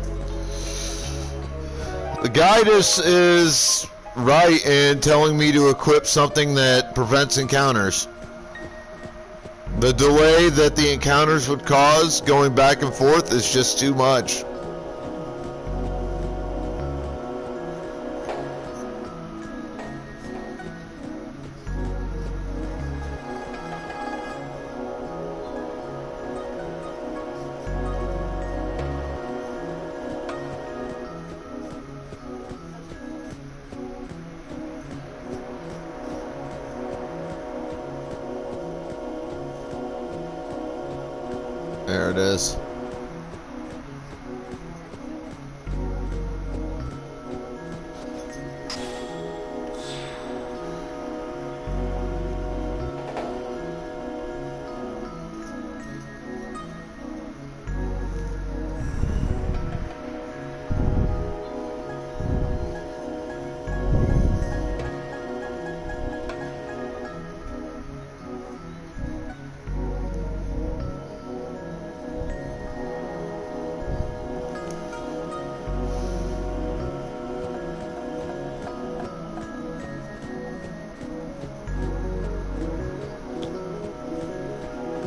The guide is right in telling me to equip something that prevents encounters. The delay that the encounters would cause going back and forth is just too much. There it is.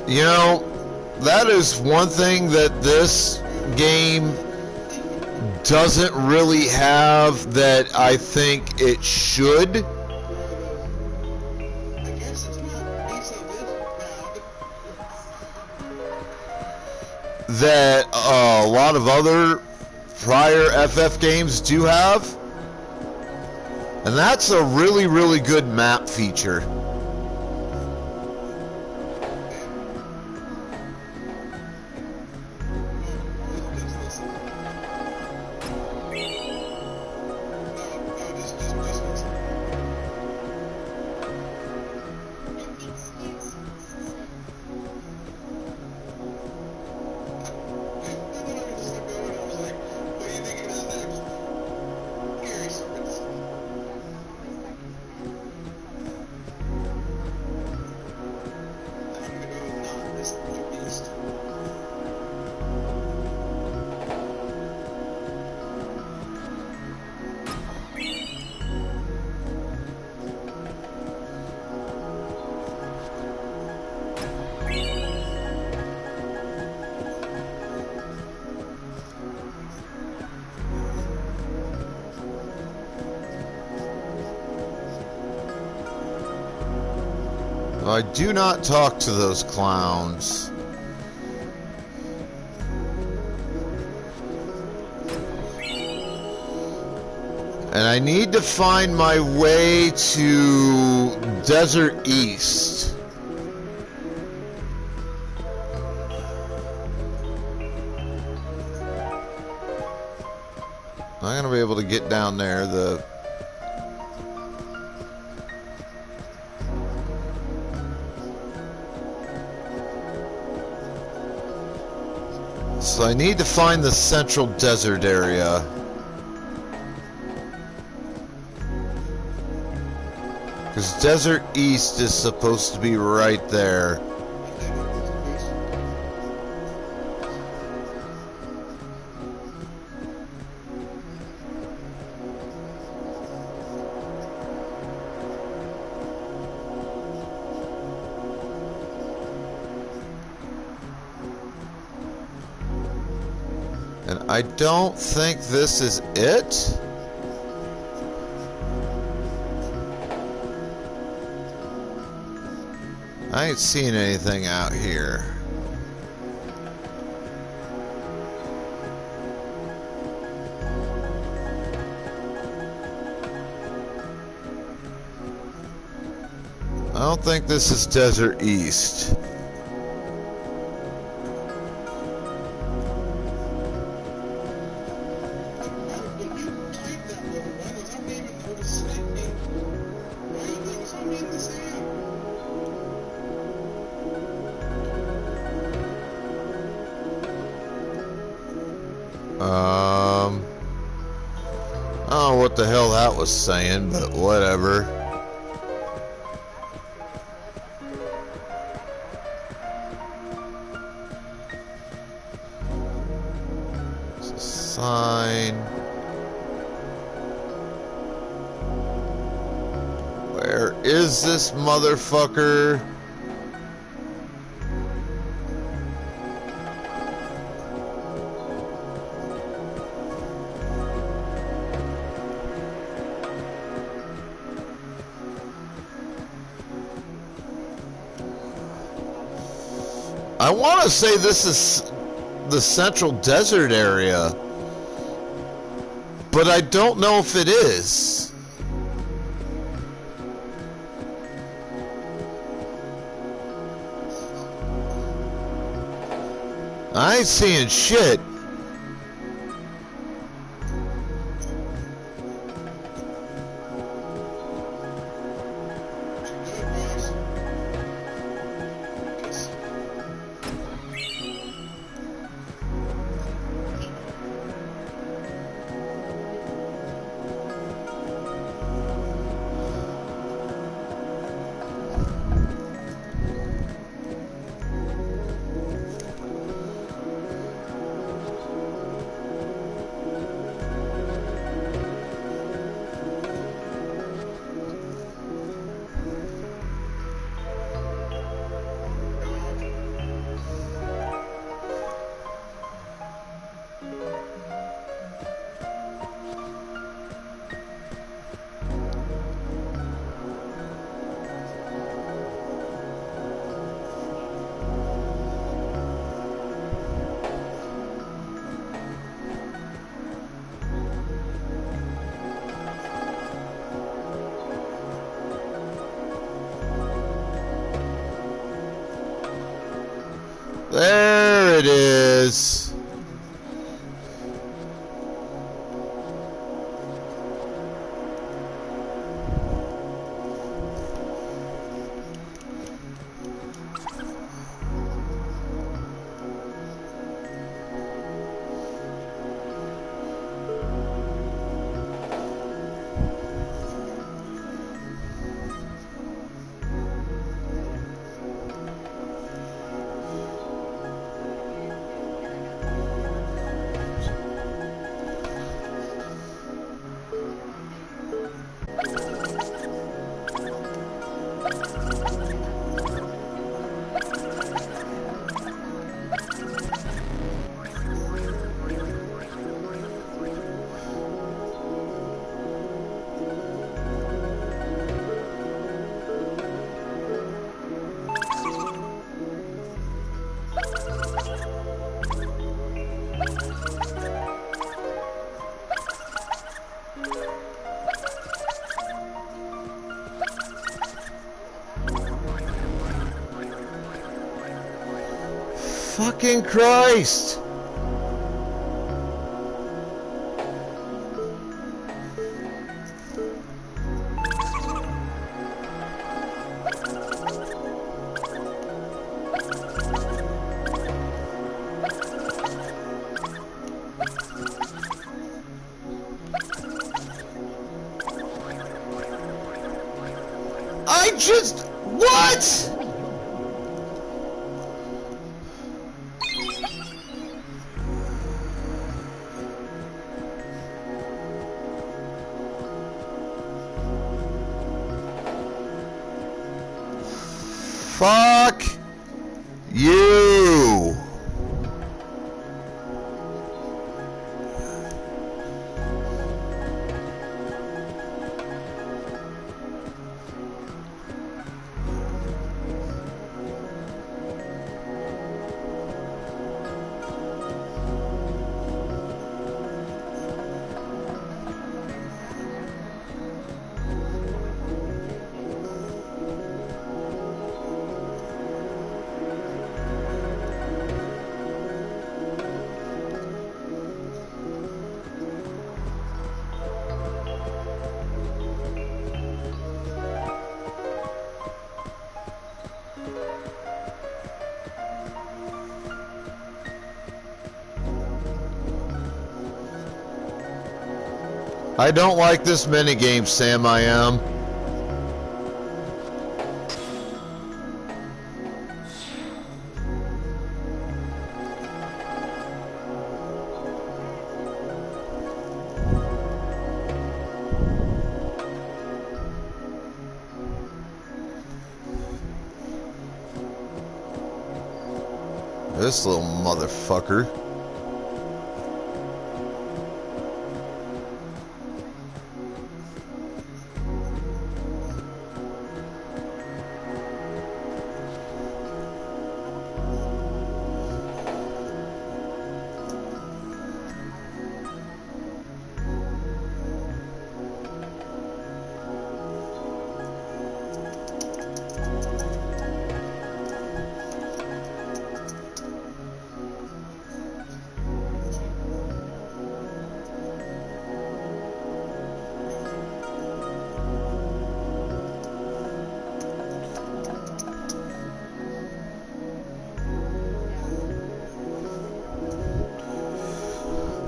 You know, that is one thing that this game doesn't really have that I think it should. I guess it's not piece of it now. That a lot of other prior FF games do have. And that's a really, really good map feature. I do not talk to those clowns. And I need to find my way to Desert East. I'm not gonna be able to get down there. So I need to find the central desert area. Because Desert East is supposed to be right there. And I don't think this is it. I ain't seeing anything out here. I don't think this is Desert East. I don't know what the hell that was saying, but whatever. It's a sign. Where is this motherfucker? I want to say this is the central desert area, but I don't know if it is. I ain't seeing shit. There it is. fucking Christ! I just... What?! Fuck you! I don't like this minigame, Sam, I am. This little motherfucker.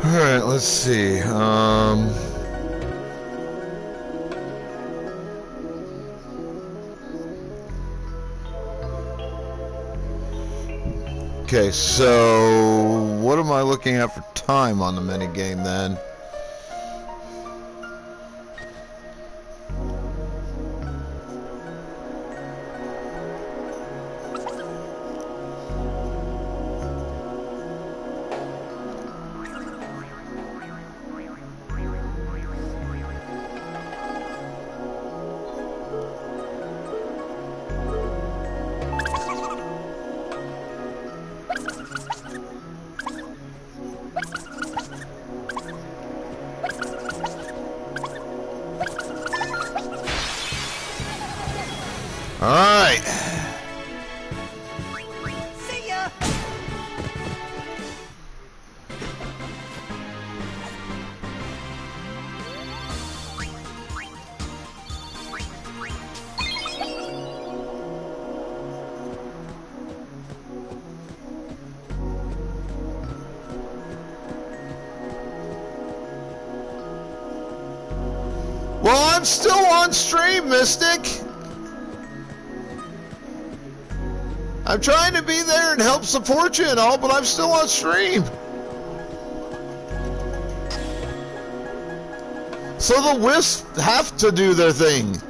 Alright, let's see. Okay, so what am I looking at for time on the minigame then? Alright. See ya! Well, I'm still on stream, Mystic. I'm trying to be there and help support you and all, but I'm still on stream. So the Wisps have to do their thing.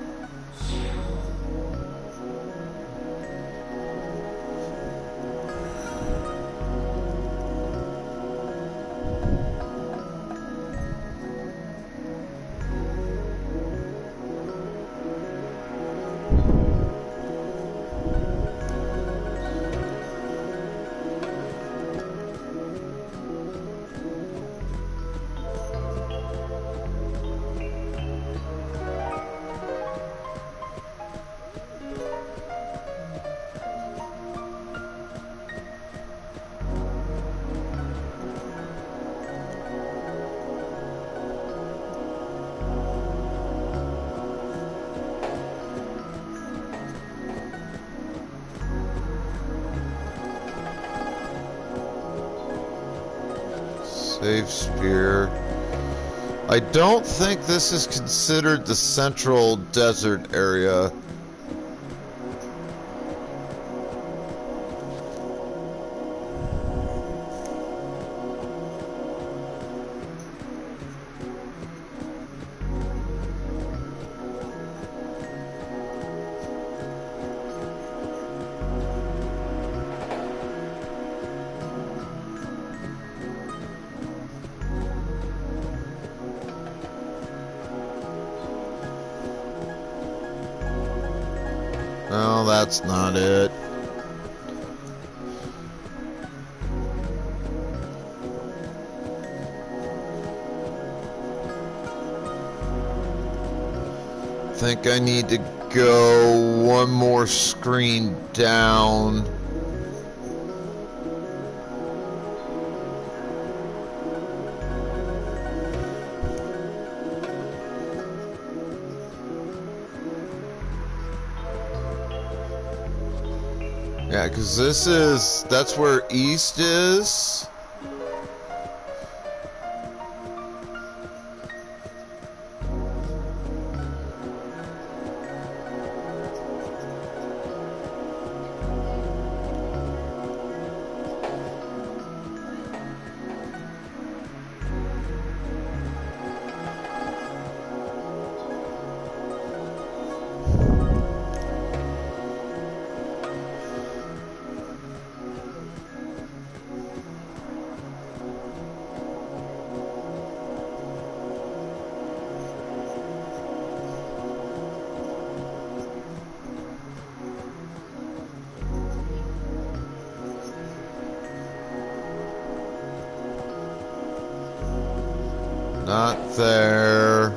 Save spear. I don't think this is considered the central desert area. No, that's not it. I think I need to go one more screen down. Yeah, because that's where east is. Not there.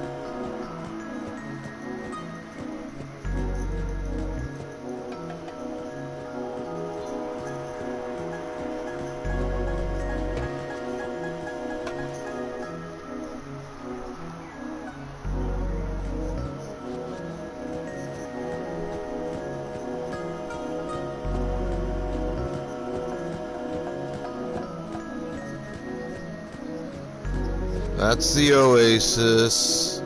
That's the oasis.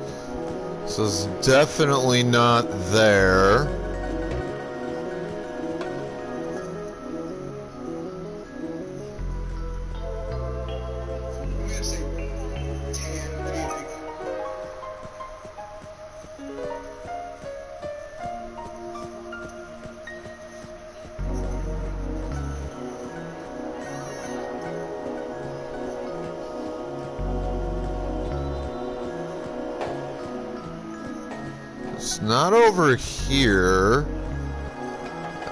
So it's definitely not there. I'm gonna say 10 feet ago. It's not over here,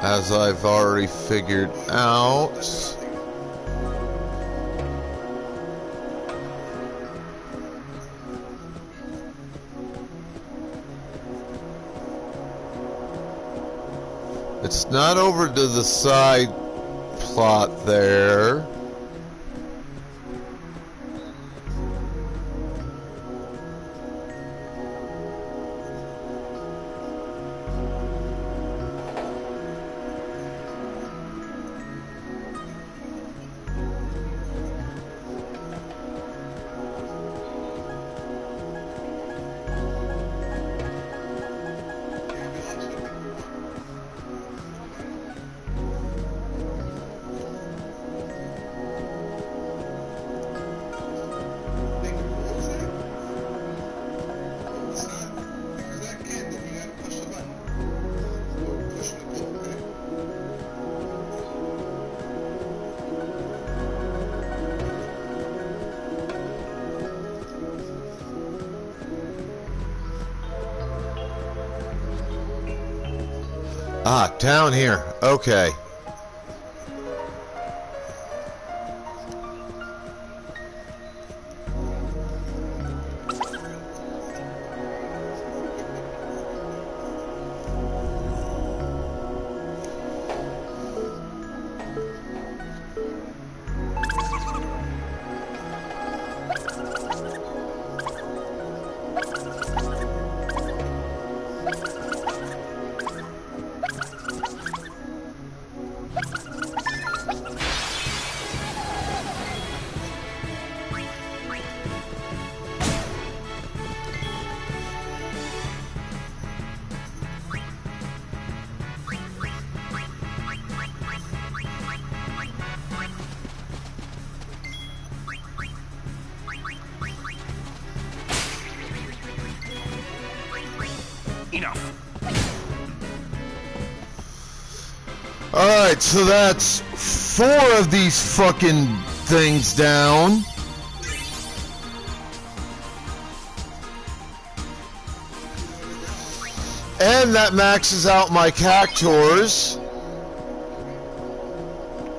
as I've already figured out. It's not over to the side plot there. Ah, down here. Okay. Enough. Alright, so that's 4 of these fucking things down. And that maxes out my cactors,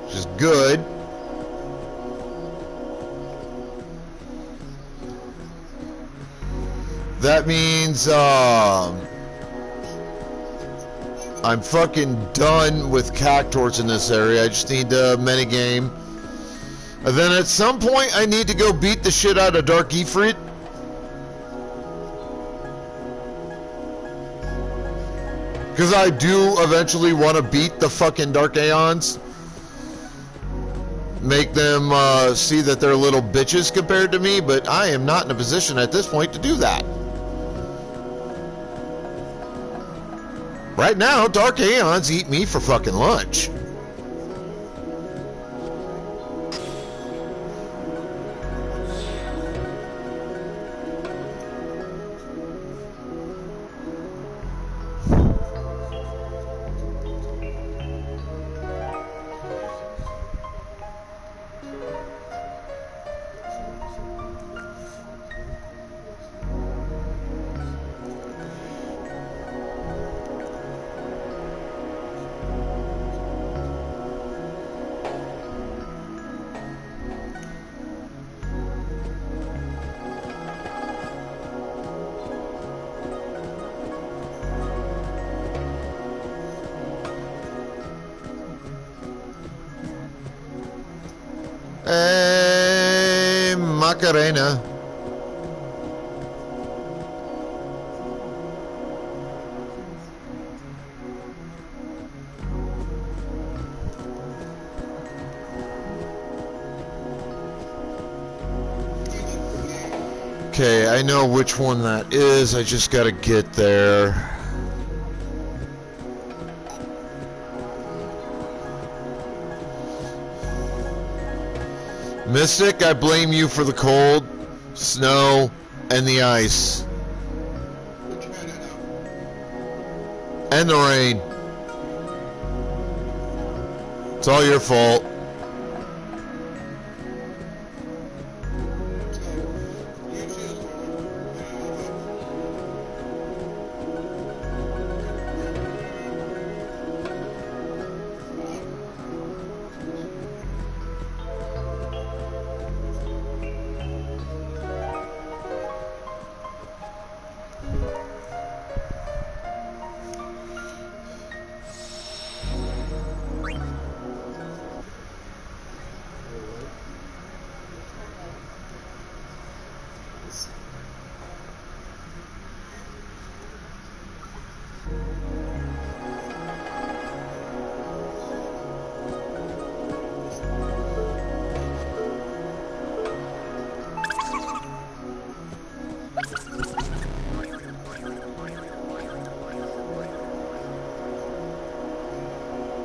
which is good. That means I'm fucking done with cactors in this area. I just need a minigame. And then at some point I need to go beat the shit out of Dark Ifrit. Because I do eventually want to beat the fucking Dark Aeons. Make them see that they're little bitches compared to me, but I am not in a position at this point to do that. Right now, Dark Aeons eat me for fucking lunch. Hey, Macarena. Okay, I know which one that is. I just gotta get there. Mystic, I blame you for the cold, snow, and the ice. And the rain. It's all your fault.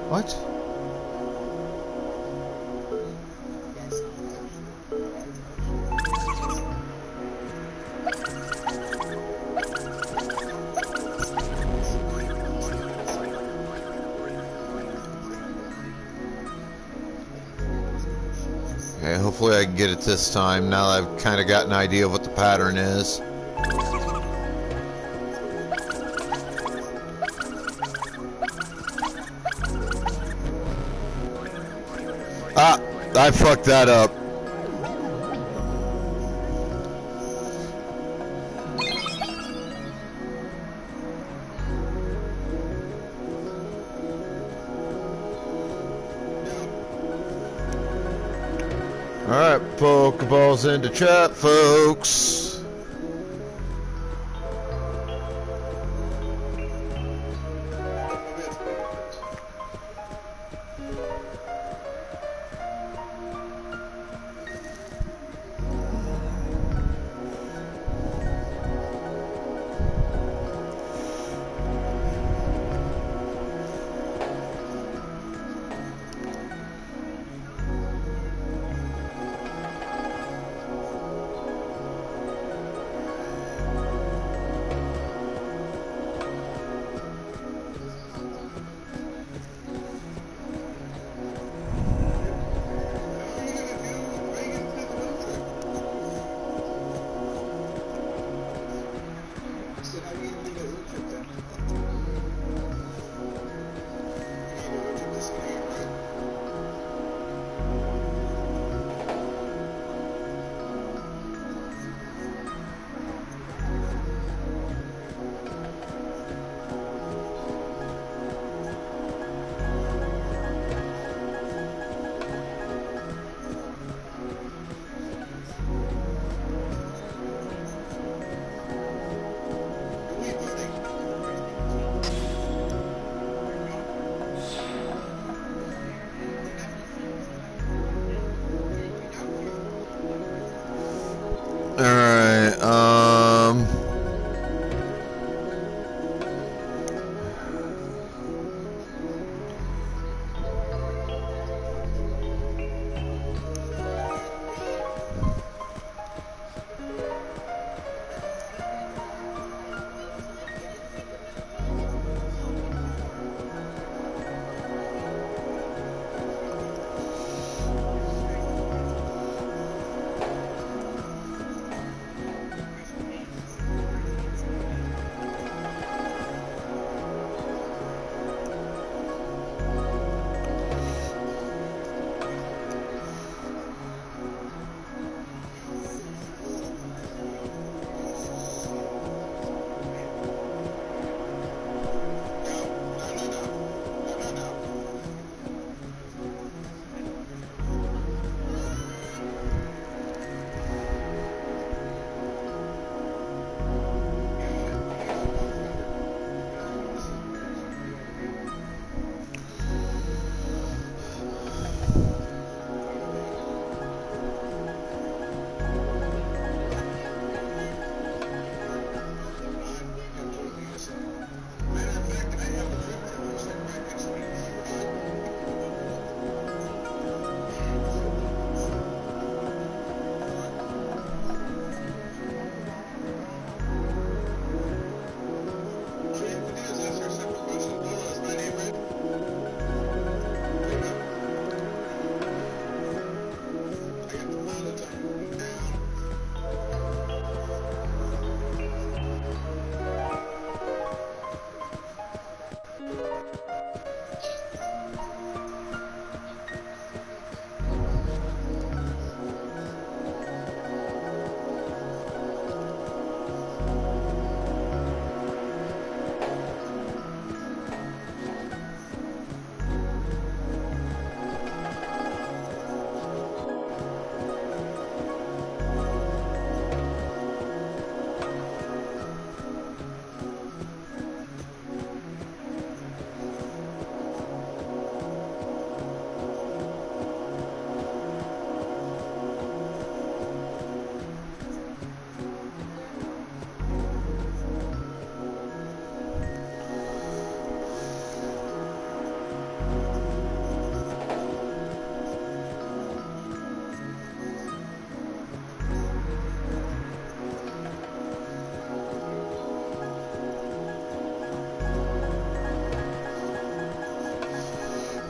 What? Okay, hopefully I can get it this time now that I've kind of got an idea of what the pattern is. Ah, I fucked that up. Alright, Pokeballs into chat, folks.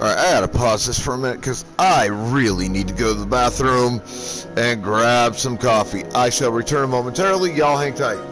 Alright, I gotta pause this for a minute because I really need to go to the bathroom and grab some coffee. I shall return momentarily. Y'all hang tight.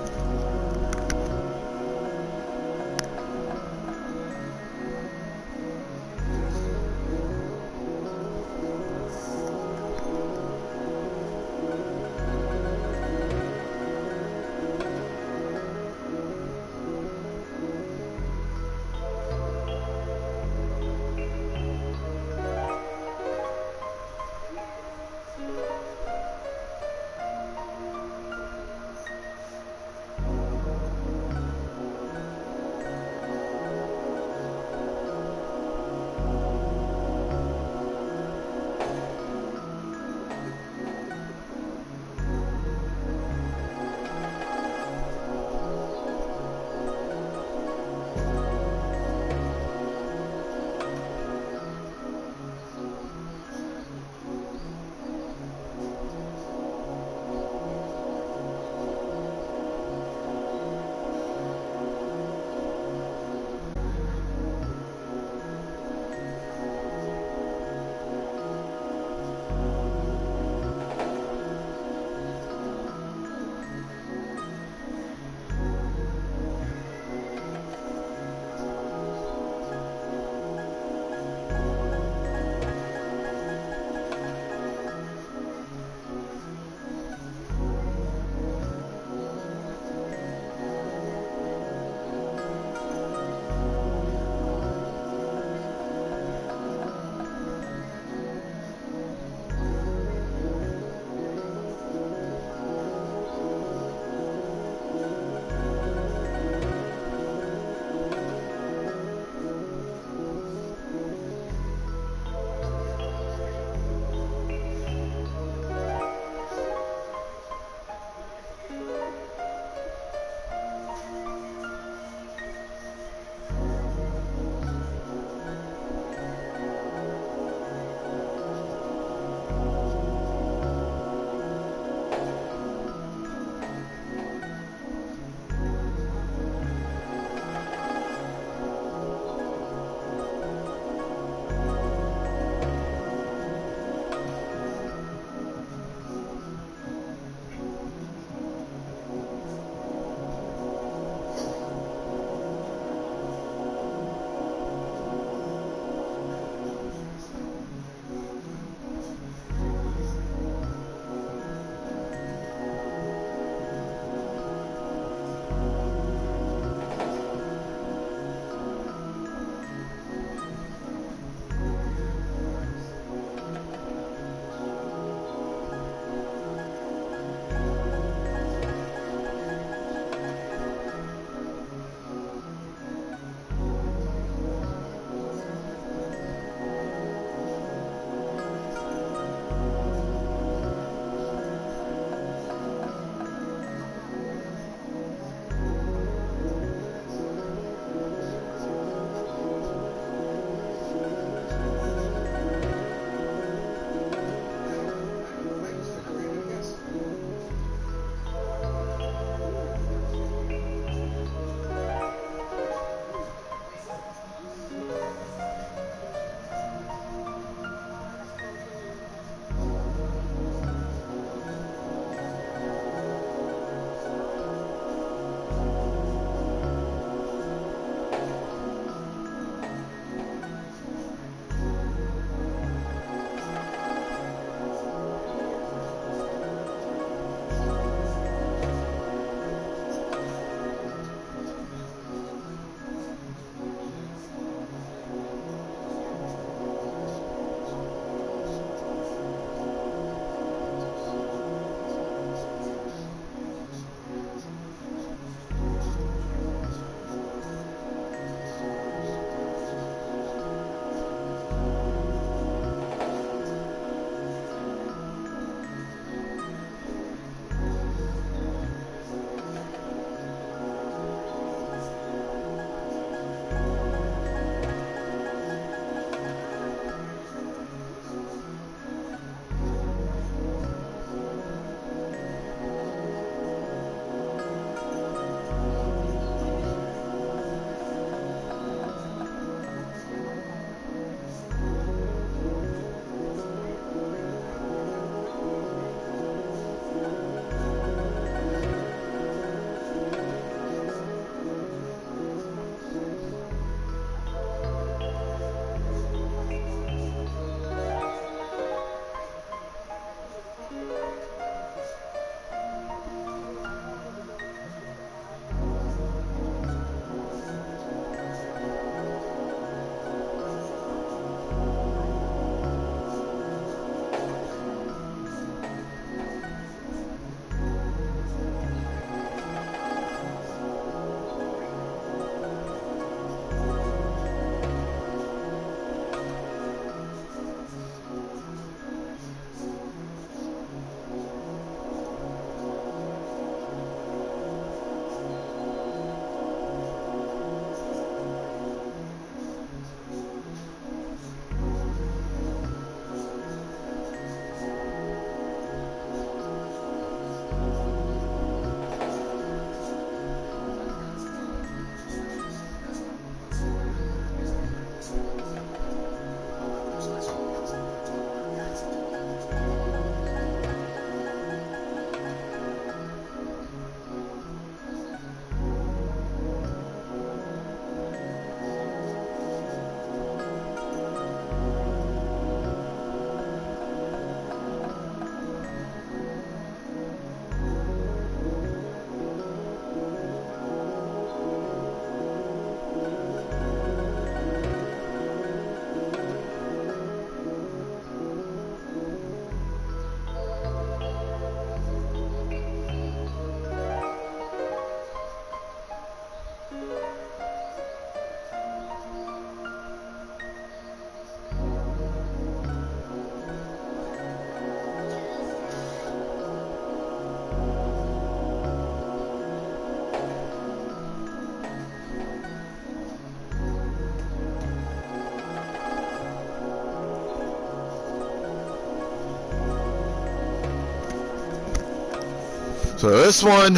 So this one,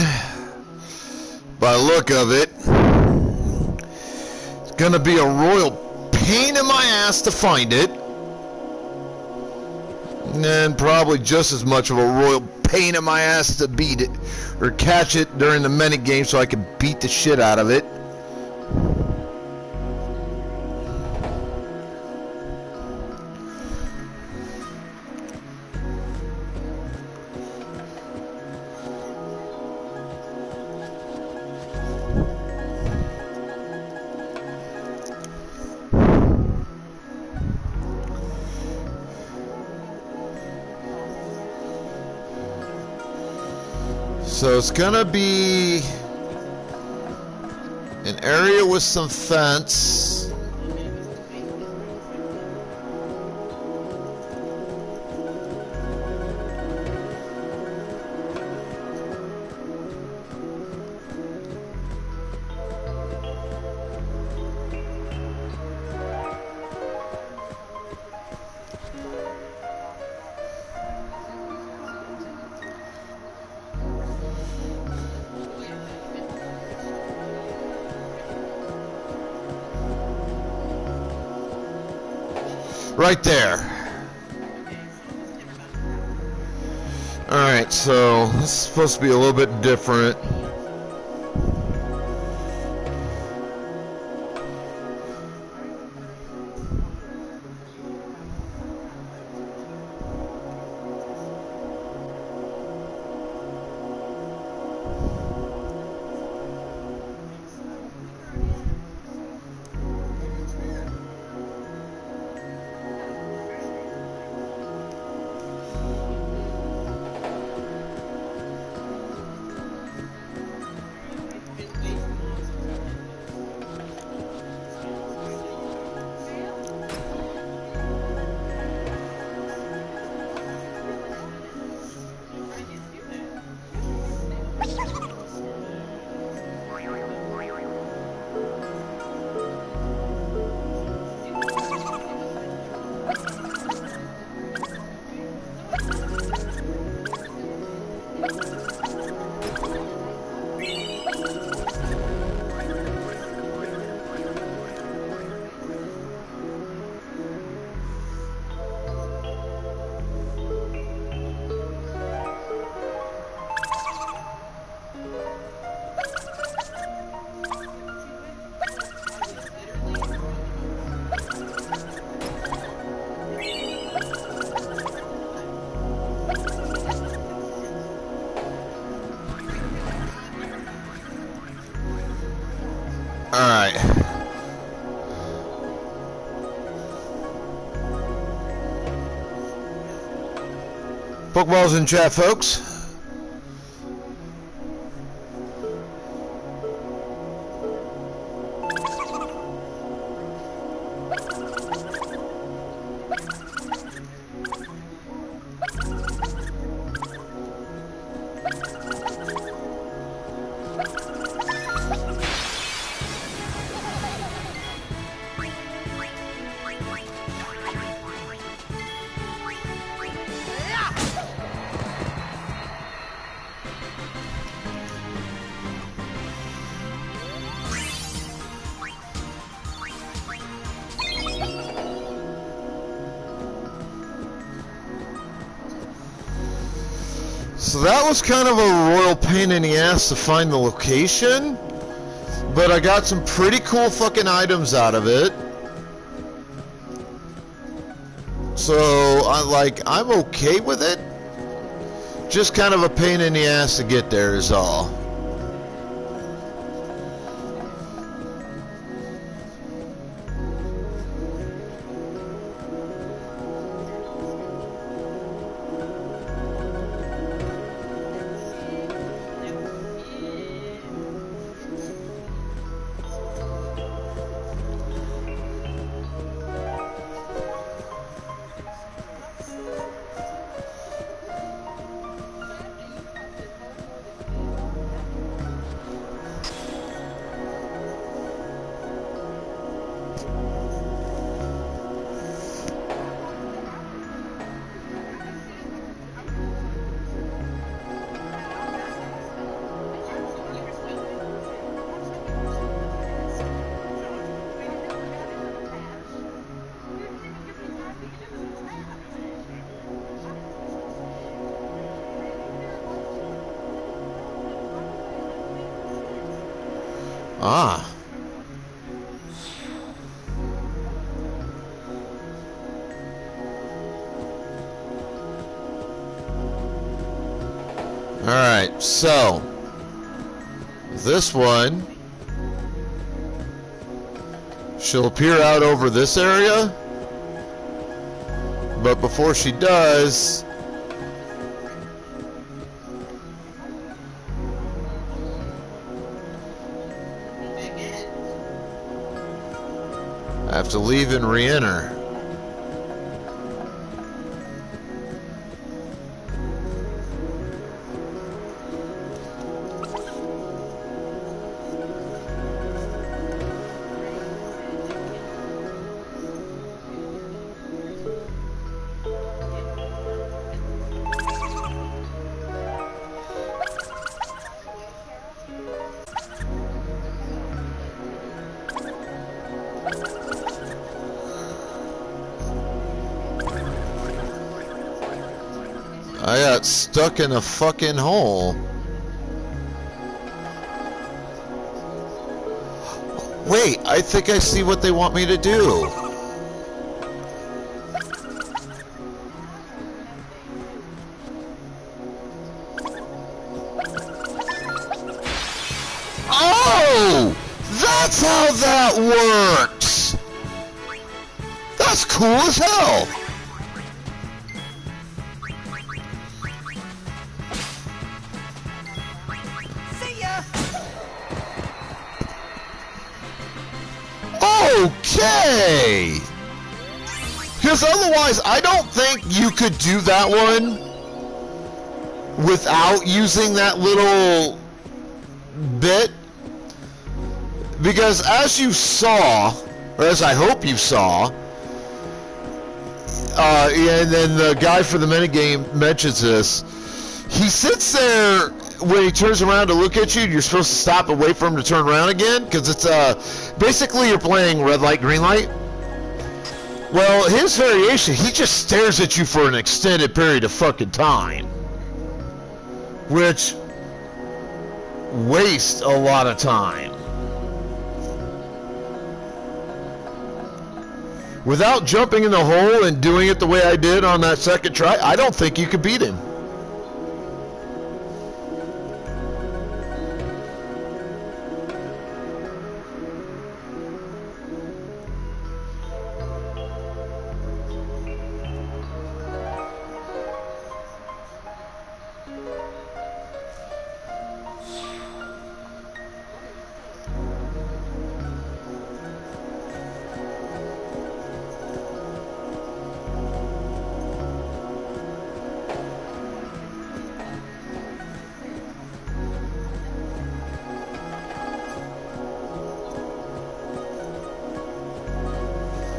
by the look of it, it's gonna be a royal pain in my ass to find it. And probably just as much of a royal pain in my ass to beat it or catch it during the minute game so I can beat the shit out of it. So it's gonna be an area with some fence. Right there. Alright, so this is supposed to be a little bit different. Alright. Pokeballs in chat, folks. So that was kind of a royal pain in the ass to find the location, but I got some pretty cool fucking items out of it. So I'm okay with it. Just kind of a pain in the ass to get there is all. Ah. Alright, so this one, she'll appear out over this area, but before she does, I have to leave and re-enter. I got stuck in a fucking hole. Wait, I think I see what they want me to do. Oh! That's how that works! That's cool as hell! Okay! Because otherwise, I don't think you could do that one without using that little bit. Because as you saw, or as I hope you saw, and then the guy for the minigame mentions this, he sits there when he turns around to look at you, you're supposed to stop and wait for him to turn around again, because it's basically you're playing red light, green light. Well, his variation, he just stares at you for an extended period of fucking time, which wastes a lot of time. Without jumping in the hole and doing it the way I did on that second try, I don't think you could beat him.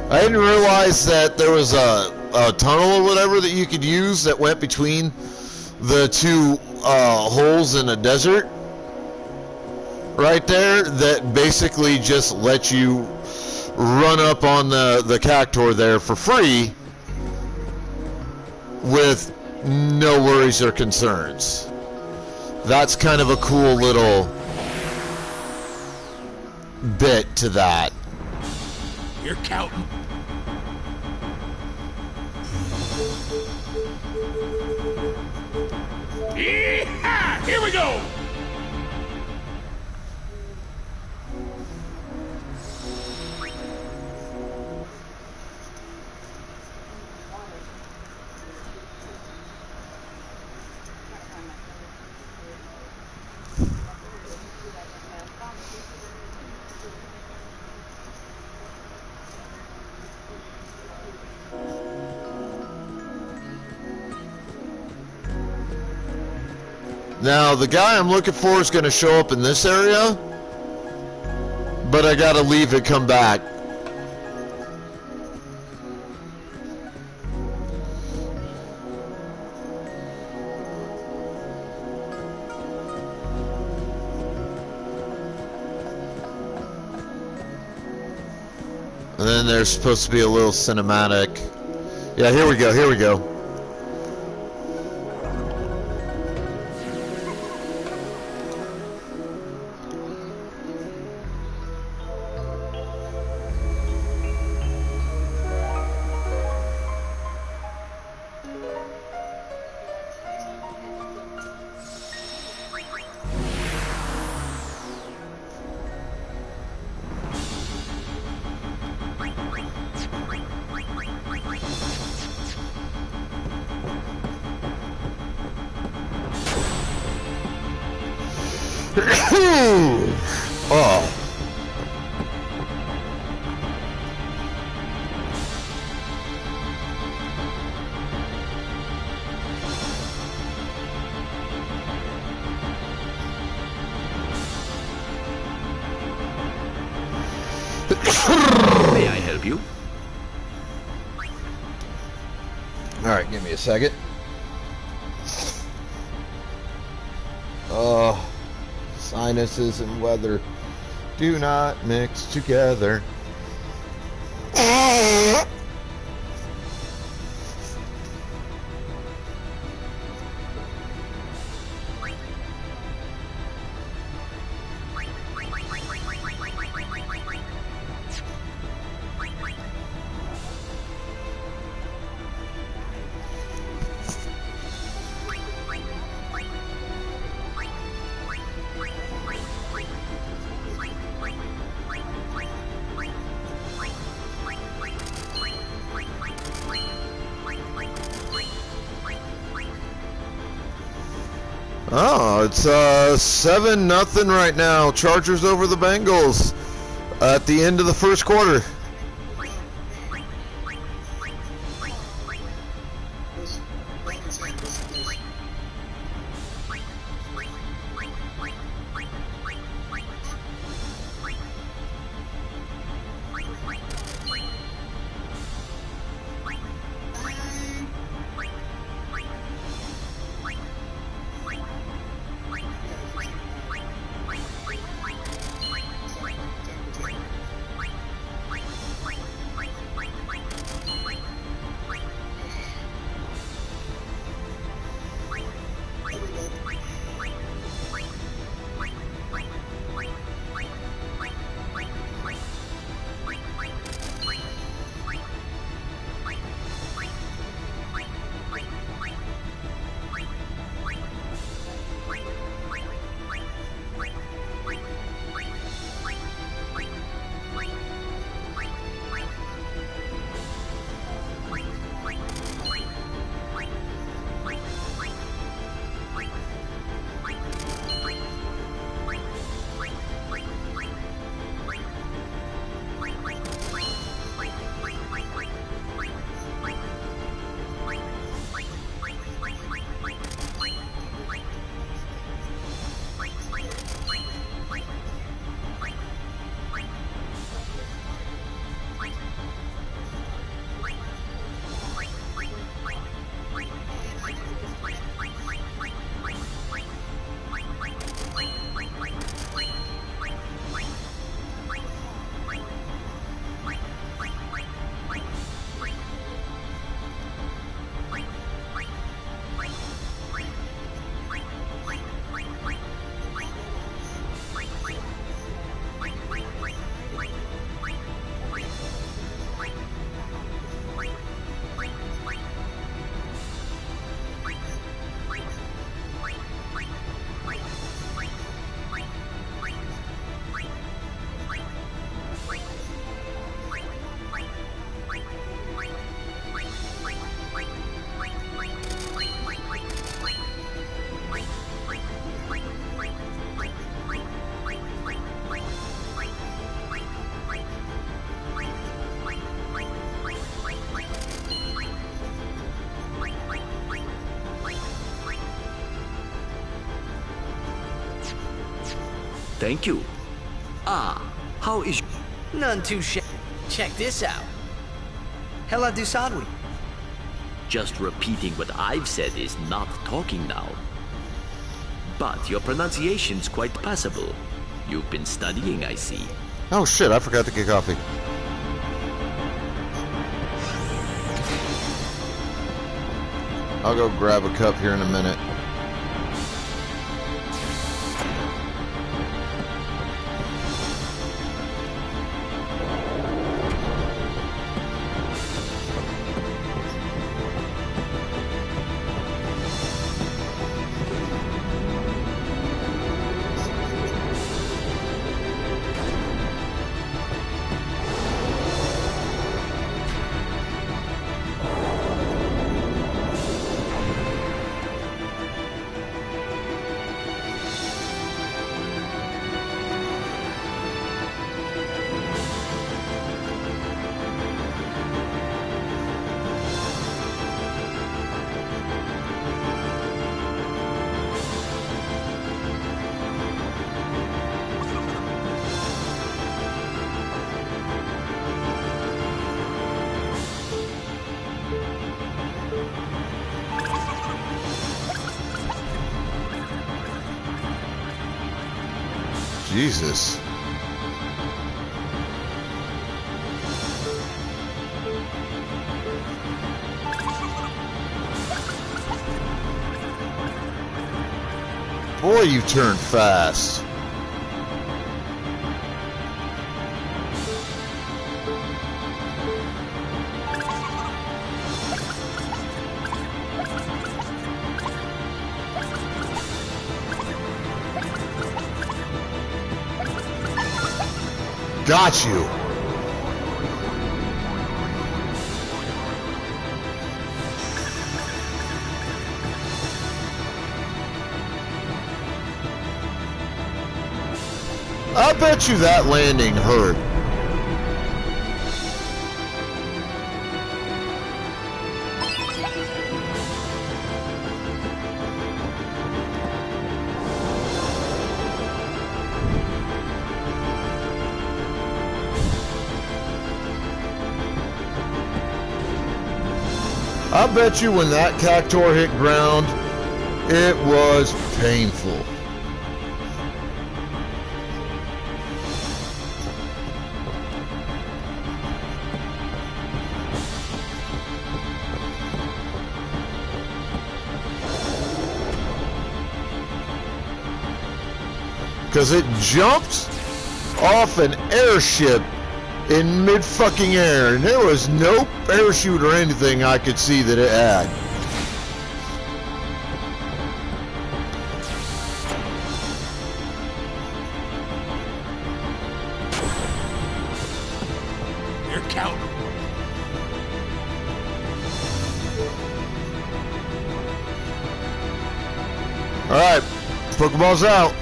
I didn't realize that there was a tunnel or whatever that you could use that went between the two holes in a desert right there that basically just let you run up on the cactor there for free with no worries or concerns. That's kind of a cool little bit to that. You're counting. Yeehaw! Here we go! Now, the guy I'm looking for is going to show up in this area, but I got to leave and come back. And then there's supposed to be a little cinematic. Yeah, here we go, here we go. Oh. May I help you? Alright, give me a second. Sinuses and weather do not mix together. Oh, it's 7-0 right now. Chargers over the Bengals at the end of the first quarter. Thank you. Ah, how is... None too Check this out. Hela du Sadwi. Just repeating what I've said is not talking now. But your pronunciation's quite passable. You've been studying, I see. Oh shit, I forgot to get coffee. I'll go grab a cup here in a minute. Jesus. Boy, you turn fast. Got you. I bet you that landing hurt. I bet you when that cactuar hit ground, it was painful. Because it jumped off an airship in mid-fucking air, and there was no parachute or anything I could see that it had. Your count. Alright, Pokeball's out.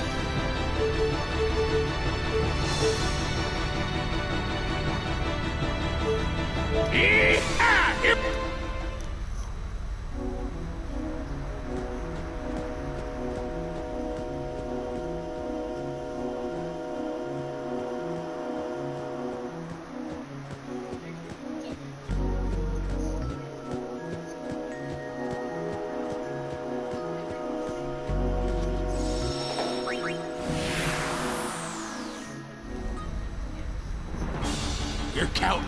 Your count.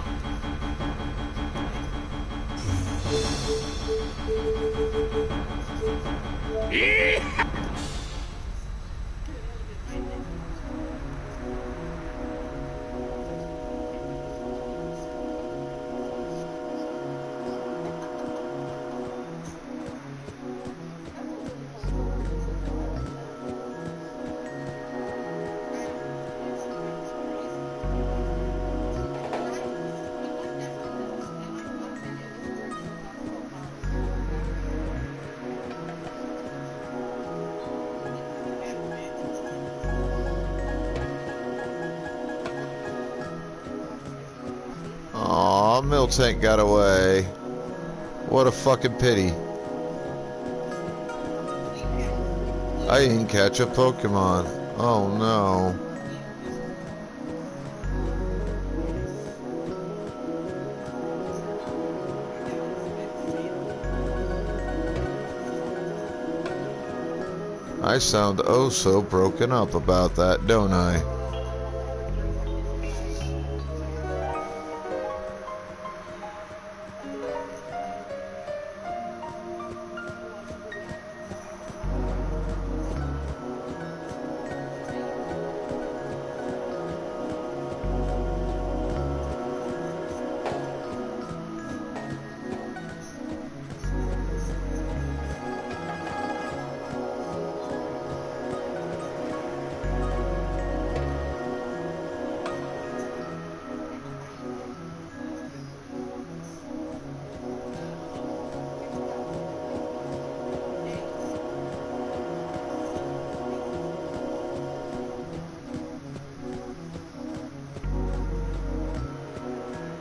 Aw, Miltank got away. What a fucking pity. I didn't catch a Pokemon. Oh no. I sound oh so broken up about that, don't I?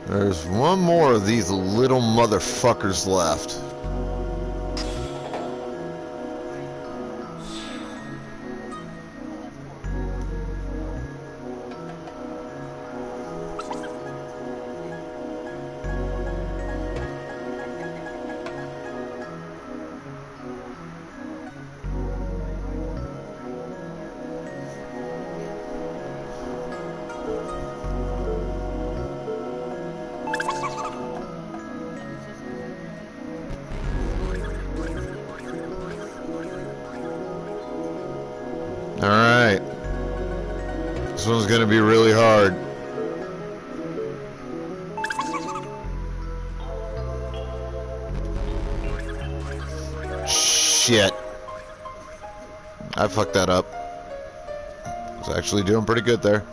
There's one more of these little motherfuckers left. Alright. This one's gonna be really hard. Shit. I fucked that up. I was actually doing pretty good there.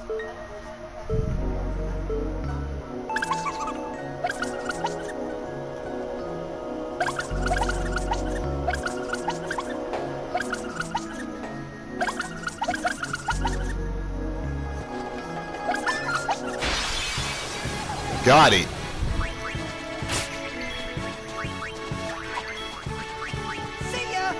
Got it. See ya!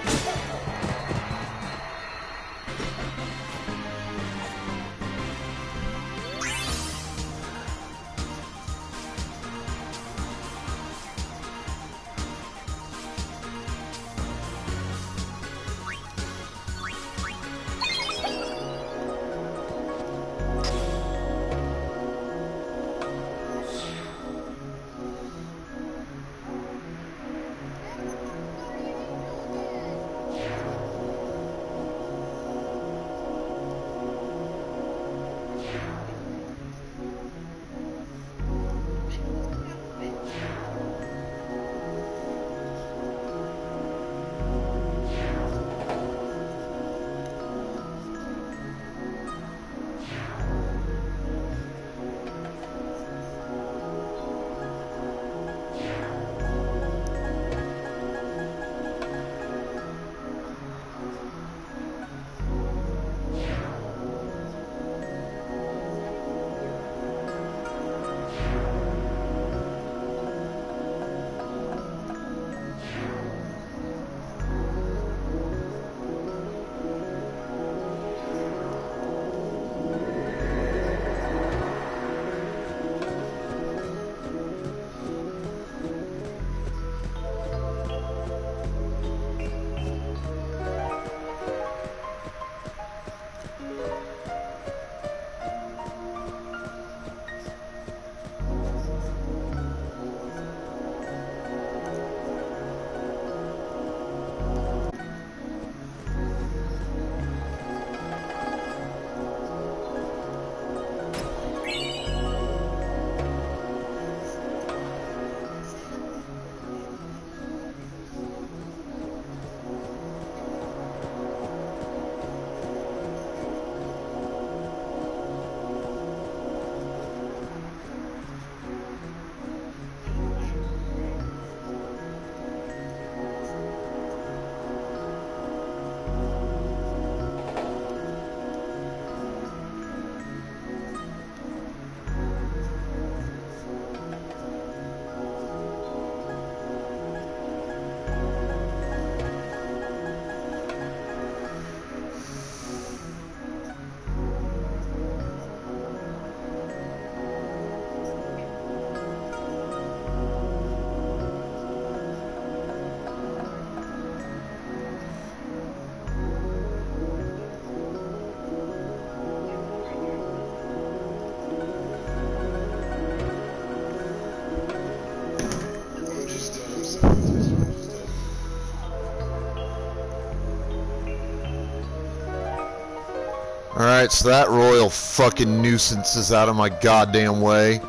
Alright, so that royal fucking nuisance is out of my goddamn way.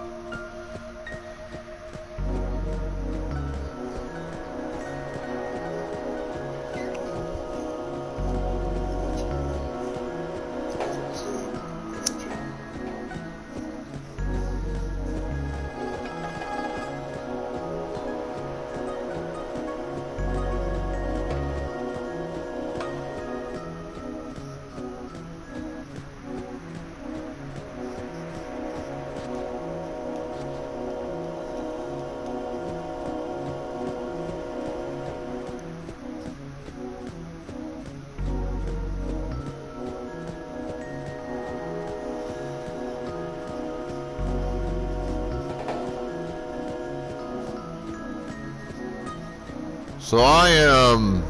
So I am,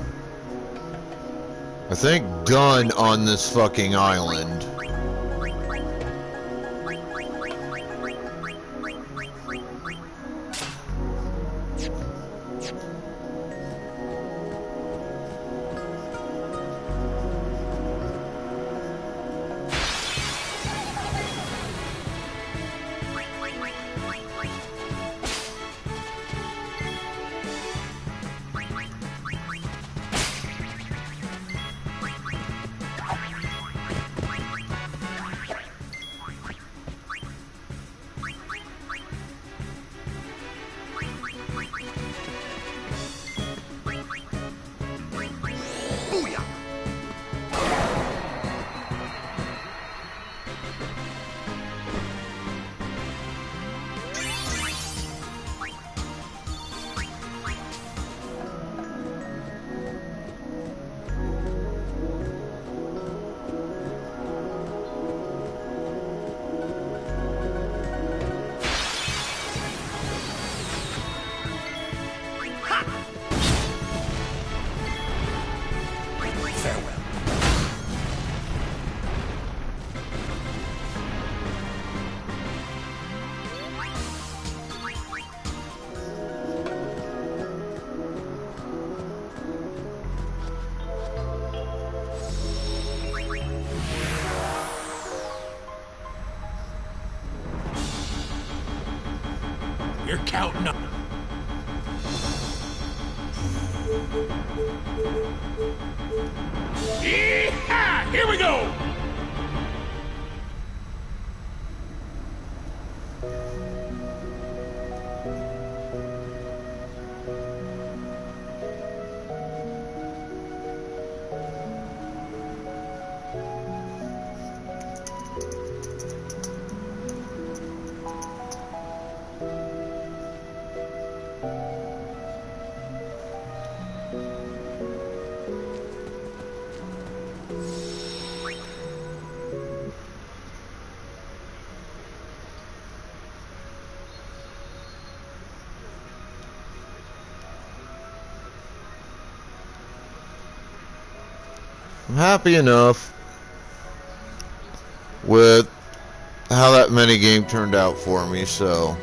I think, done on this fucking island. We're counting on... Yeehaw! Here we go! I'm happy enough with how that minigame turned out for me, so...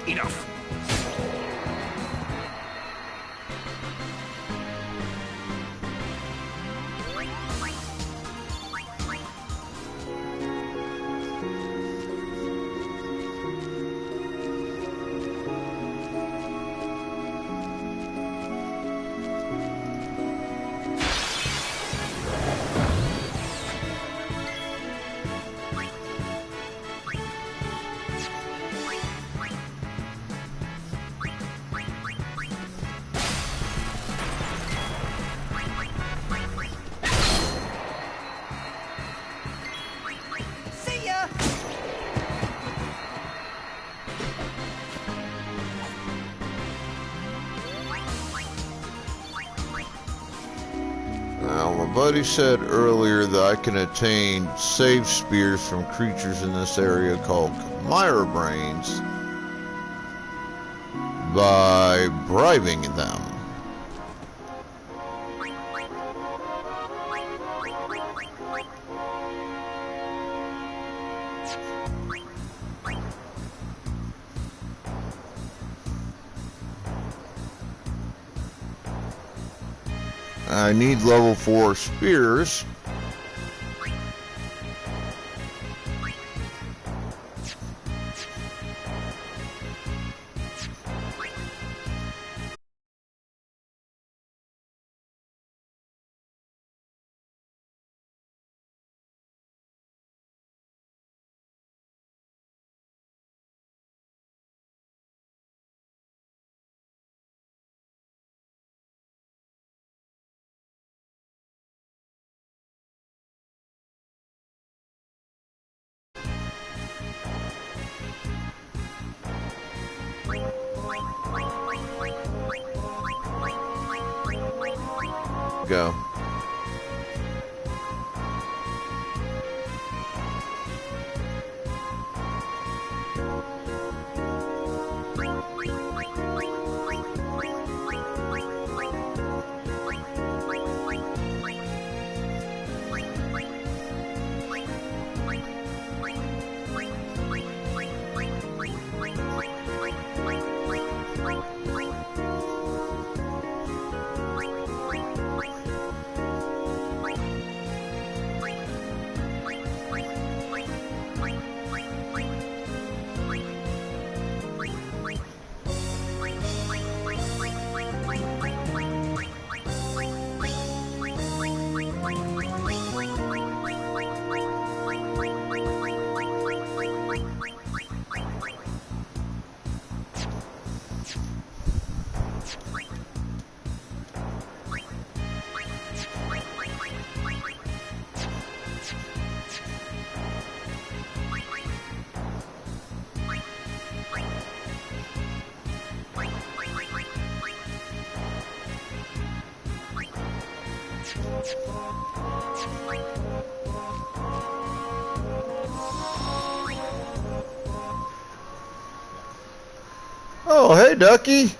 Enough. Buddy said earlier that I can attain save spears from creatures in this area called Myra Brains by bribing them. I need level 4 spears. Go. Oh, hey, Ducky.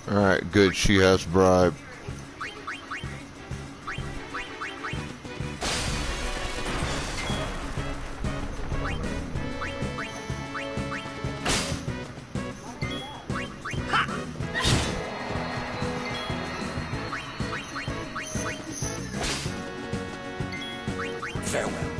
Alright, good. She has bribe. Farewell.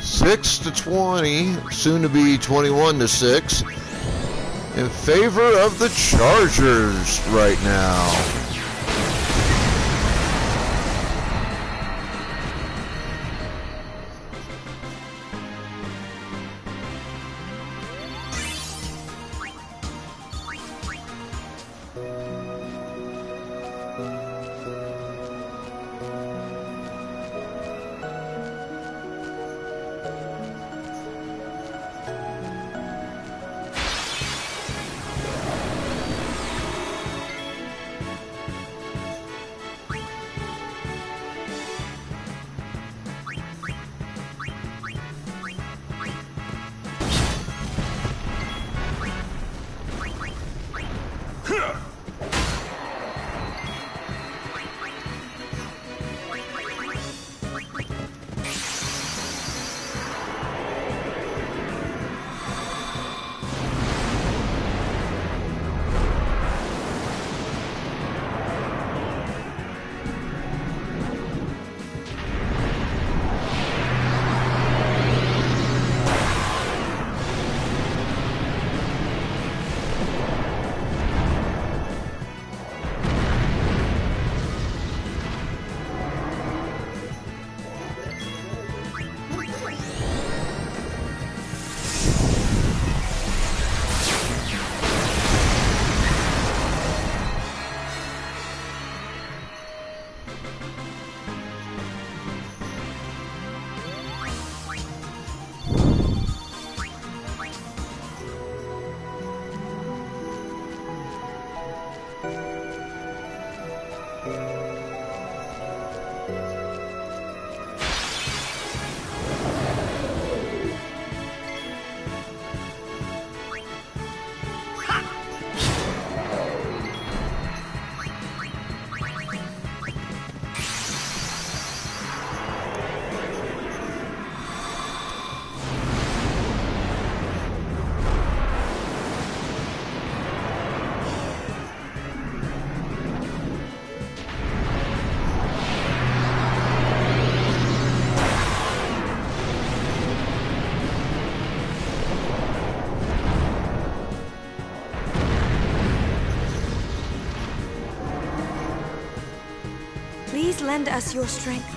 6-20, soon to be 21-6, in favor of the Chargers right now. Please lend us your strength.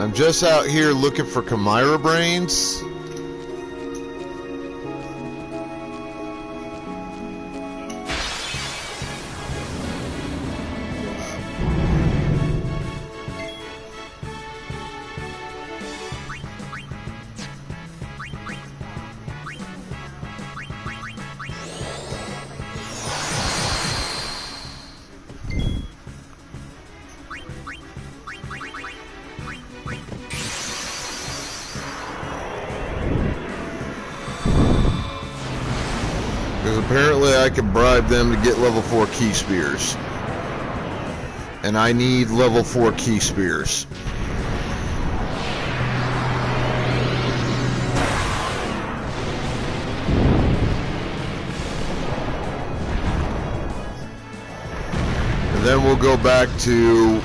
I'm just out here looking for Chimera brains. Because apparently I can bribe them to get level 4 key spears. And I need level 4 key spears. And then we'll go back to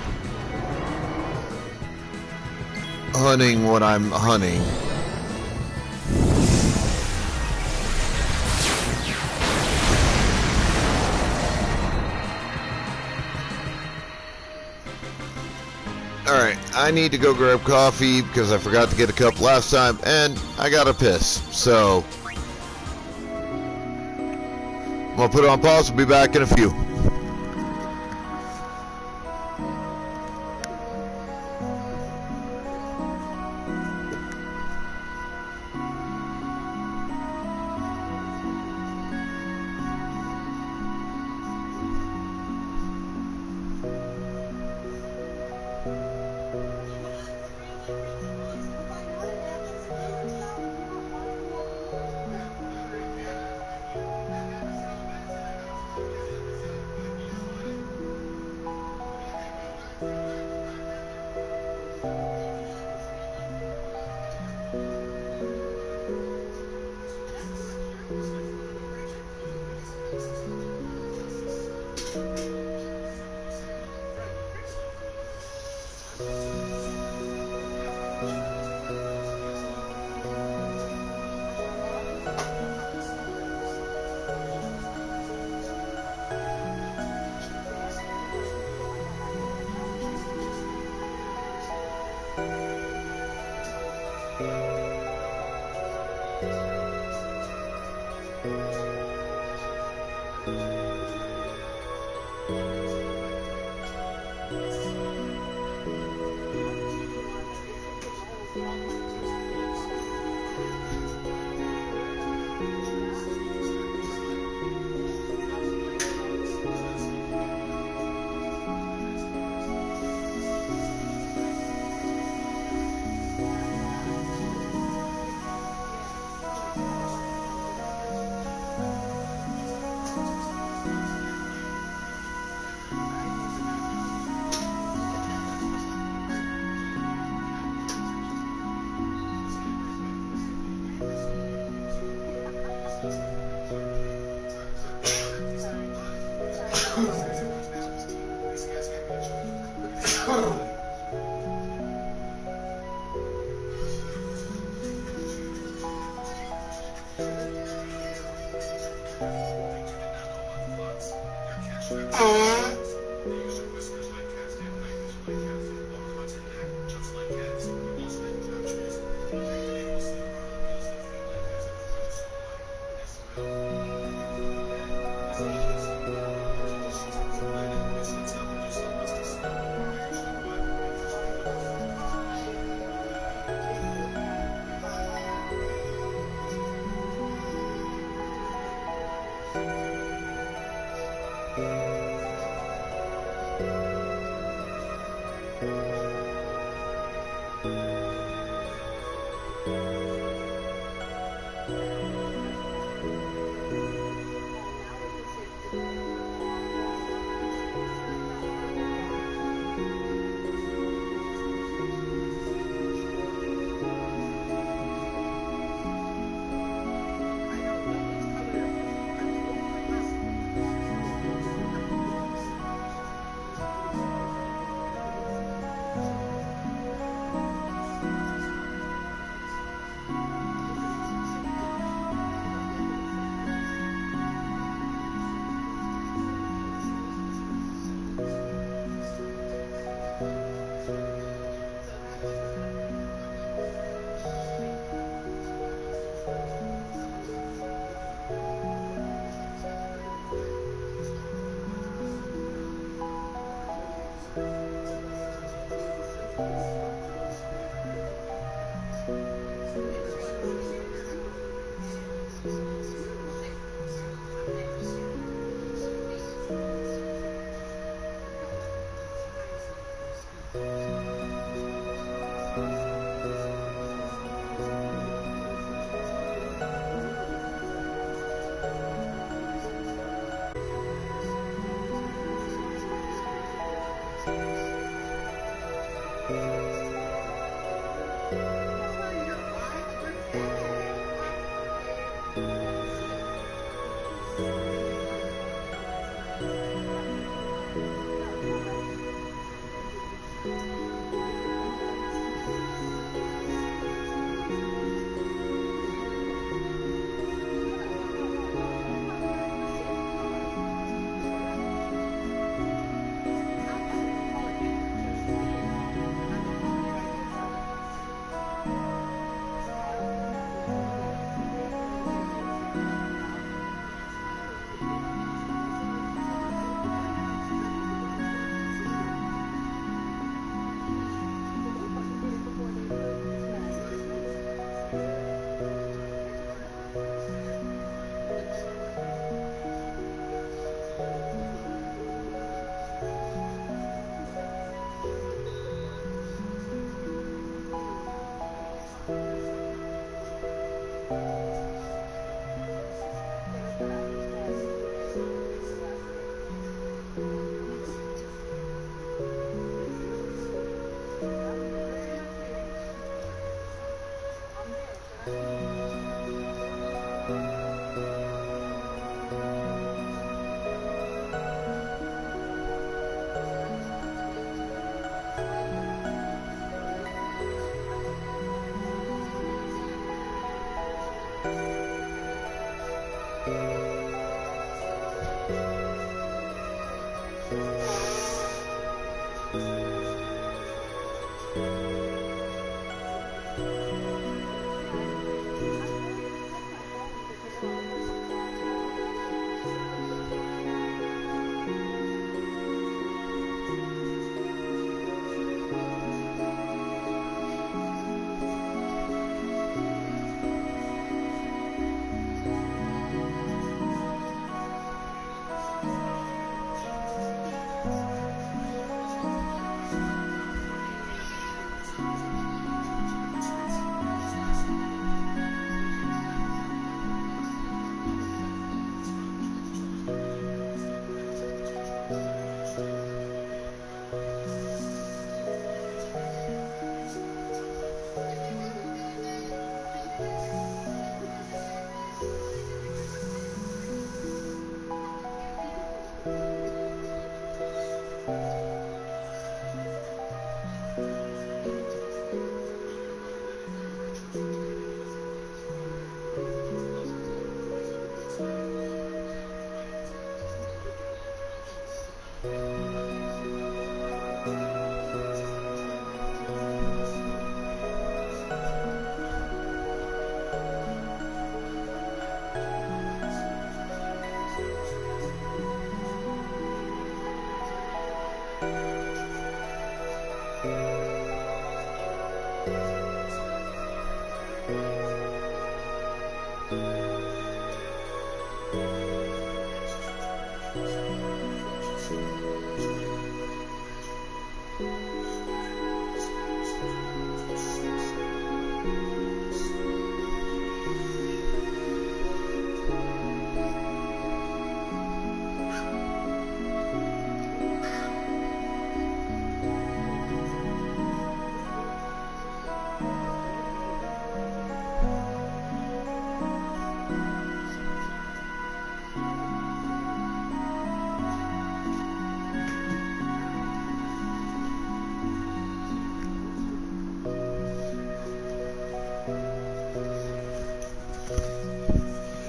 hunting what I'm hunting. Alright, I need to go grab coffee because I forgot to get a cup last time and I got to piss. So, I'm going to put it on pause. We'll be back in a few.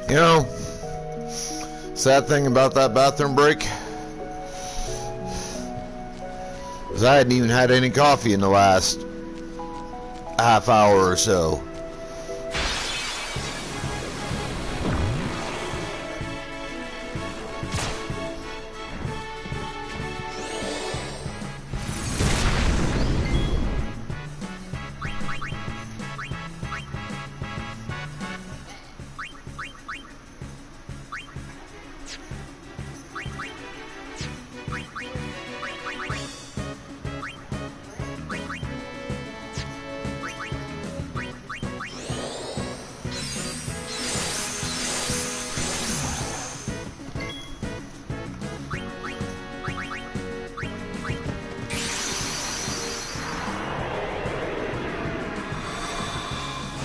You know, sad thing about that bathroom break is I hadn't even had any coffee in the last half hour or so.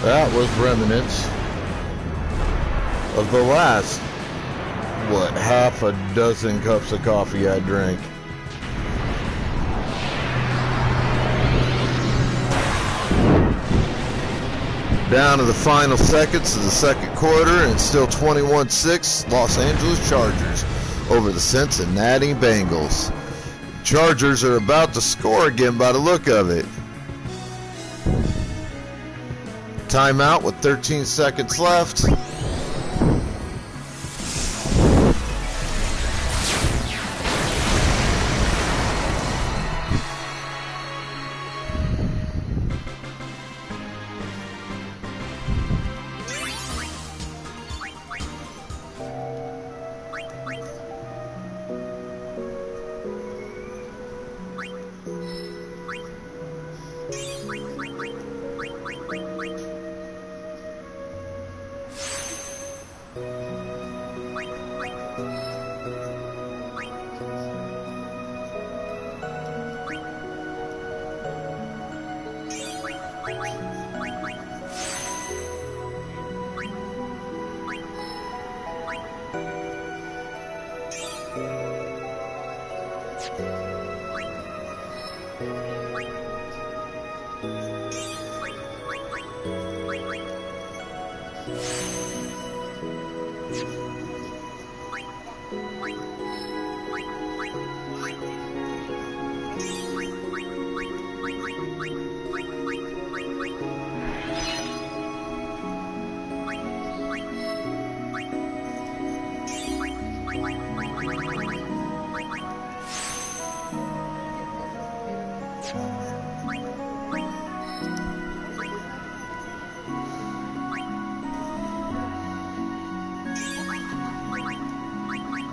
That was remnants of the last, what, half a dozen cups of coffee I drank. Down to the final seconds of the second quarter, and it's still 21-6 Los Angeles Chargers over the Cincinnati Bengals. Chargers are about to score again by the look of it. Timeout with 13 seconds left.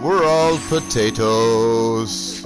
We're all potatoes.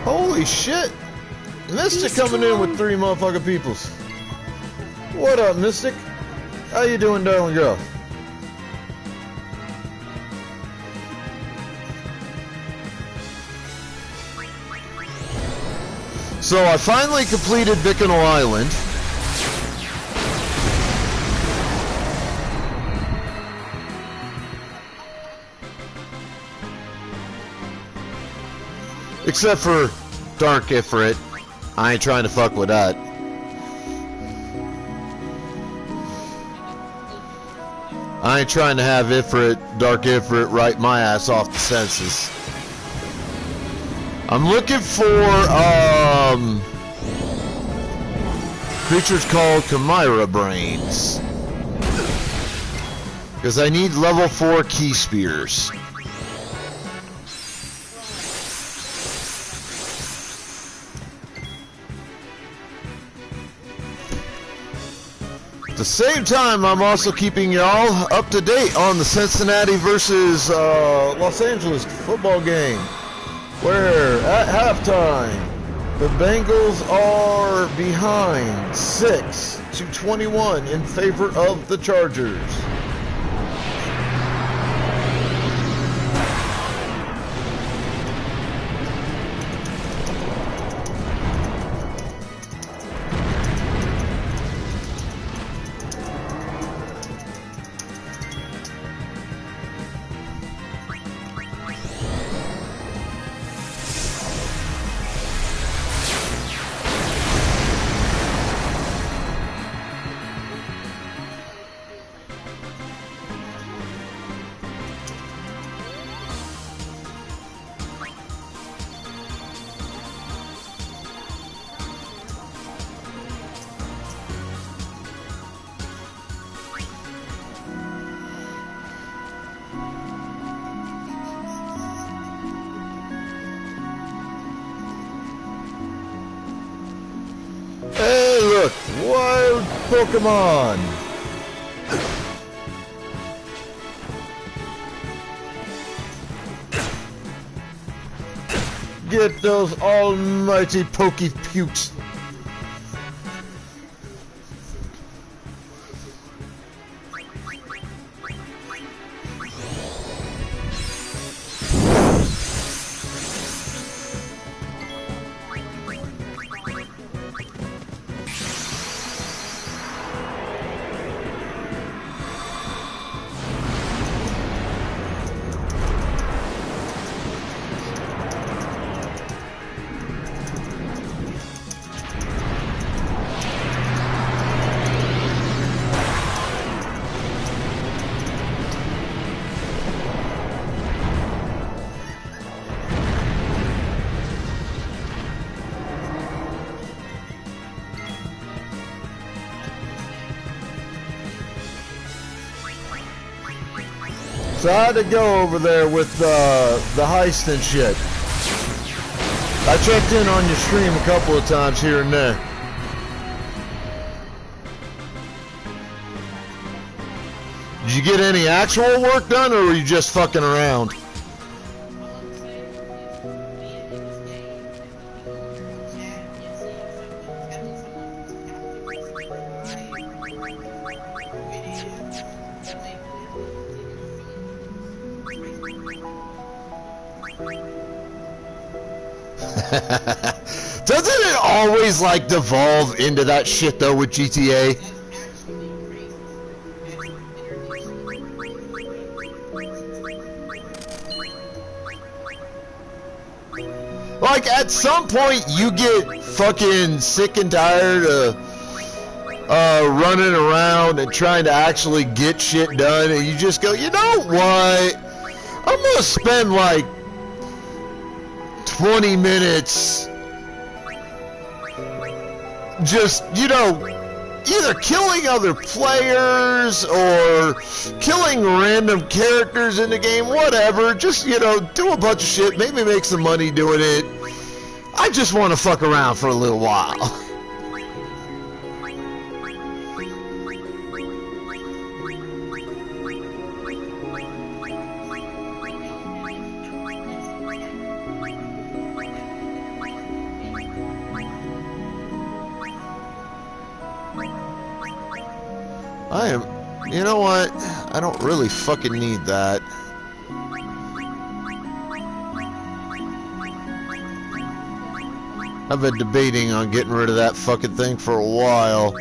Holy shit! Mystic coming in with 3 motherfucking peoples. What up, Mystic? How you doing, darling girl? So I finally completed Bicknell Island. Except for Dark Ifrit. I ain't trying to fuck with that. I ain't trying to have Ifrit, Dark Ifrit, write my ass off the senses. I'm looking for, creatures called Chimera Brains. Because I need level 4 Key Spears. At the same time, I'm also keeping y'all up to date on the Cincinnati versus Los Angeles football game, where at halftime, the Bengals are behind 6-21 in favor of the Chargers. Hey, look, wild Pokemon. Get those almighty Pokepukes. So I had to go over there with the heist and shit. I checked in on your stream a couple of times here and there. Did you get any actual work done, or were you just fucking around? Doesn't it always like devolve into that shit though with GTA? Like at some point you get fucking sick and tired of running around and trying to actually get shit done, and you just go, you know what? I'm gonna spend like 20 minutes just, you know, either killing other players or killing random characters in the game, whatever. Just, you know, do a bunch of shit, maybe make some money doing it. I just want to fuck around for a little while. You know what? I don't really fucking need that. I've been debating on getting rid of that fucking thing for a while.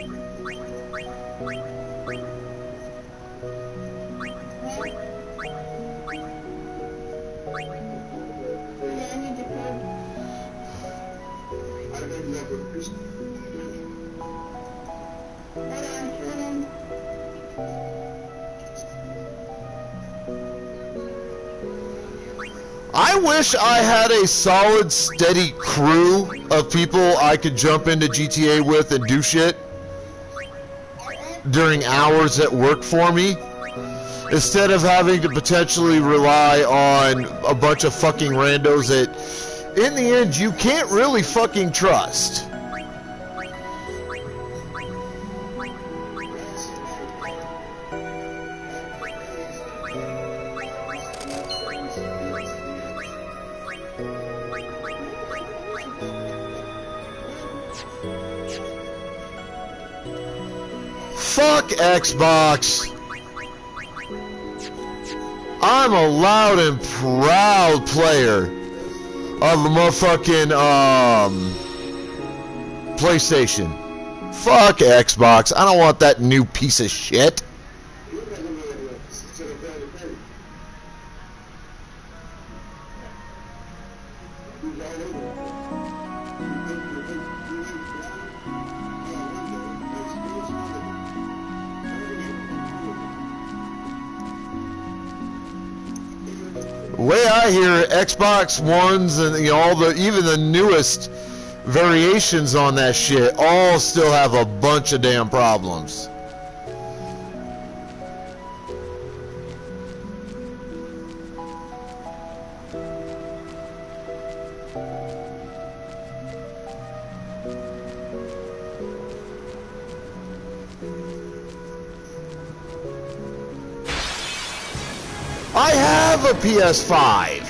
I wish I had a solid, steady crew of people I could jump into GTA with and do shit during hours that work for me, instead of having to potentially rely on a bunch of fucking randos that, in the end, you can't really fucking trust. Fuck Xbox. I'm a loud and proud player of the motherfucking PlayStation. Fuck Xbox. I don't want that new piece of shit. The way I hear it, Xbox Ones and even the newest variations on that shit all still have a bunch of damn problems. I have a PS5.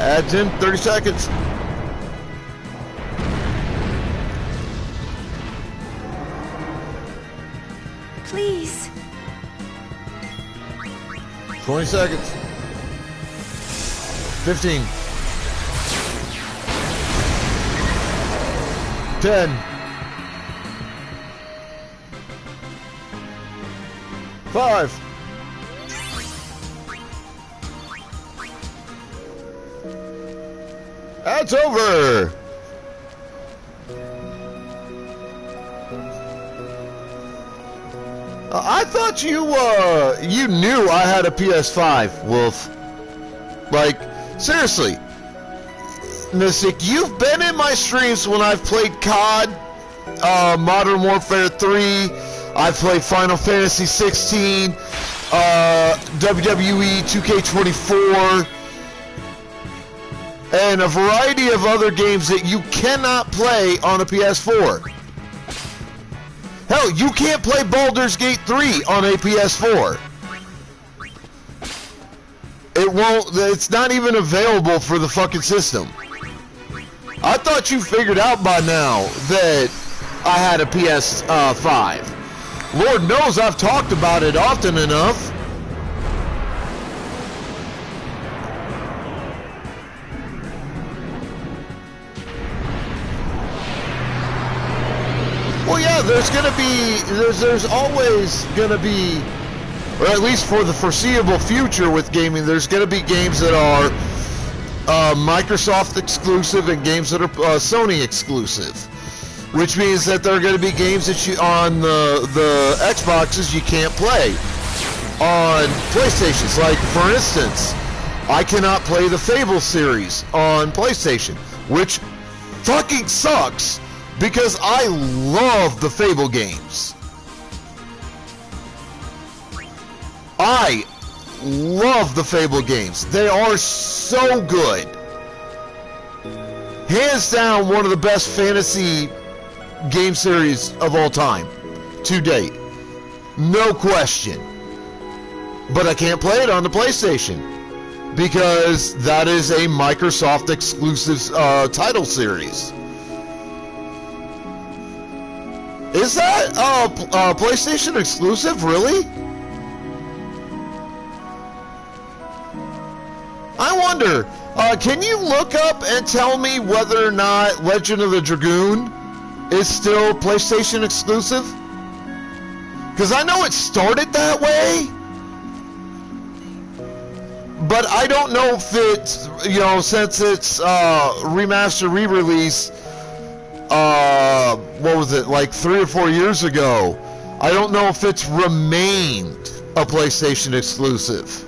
Adds in 30 seconds. Please. 20 seconds. 15. 10. 5. That's over. I thought you knew I had a PS5, Wolf. Like, seriously. Mystic, you've been in my streams when I've played COD, Modern Warfare 3, I've played Final Fantasy 16, WWE 2K24, and a variety of other games that you cannot play on a PS4. Hell, you can't play Baldur's Gate 3 on a PS4. It's not even available for the fucking system. I thought you figured out by now that I had a PS5. Lord knows I've talked about it often enough. Well, yeah, there's always gonna be, or at least for the foreseeable future with gaming, there's gonna be games that are Microsoft exclusive and games that are Sony exclusive, which means that there are going to be games that you on the Xboxes you can't play on PlayStations. Like, for instance, I cannot play the Fable series on PlayStation, which fucking sucks because I love the Fable games. I love the Fable games. They are so good. Hands down, one of the best fantasy game series of all time to date. No question. But I can't play it on the PlayStation because that is a Microsoft exclusive title series. Is that PlayStation exclusive, really? I wonder, can you look up and tell me whether or not Legend of the Dragoon is still PlayStation exclusive? Because I know it started that way, but I don't know if it's, since it's remaster re-release, what was it, like 3 or 4 years ago. I don't know if it's remained a PlayStation exclusive.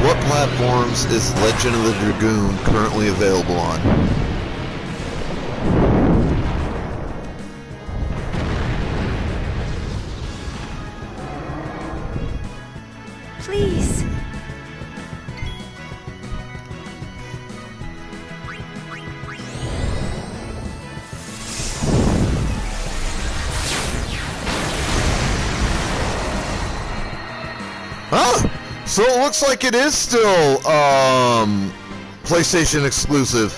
What platforms is Legend of the Dragoon currently available on? Please. Huh? So it looks like it is still PlayStation exclusive.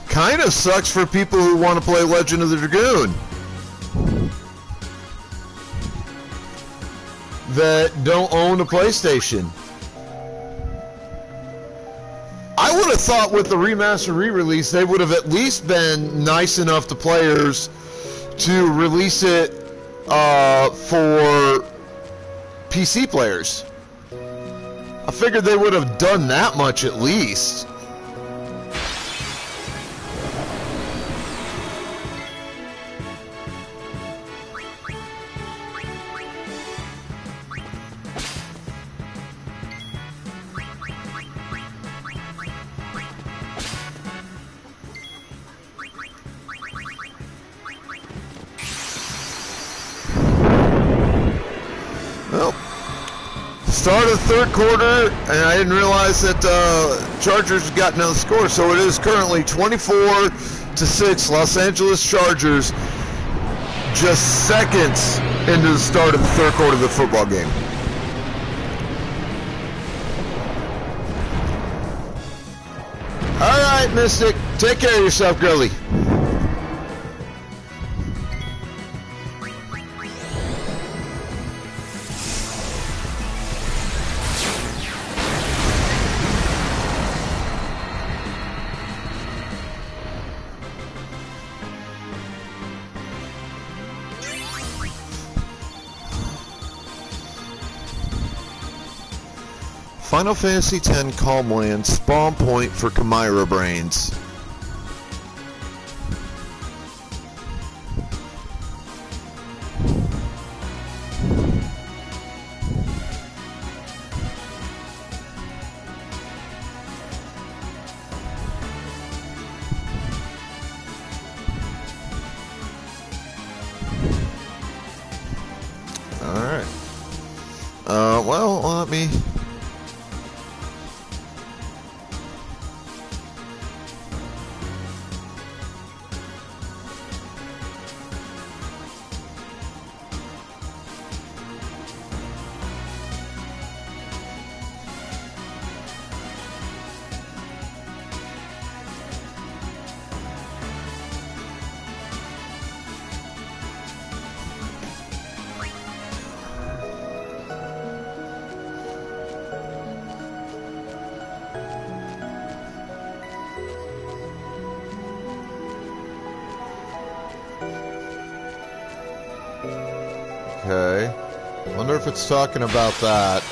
Kind of sucks for people who want to play Legend of the Dragoon that don't own a PlayStation. I would have thought with the remaster re-release they would have at least been nice enough to players to release it for PC players. I figured they would have done that much at least. Well, start of the third quarter, and I didn't realize that Chargers got another score, so it is currently 24-6, Los Angeles Chargers, just seconds into the start of the third quarter of the football game. All right, Mystic, take care of yourself, girlie. Final Fantasy X Calm Land, spawn point for Chimera Brains. Alright. Well, let me... Okay. Wonder if it's talking about that.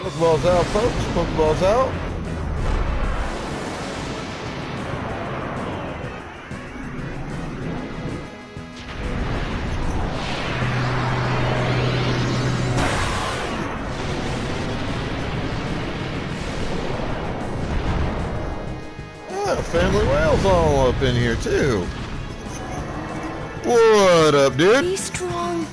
Pokeballs out, folks. Pokeballs out. Yeah, family whales all up in here too. What up, dude? Be strong.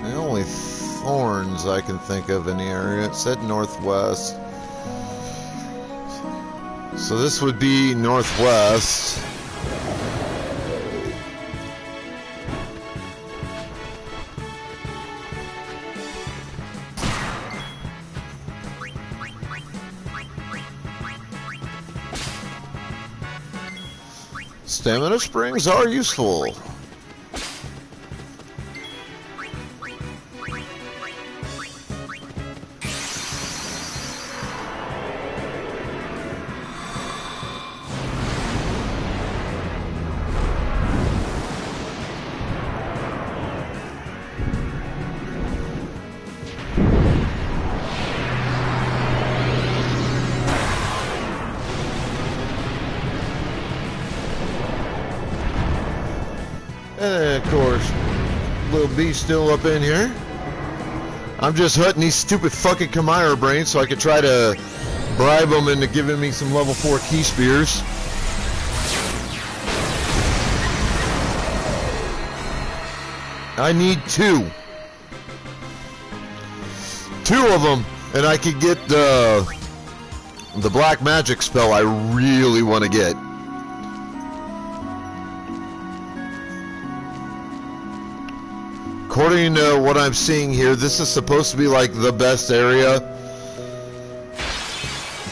The only thorns I can think of in the area. It said northwest. So this would be northwest. Stamina springs are useful. And of course, little B's still up in here. I'm just hunting these stupid fucking Chimera brains so I could try to bribe them into giving me some level 4 key spears. I need two. Two of them, and I could get the black magic spell I really want to get. According to what I'm seeing here, this is supposed to be like the best area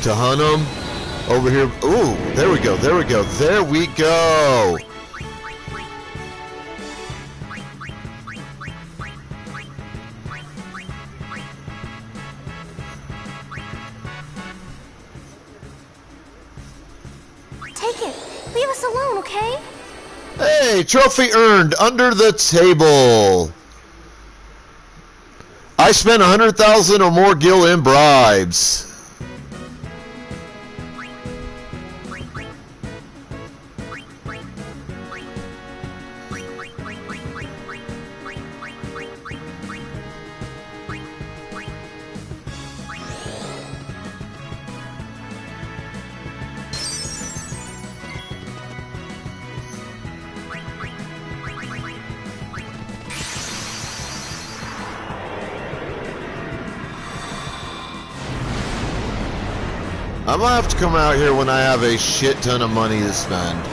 to hunt them. Over here. Ooh, there we go, there we go, there we go. Take it. Leave us alone, okay? Hey, trophy earned under the table. I spent 100,000 or more gil in bribes. I'm gonna have to come out here when I have a shit ton of money to spend.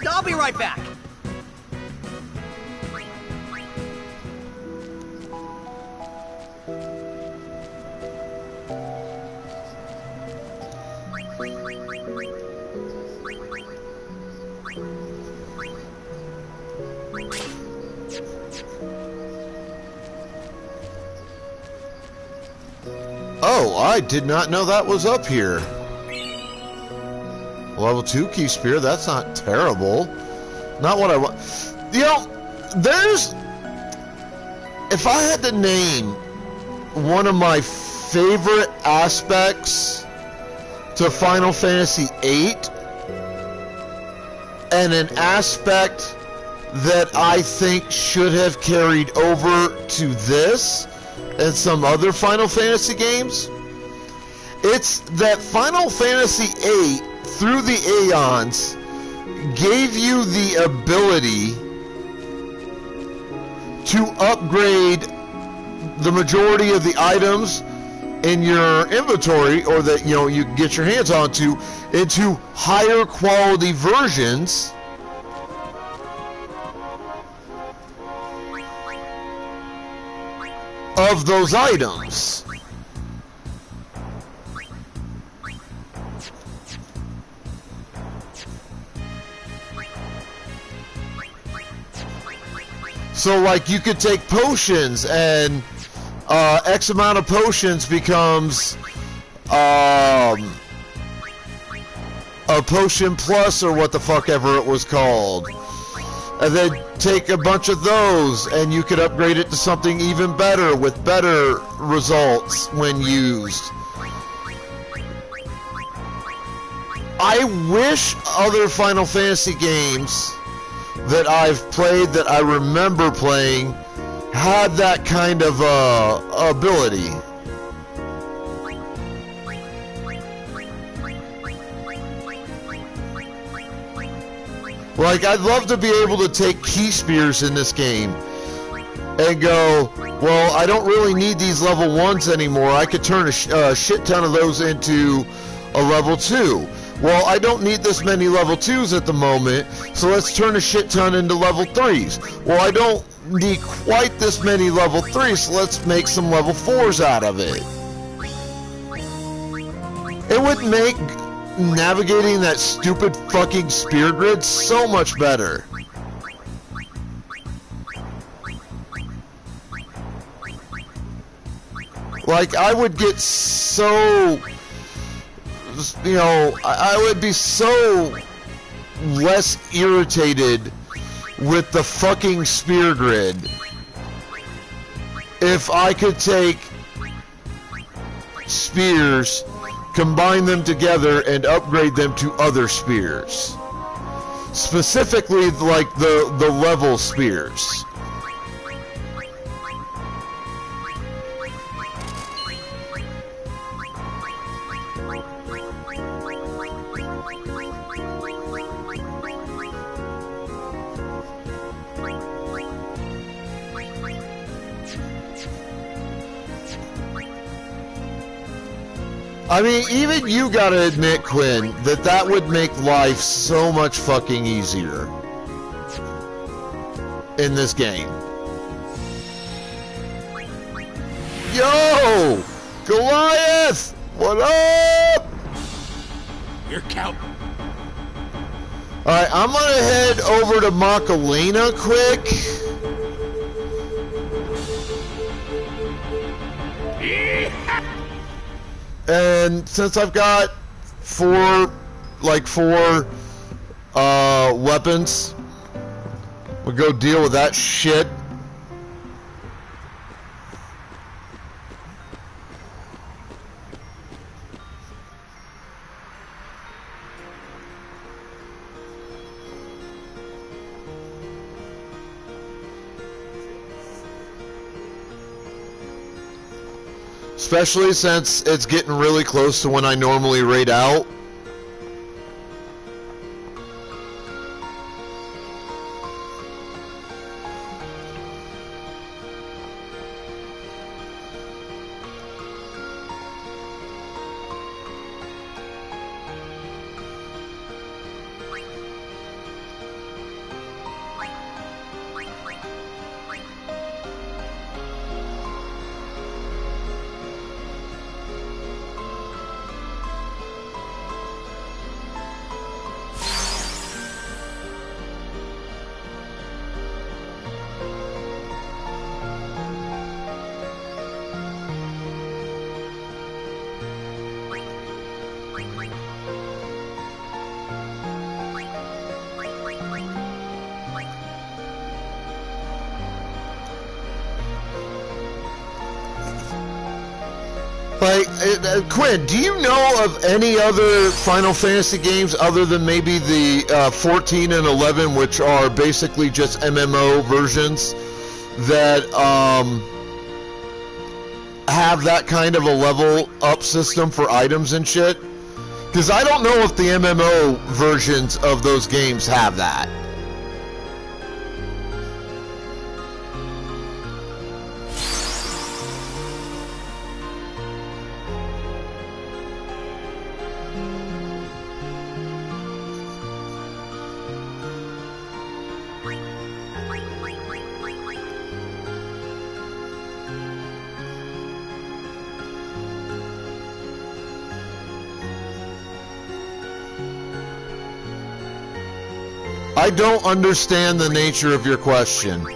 I'll be right back. Oh, I did not know that was up here. Level 2 key spear, that's not terrible. Not what I want. You know, there's... If I had to name one of my favorite aspects to Final Fantasy VIII, and an aspect that I think should have carried over to this and some other Final Fantasy games, it's that Final Fantasy VIII, through the Aeons, gave you the ability to upgrade the majority of the items in your inventory, or that you get your hands onto, into higher quality versions of those items. So, like, you could take potions, and X amount of potions becomes a potion plus, or what the fuck ever it was called. And then take a bunch of those, and you could upgrade it to something even better, with better results when used. I wish other Final Fantasy games that I've played, that I remember playing, had that kind of ability. Like, I'd love to be able to take key spears in this game and go, well, I don't really need these level 1s anymore. I could turn a shit ton of those into a level 2. Well, I don't need this many level 2s at the moment, so let's turn a shit ton into level 3s. Well, I don't need quite this many level 3s, so let's make some level 4s out of it. It would make navigating that stupid fucking spear grid so much better. Like, I would get so... I would be so less irritated with the fucking spear grid if I could take spears, combine them together, and upgrade them to other spears. Specifically, like the level spears. I mean, even you gotta admit, Quinn, that that would make life so much fucking easier in this game. Yo! Goliath! What up? You're count. Alright, I'm gonna head over to Macarena quick. And since I've got four weapons, we'll go deal with that shit. Especially since it's getting really close to when I normally raid out. Quinn, do you know of any other Final Fantasy games other than maybe the 14 and 11, which are basically just MMO versions that have that kind of a level up system for items and shit? Because I don't know if the MMO versions of those games have that. I don't understand the nature of your question.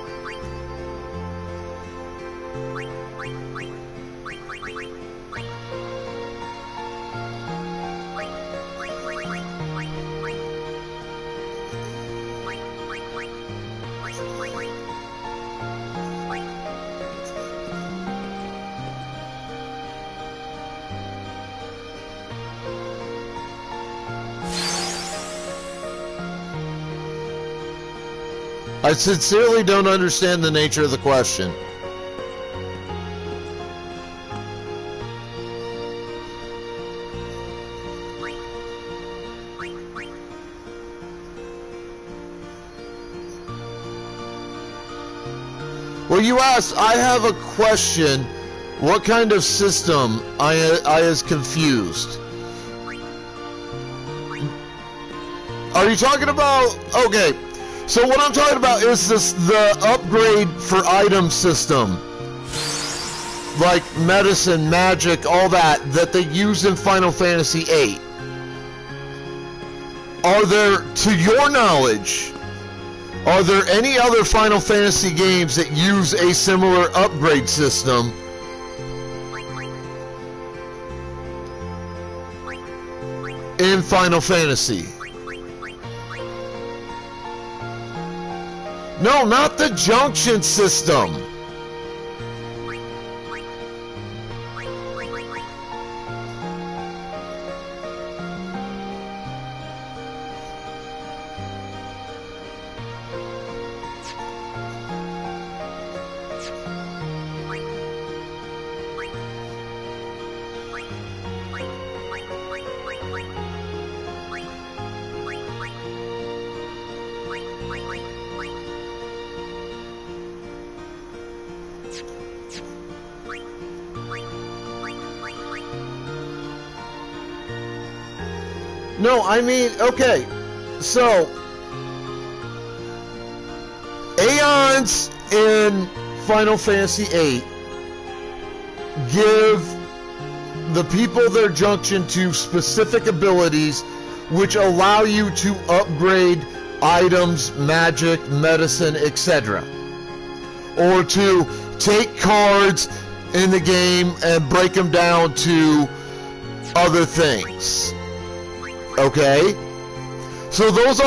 I sincerely don't understand the nature of the question. Well, you asked, I have a question. What kind of system I is confused? Are you talking about, okay. So what I'm talking about is the upgrade for item system. Like medicine, magic, all that they use in Final Fantasy VIII. Are there, to your knowledge, are there any other Final Fantasy games that use a similar upgrade system? In Final Fantasy? No, not the junction system. No, I mean, okay. So, Aeons in Final Fantasy VIII give the people their junction to specific abilities which allow you to upgrade items, magic, medicine, etc. Or to take cards in the game and break them down to other things. Okay? So those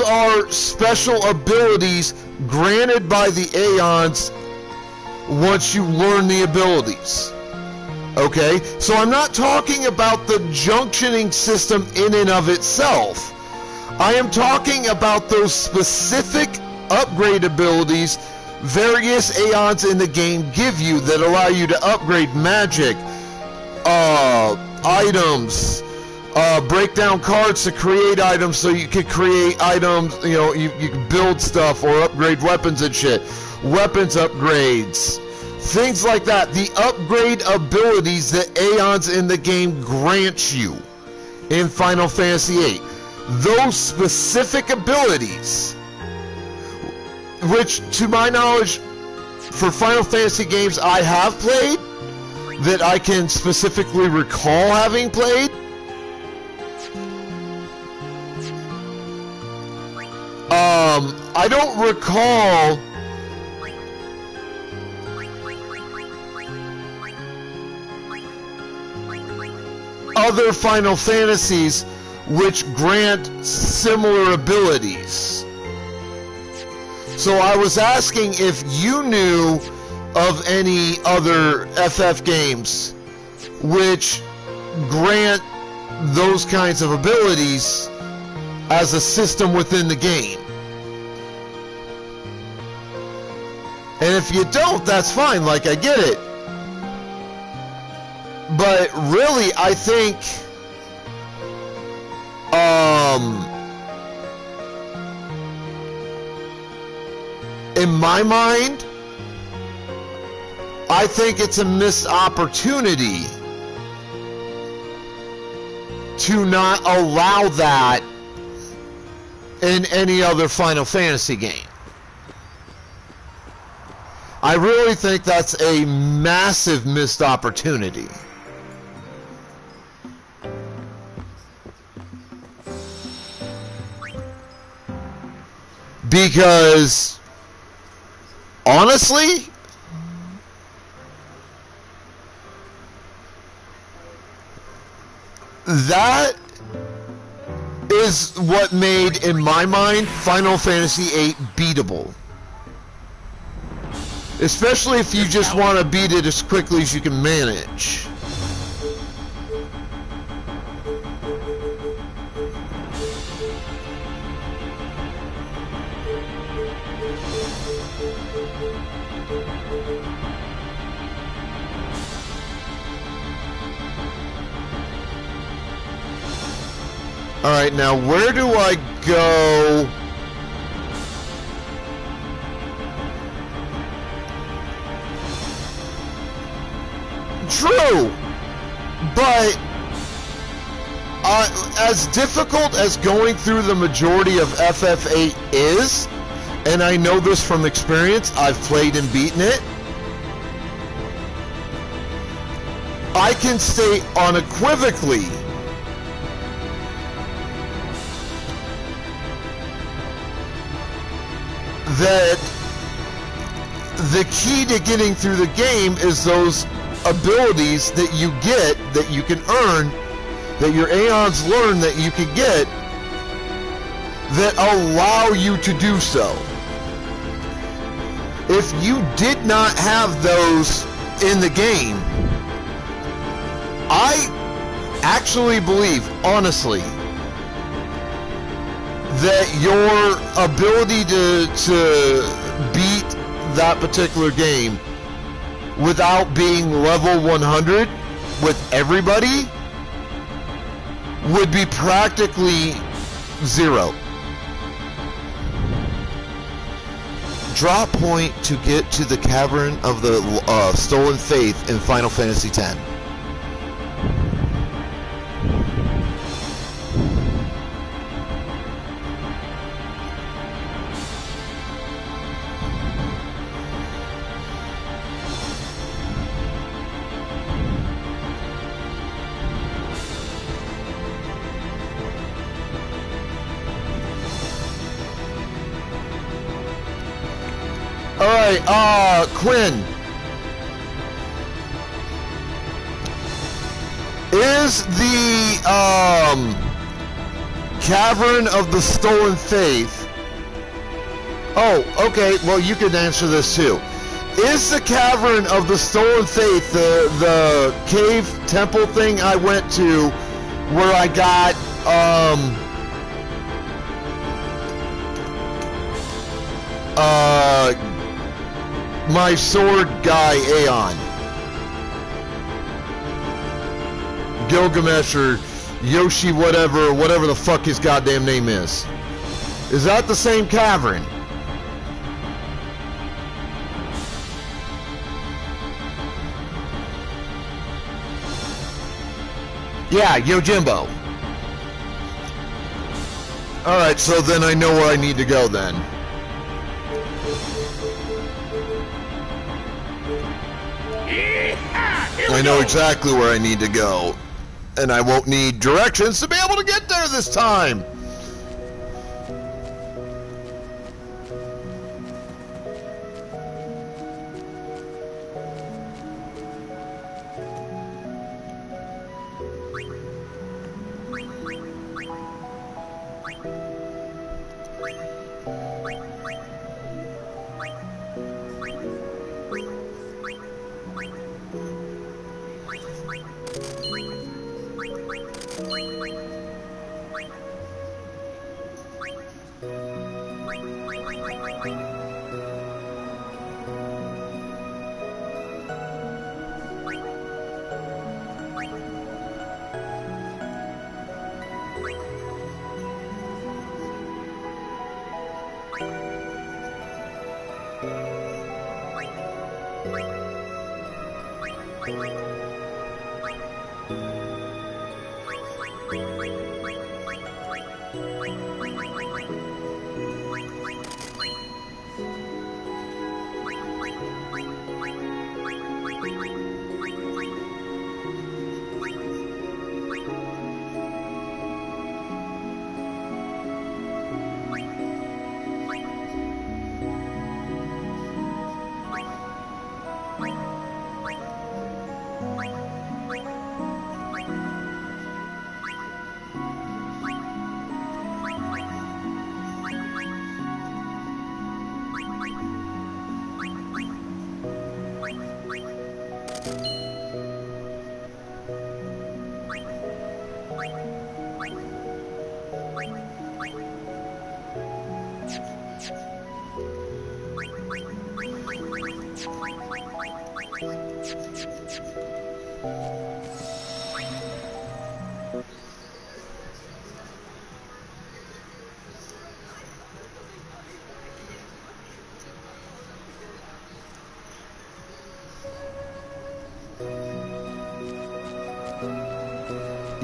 are special abilities granted by the Aeons once you learn the abilities. Okay? So I'm not talking about the junctioning system in and of itself. I am talking about those specific upgrade abilities various Aeons in the game give you that allow you to upgrade magic, items, break down cards to create items so you can create items, you know, you can build stuff or upgrade weapons and shit. Weapons upgrades. Things like that. The upgrade abilities that Aeons in the game grant you in Final Fantasy VIII. Those specific abilities, which to my knowledge, for Final Fantasy games I have played, that I can specifically recall having played, I don't recall other Final Fantasies which grant similar abilities. So I was asking if you knew of any other FF games which grant those kinds of abilities as a system within the game. And if you don't, that's fine, like, I get it. But really, I think in my mind, I think it's a missed opportunity to not allow that in any other Final Fantasy game. I really think that's a massive missed opportunity. Because, honestly, that is what made, in my mind, Final Fantasy VIII beatable. Especially if you just want to beat it as quickly as you can manage. Alright, now where do I go? True, but as difficult as going through the majority of FF8 is, and I know this from experience, I've played and beaten it, I can state unequivocally that the key to getting through the game is those abilities that you get, that you can earn, that your Aeons learn that you can get, that allow you to do so. If you did not have those in the game, I actually believe, honestly, that your ability to beat that particular game without being level 100 with everybody would be practically zero. Draw point to get to the Cavern of the Stolen Faith in Final Fantasy X. Alright, Quinn. Is the, Cavern of the Stolen Faith... Oh, okay, well, you can answer this too. Is the Cavern of the Stolen Faith the cave temple thing I went to where I got, my sword guy, Aeon? Gilgamesh or Yoshi, whatever the fuck his goddamn name is. Is that the same cavern? Yeah, Yojimbo. Alright, so then I know where I need to go then. I know exactly where I need to go. And I won't need directions to be able to get there this time.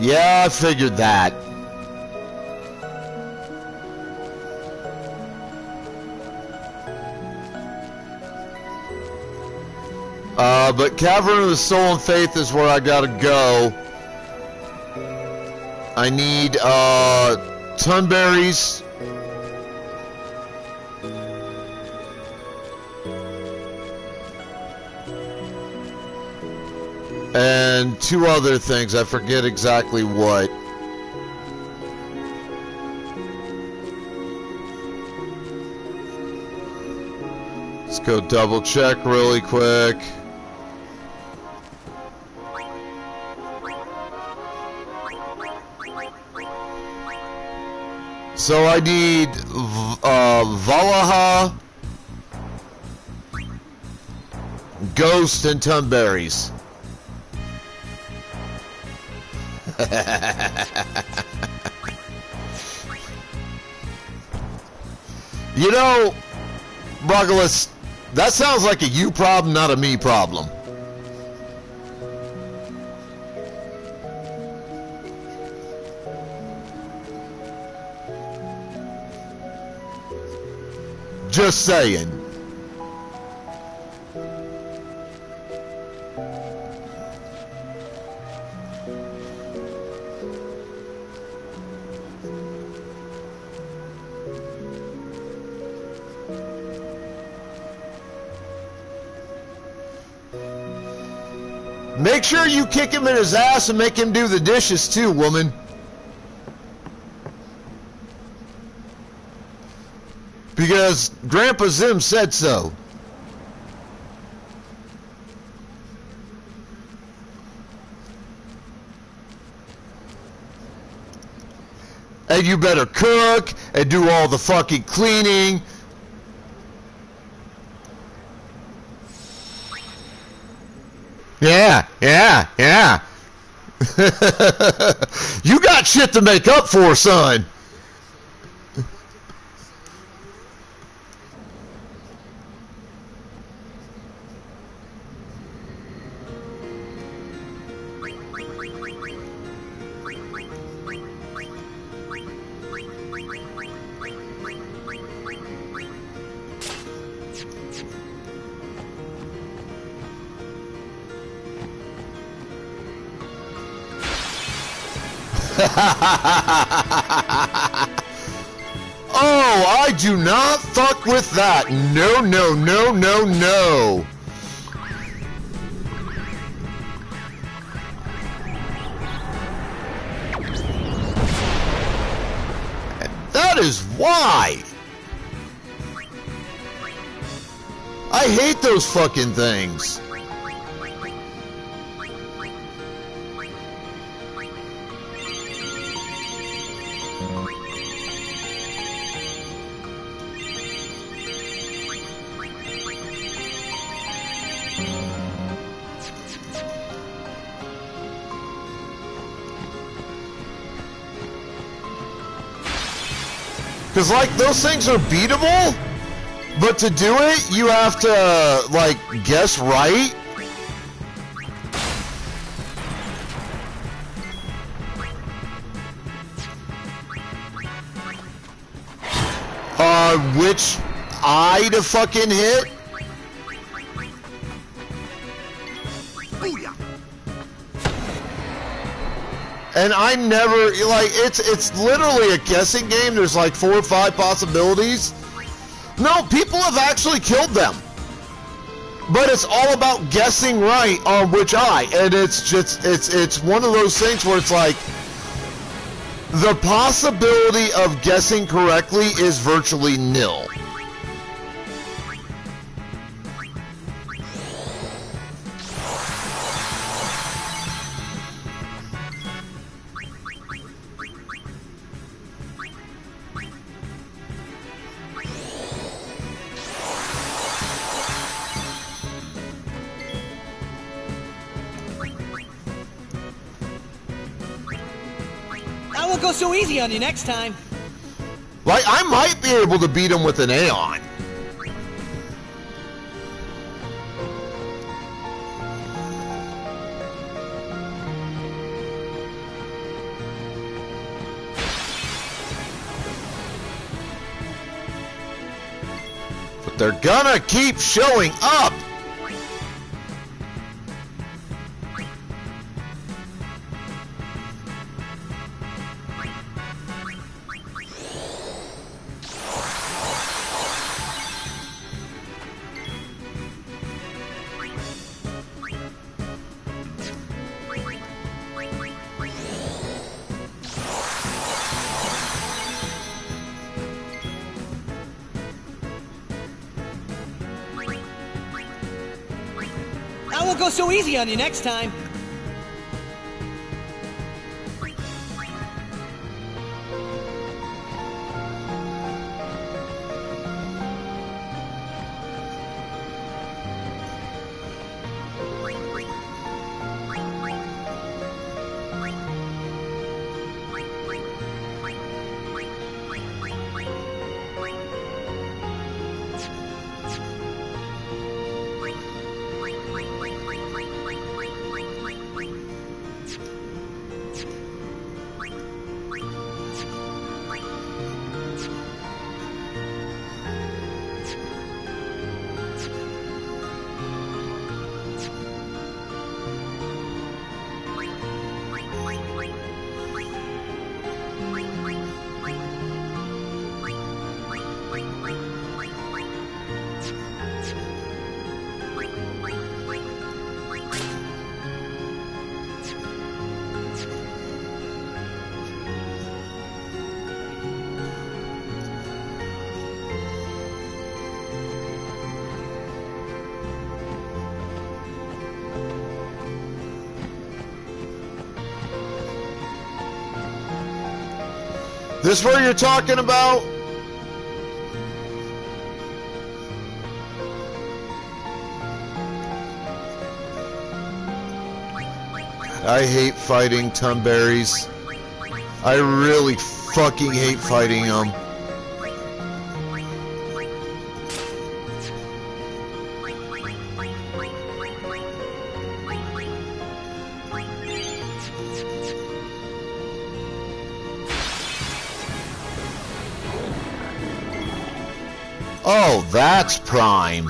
Yeah, I figured that. But Cavern of the Stolen Faith is where I gotta go. I need, Tunberries. And two other things, I forget exactly what. Let's go double check really quick. So I need Valaha, Ghost, and Tunberries. You know, Brugglus, that sounds like a you problem, not a me problem. Just saying. Make sure you kick him in his ass and make him do the dishes too, woman. Because Grandpa Zim said so. And you better cook and do all the fucking cleaning. Yeah. You got shit to make up for, son. Oh, I do not fuck with that. No. And that is why. I hate those fucking things. Because, like, those things are beatable, but to do it, you have to, like, guess right. Which eye to fucking hit? And I never, like, it's literally a guessing game. There's like 4 or 5 possibilities. No, people have actually killed them. But it's all about guessing right on which eye. And it's just, it's one of those things where it's like, the possibility of guessing correctly is virtually nil. I won't go so easy on you next time. Like, I might be able to beat him with an Aeon. But they're gonna keep showing up. I won't go so easy on you next time. This where you're talking about? I hate fighting Tumberries. I really fucking hate fighting them. Oh, that's Prime.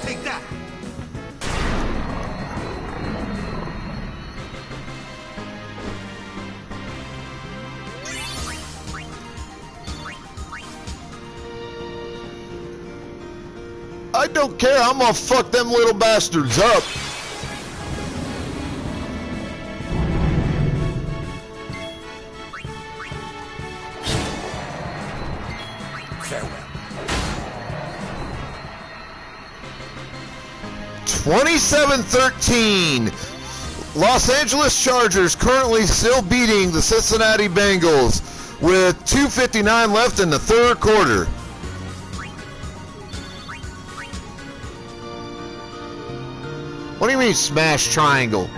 Take that! I don't care. I'm gonna fuck them little bastards up. Farewell. 27-13. Los Angeles Chargers currently still beating the Cincinnati Bengals with 2:59 left in the third quarter. What do you mean smash triangle?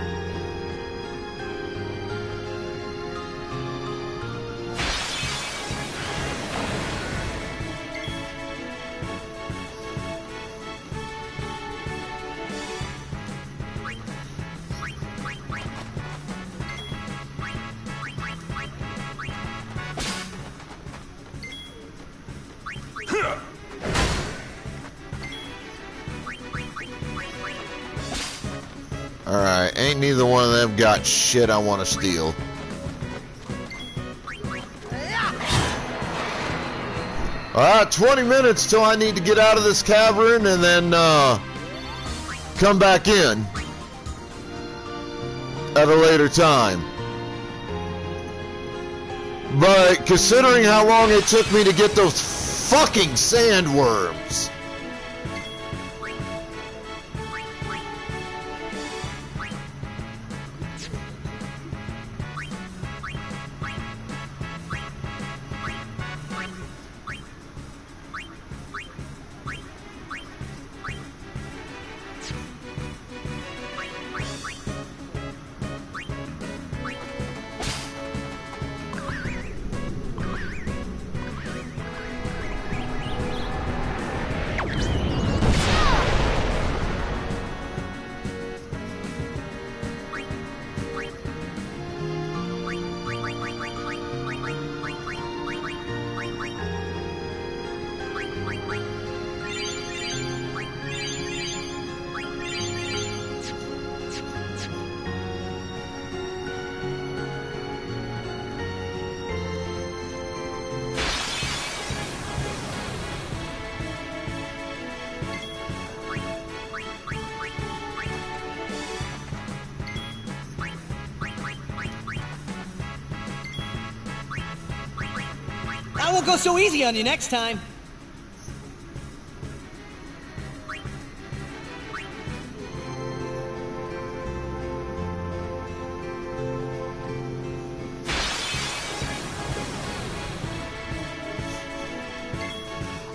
Alright, ain't neither one of them got shit I want to steal. Alright, 20 minutes till I need to get out of this cavern and then come back in at a later time. But considering how long it took me to get those fucking sandworms. I won't go so easy on you next time.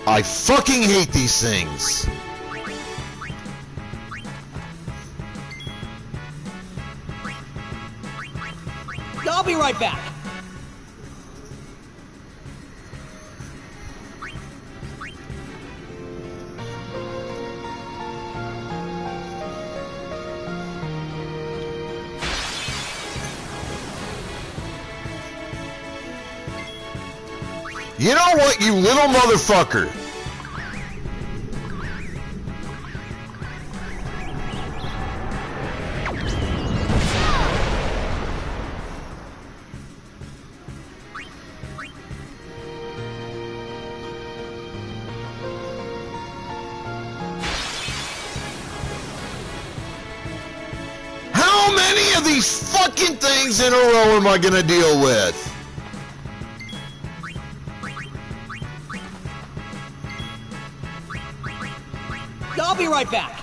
I fucking hate these things. I'll be right back. You know what, you little motherfucker? of these fucking things in a row am I gonna deal with? I'll be right back.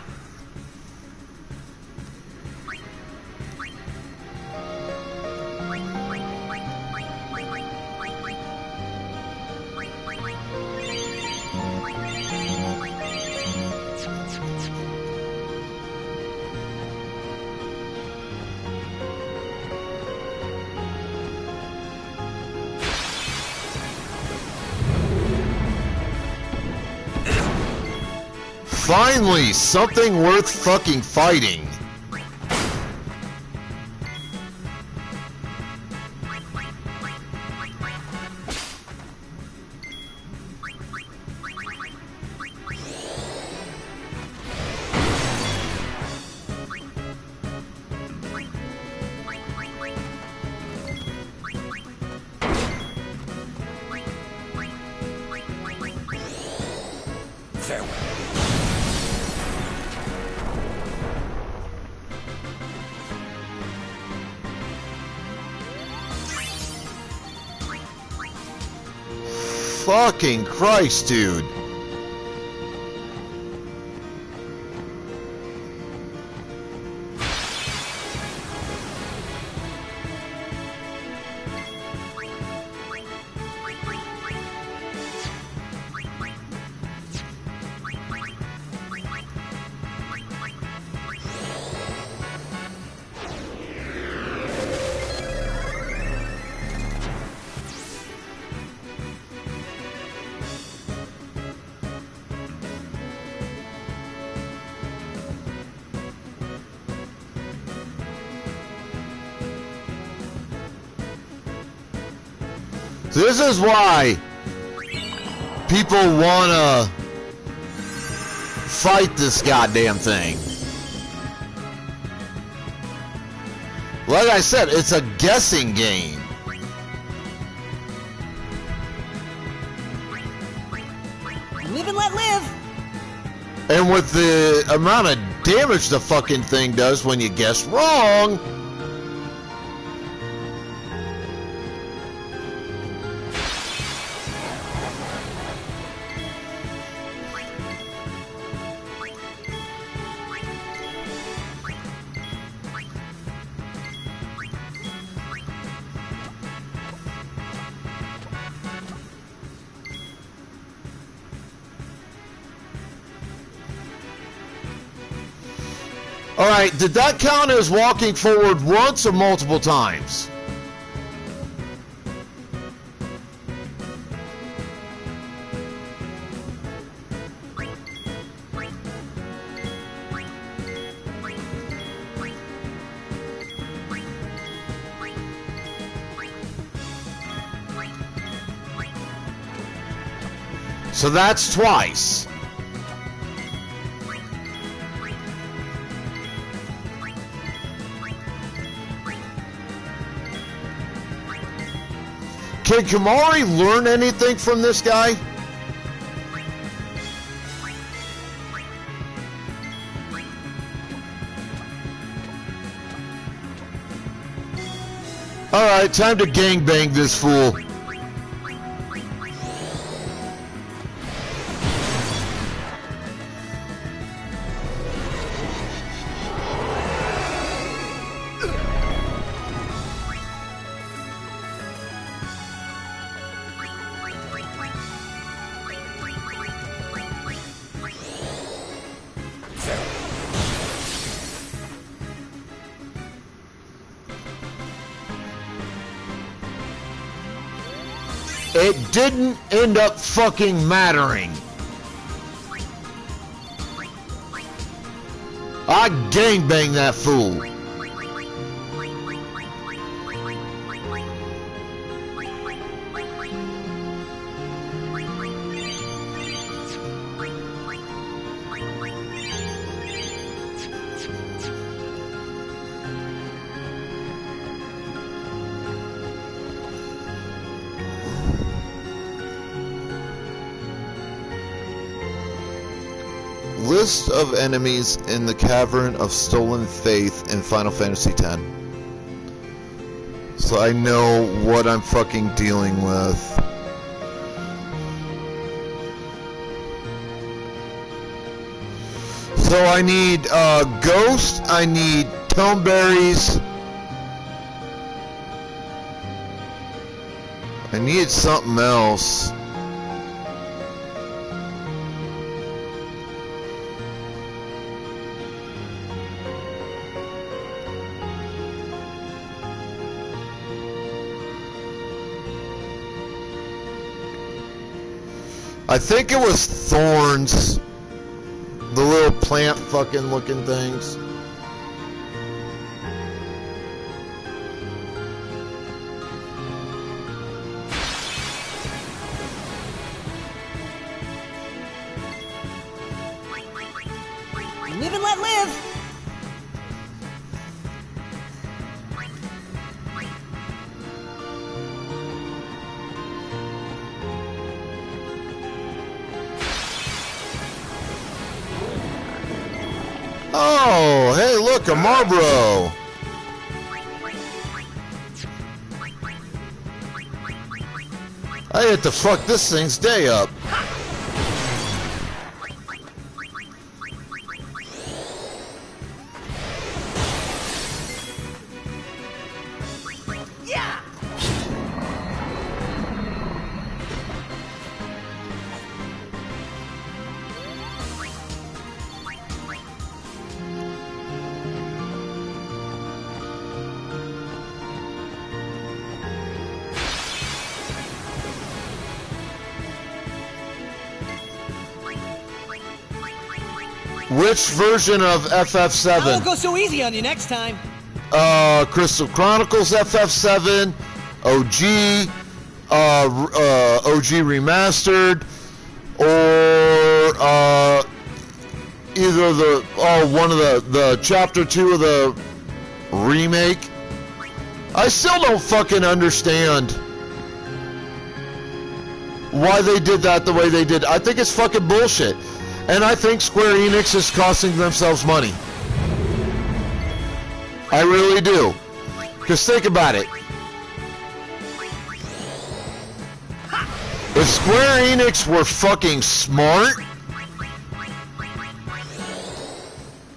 Finally, something worth fucking fighting. Farewell. Fucking Christ, dude. This is why people wanna fight this goddamn thing. Like I said, it's a guessing game. Live and let live. And with the amount of damage the fucking thing does when you guess wrong. Alright, did that count as walking forward once or multiple times? So that's twice. Can Kamari learn anything from this guy? Alright, time to gangbang this fool. It didn't end up fucking mattering. I gangbanged that fool. List of enemies in the Cavern of Stolen Faith in Final Fantasy X. so I know what I'm fucking dealing with. So I need Ghost, I need Toneberries, I need something else. I think it was thorns. The little plant fucking looking things. Live and let live! Oh, hey, look, a Marlboro. I had to fuck this thing's day up. Yeah! Which version of I FF7? won't go so easy on you next time. Crystal Chronicles FF7, OG, OG Remastered, or either one of the Chapter 2 of the remake. I still don't fucking understand why they did that the way they did. I think it's fucking bullshit. And I think Square Enix is costing themselves money. I really do. Because think about it. If Square Enix were fucking smart,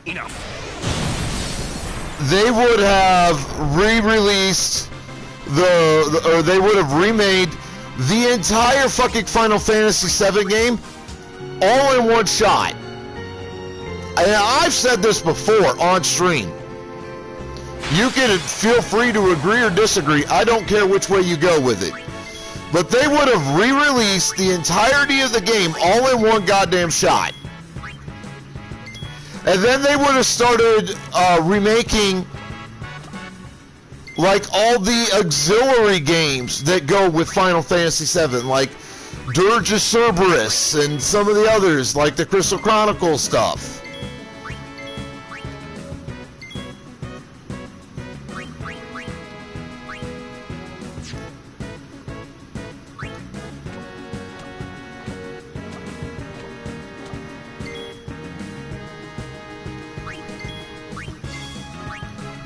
Enough. they would have re-released or they would have remade the entire fucking Final Fantasy VII game all in one shot. And I've said this before on stream. You can feel free to agree or disagree. I don't care which way you go with it. But they would have re-released the entirety of the game all in one goddamn shot. And then they would have started remaking like all the auxiliary games that go with Final Fantasy VII, like Dirge of Cerberus and some of the others, like the Crystal Chronicles stuff.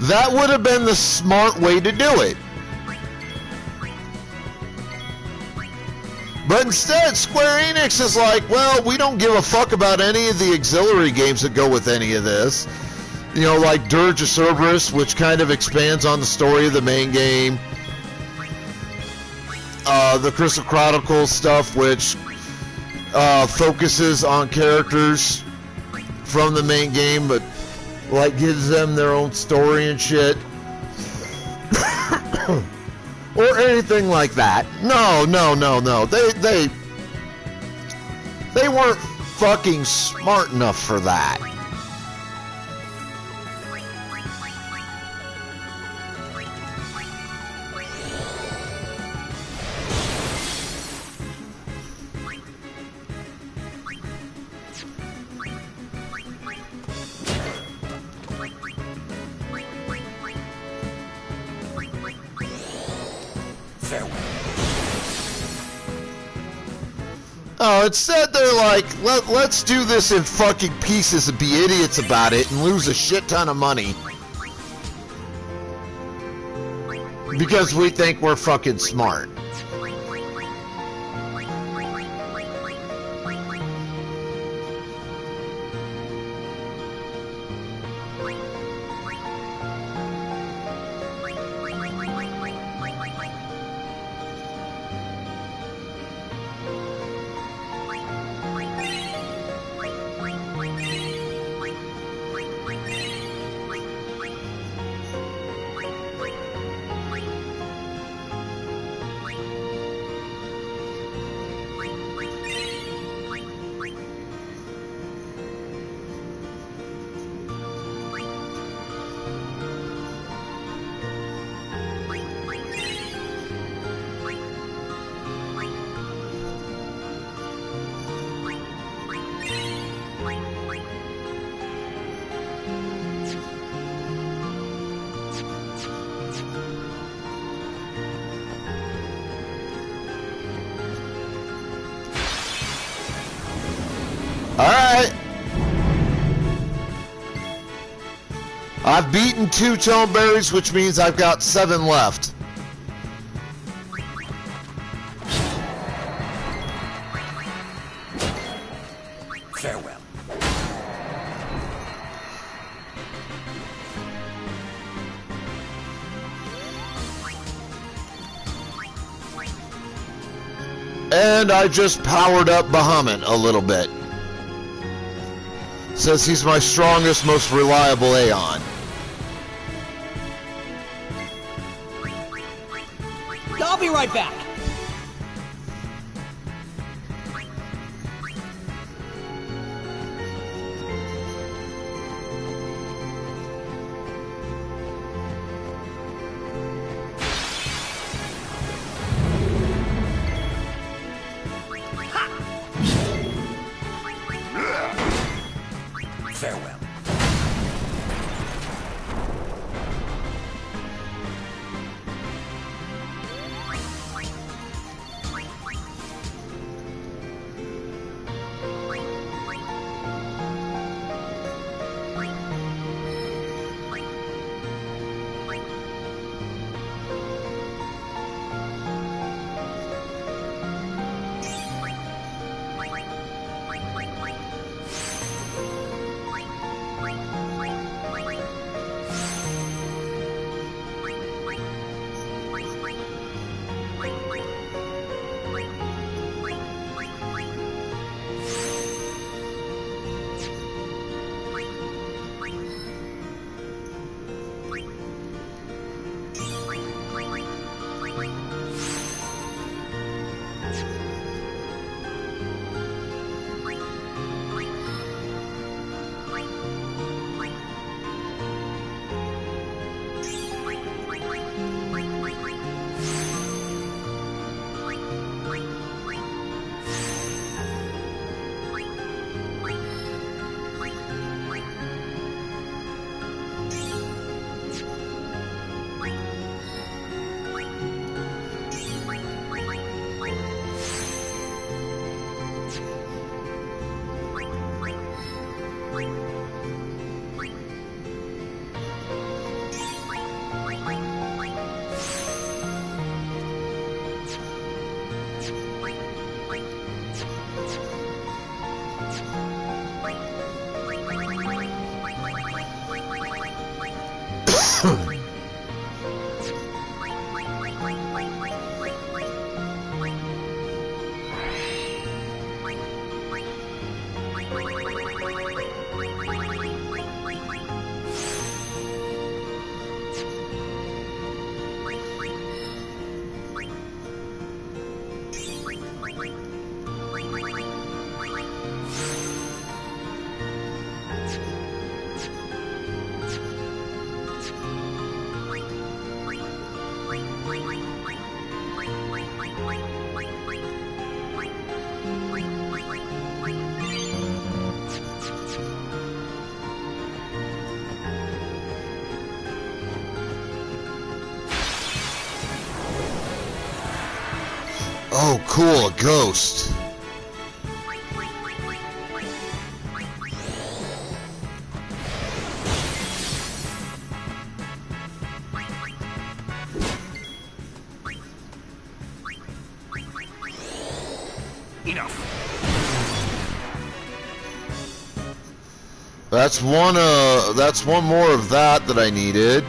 That would have been the smart way to do it. But instead, Square Enix is like, well, we don't give a fuck about any of the auxiliary games that go with any of this. You know, like Dirge of Cerberus, which kind of expands on the story of the main game. The Crystal Chronicles stuff, which focuses on characters from the main game, but like gives them their own story and shit. Or anything like that. No. They weren't fucking smart enough for that. Oh, instead they're like, let's do this in fucking pieces and be idiots about it and lose a shit ton of money. Because we think we're fucking smart. Alright. I've beaten 2 tone berries, which means I've got 7 left. Farewell. And I just powered up Bahamut a little bit. Says he's my strongest, most reliable Aeon. I'll be right back. Farewell. Oh, cool, a ghost. Enough. That's one more of that I needed.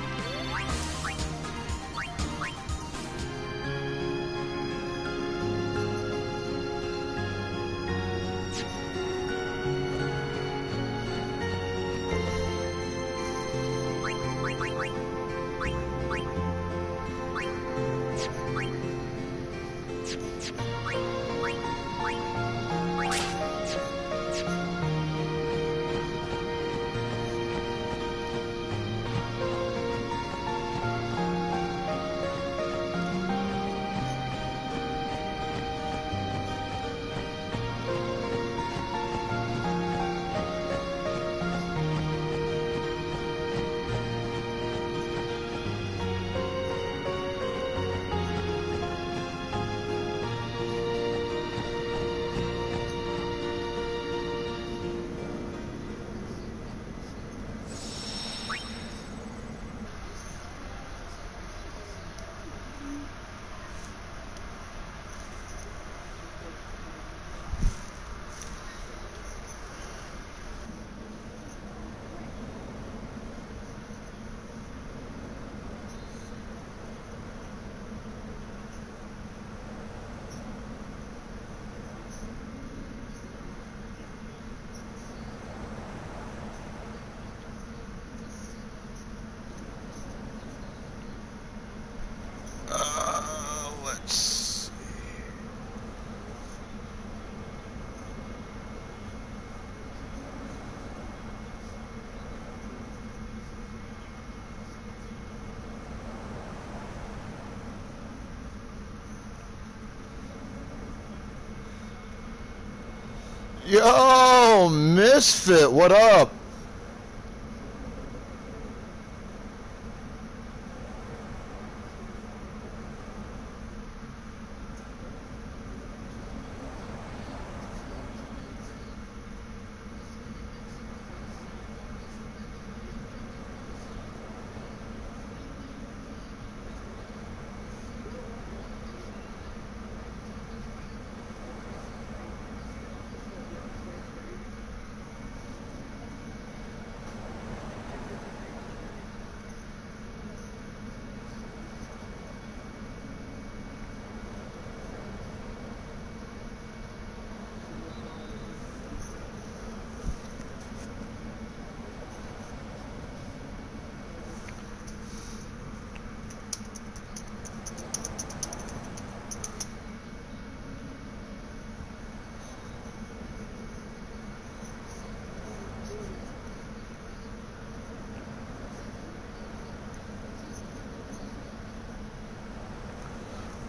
Let's. Yo, Misfit, what up?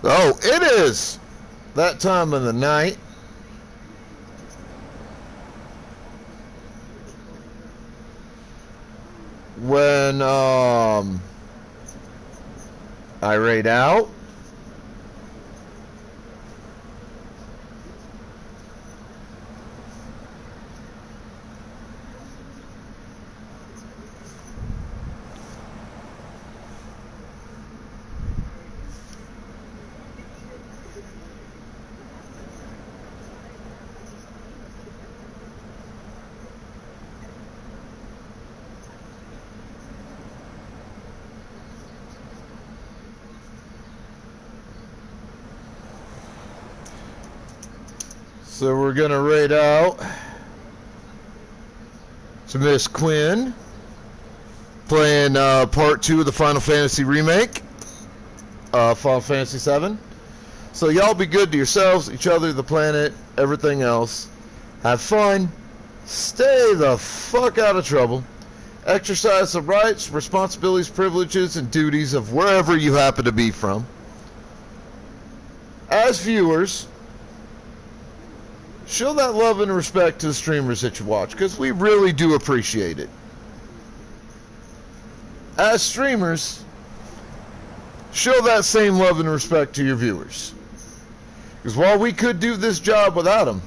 Oh, it is that time of the night. When I raid out. So we're gonna raid out to Miss Quinn, playing part 2 of the Final Fantasy remake, Final Fantasy 7. So y'all be good to yourselves, each other, the planet, everything else. Have fun. Stay the fuck out of trouble. Exercise the rights, responsibilities, privileges, and duties of wherever you happen to be from. As viewers, show that love and respect to the streamers that you watch, because we really do appreciate it. As streamers, show that same love and respect to your viewers. Because while we could do this job without them,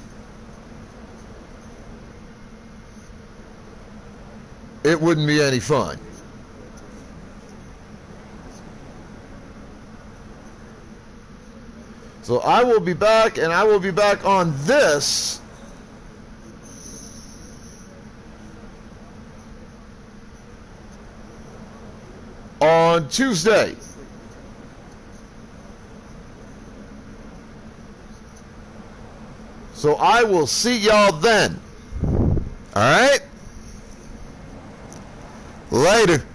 it wouldn't be any fun. So I will be back, and I will be back on this on Tuesday. So I will see y'all then. All right? Later.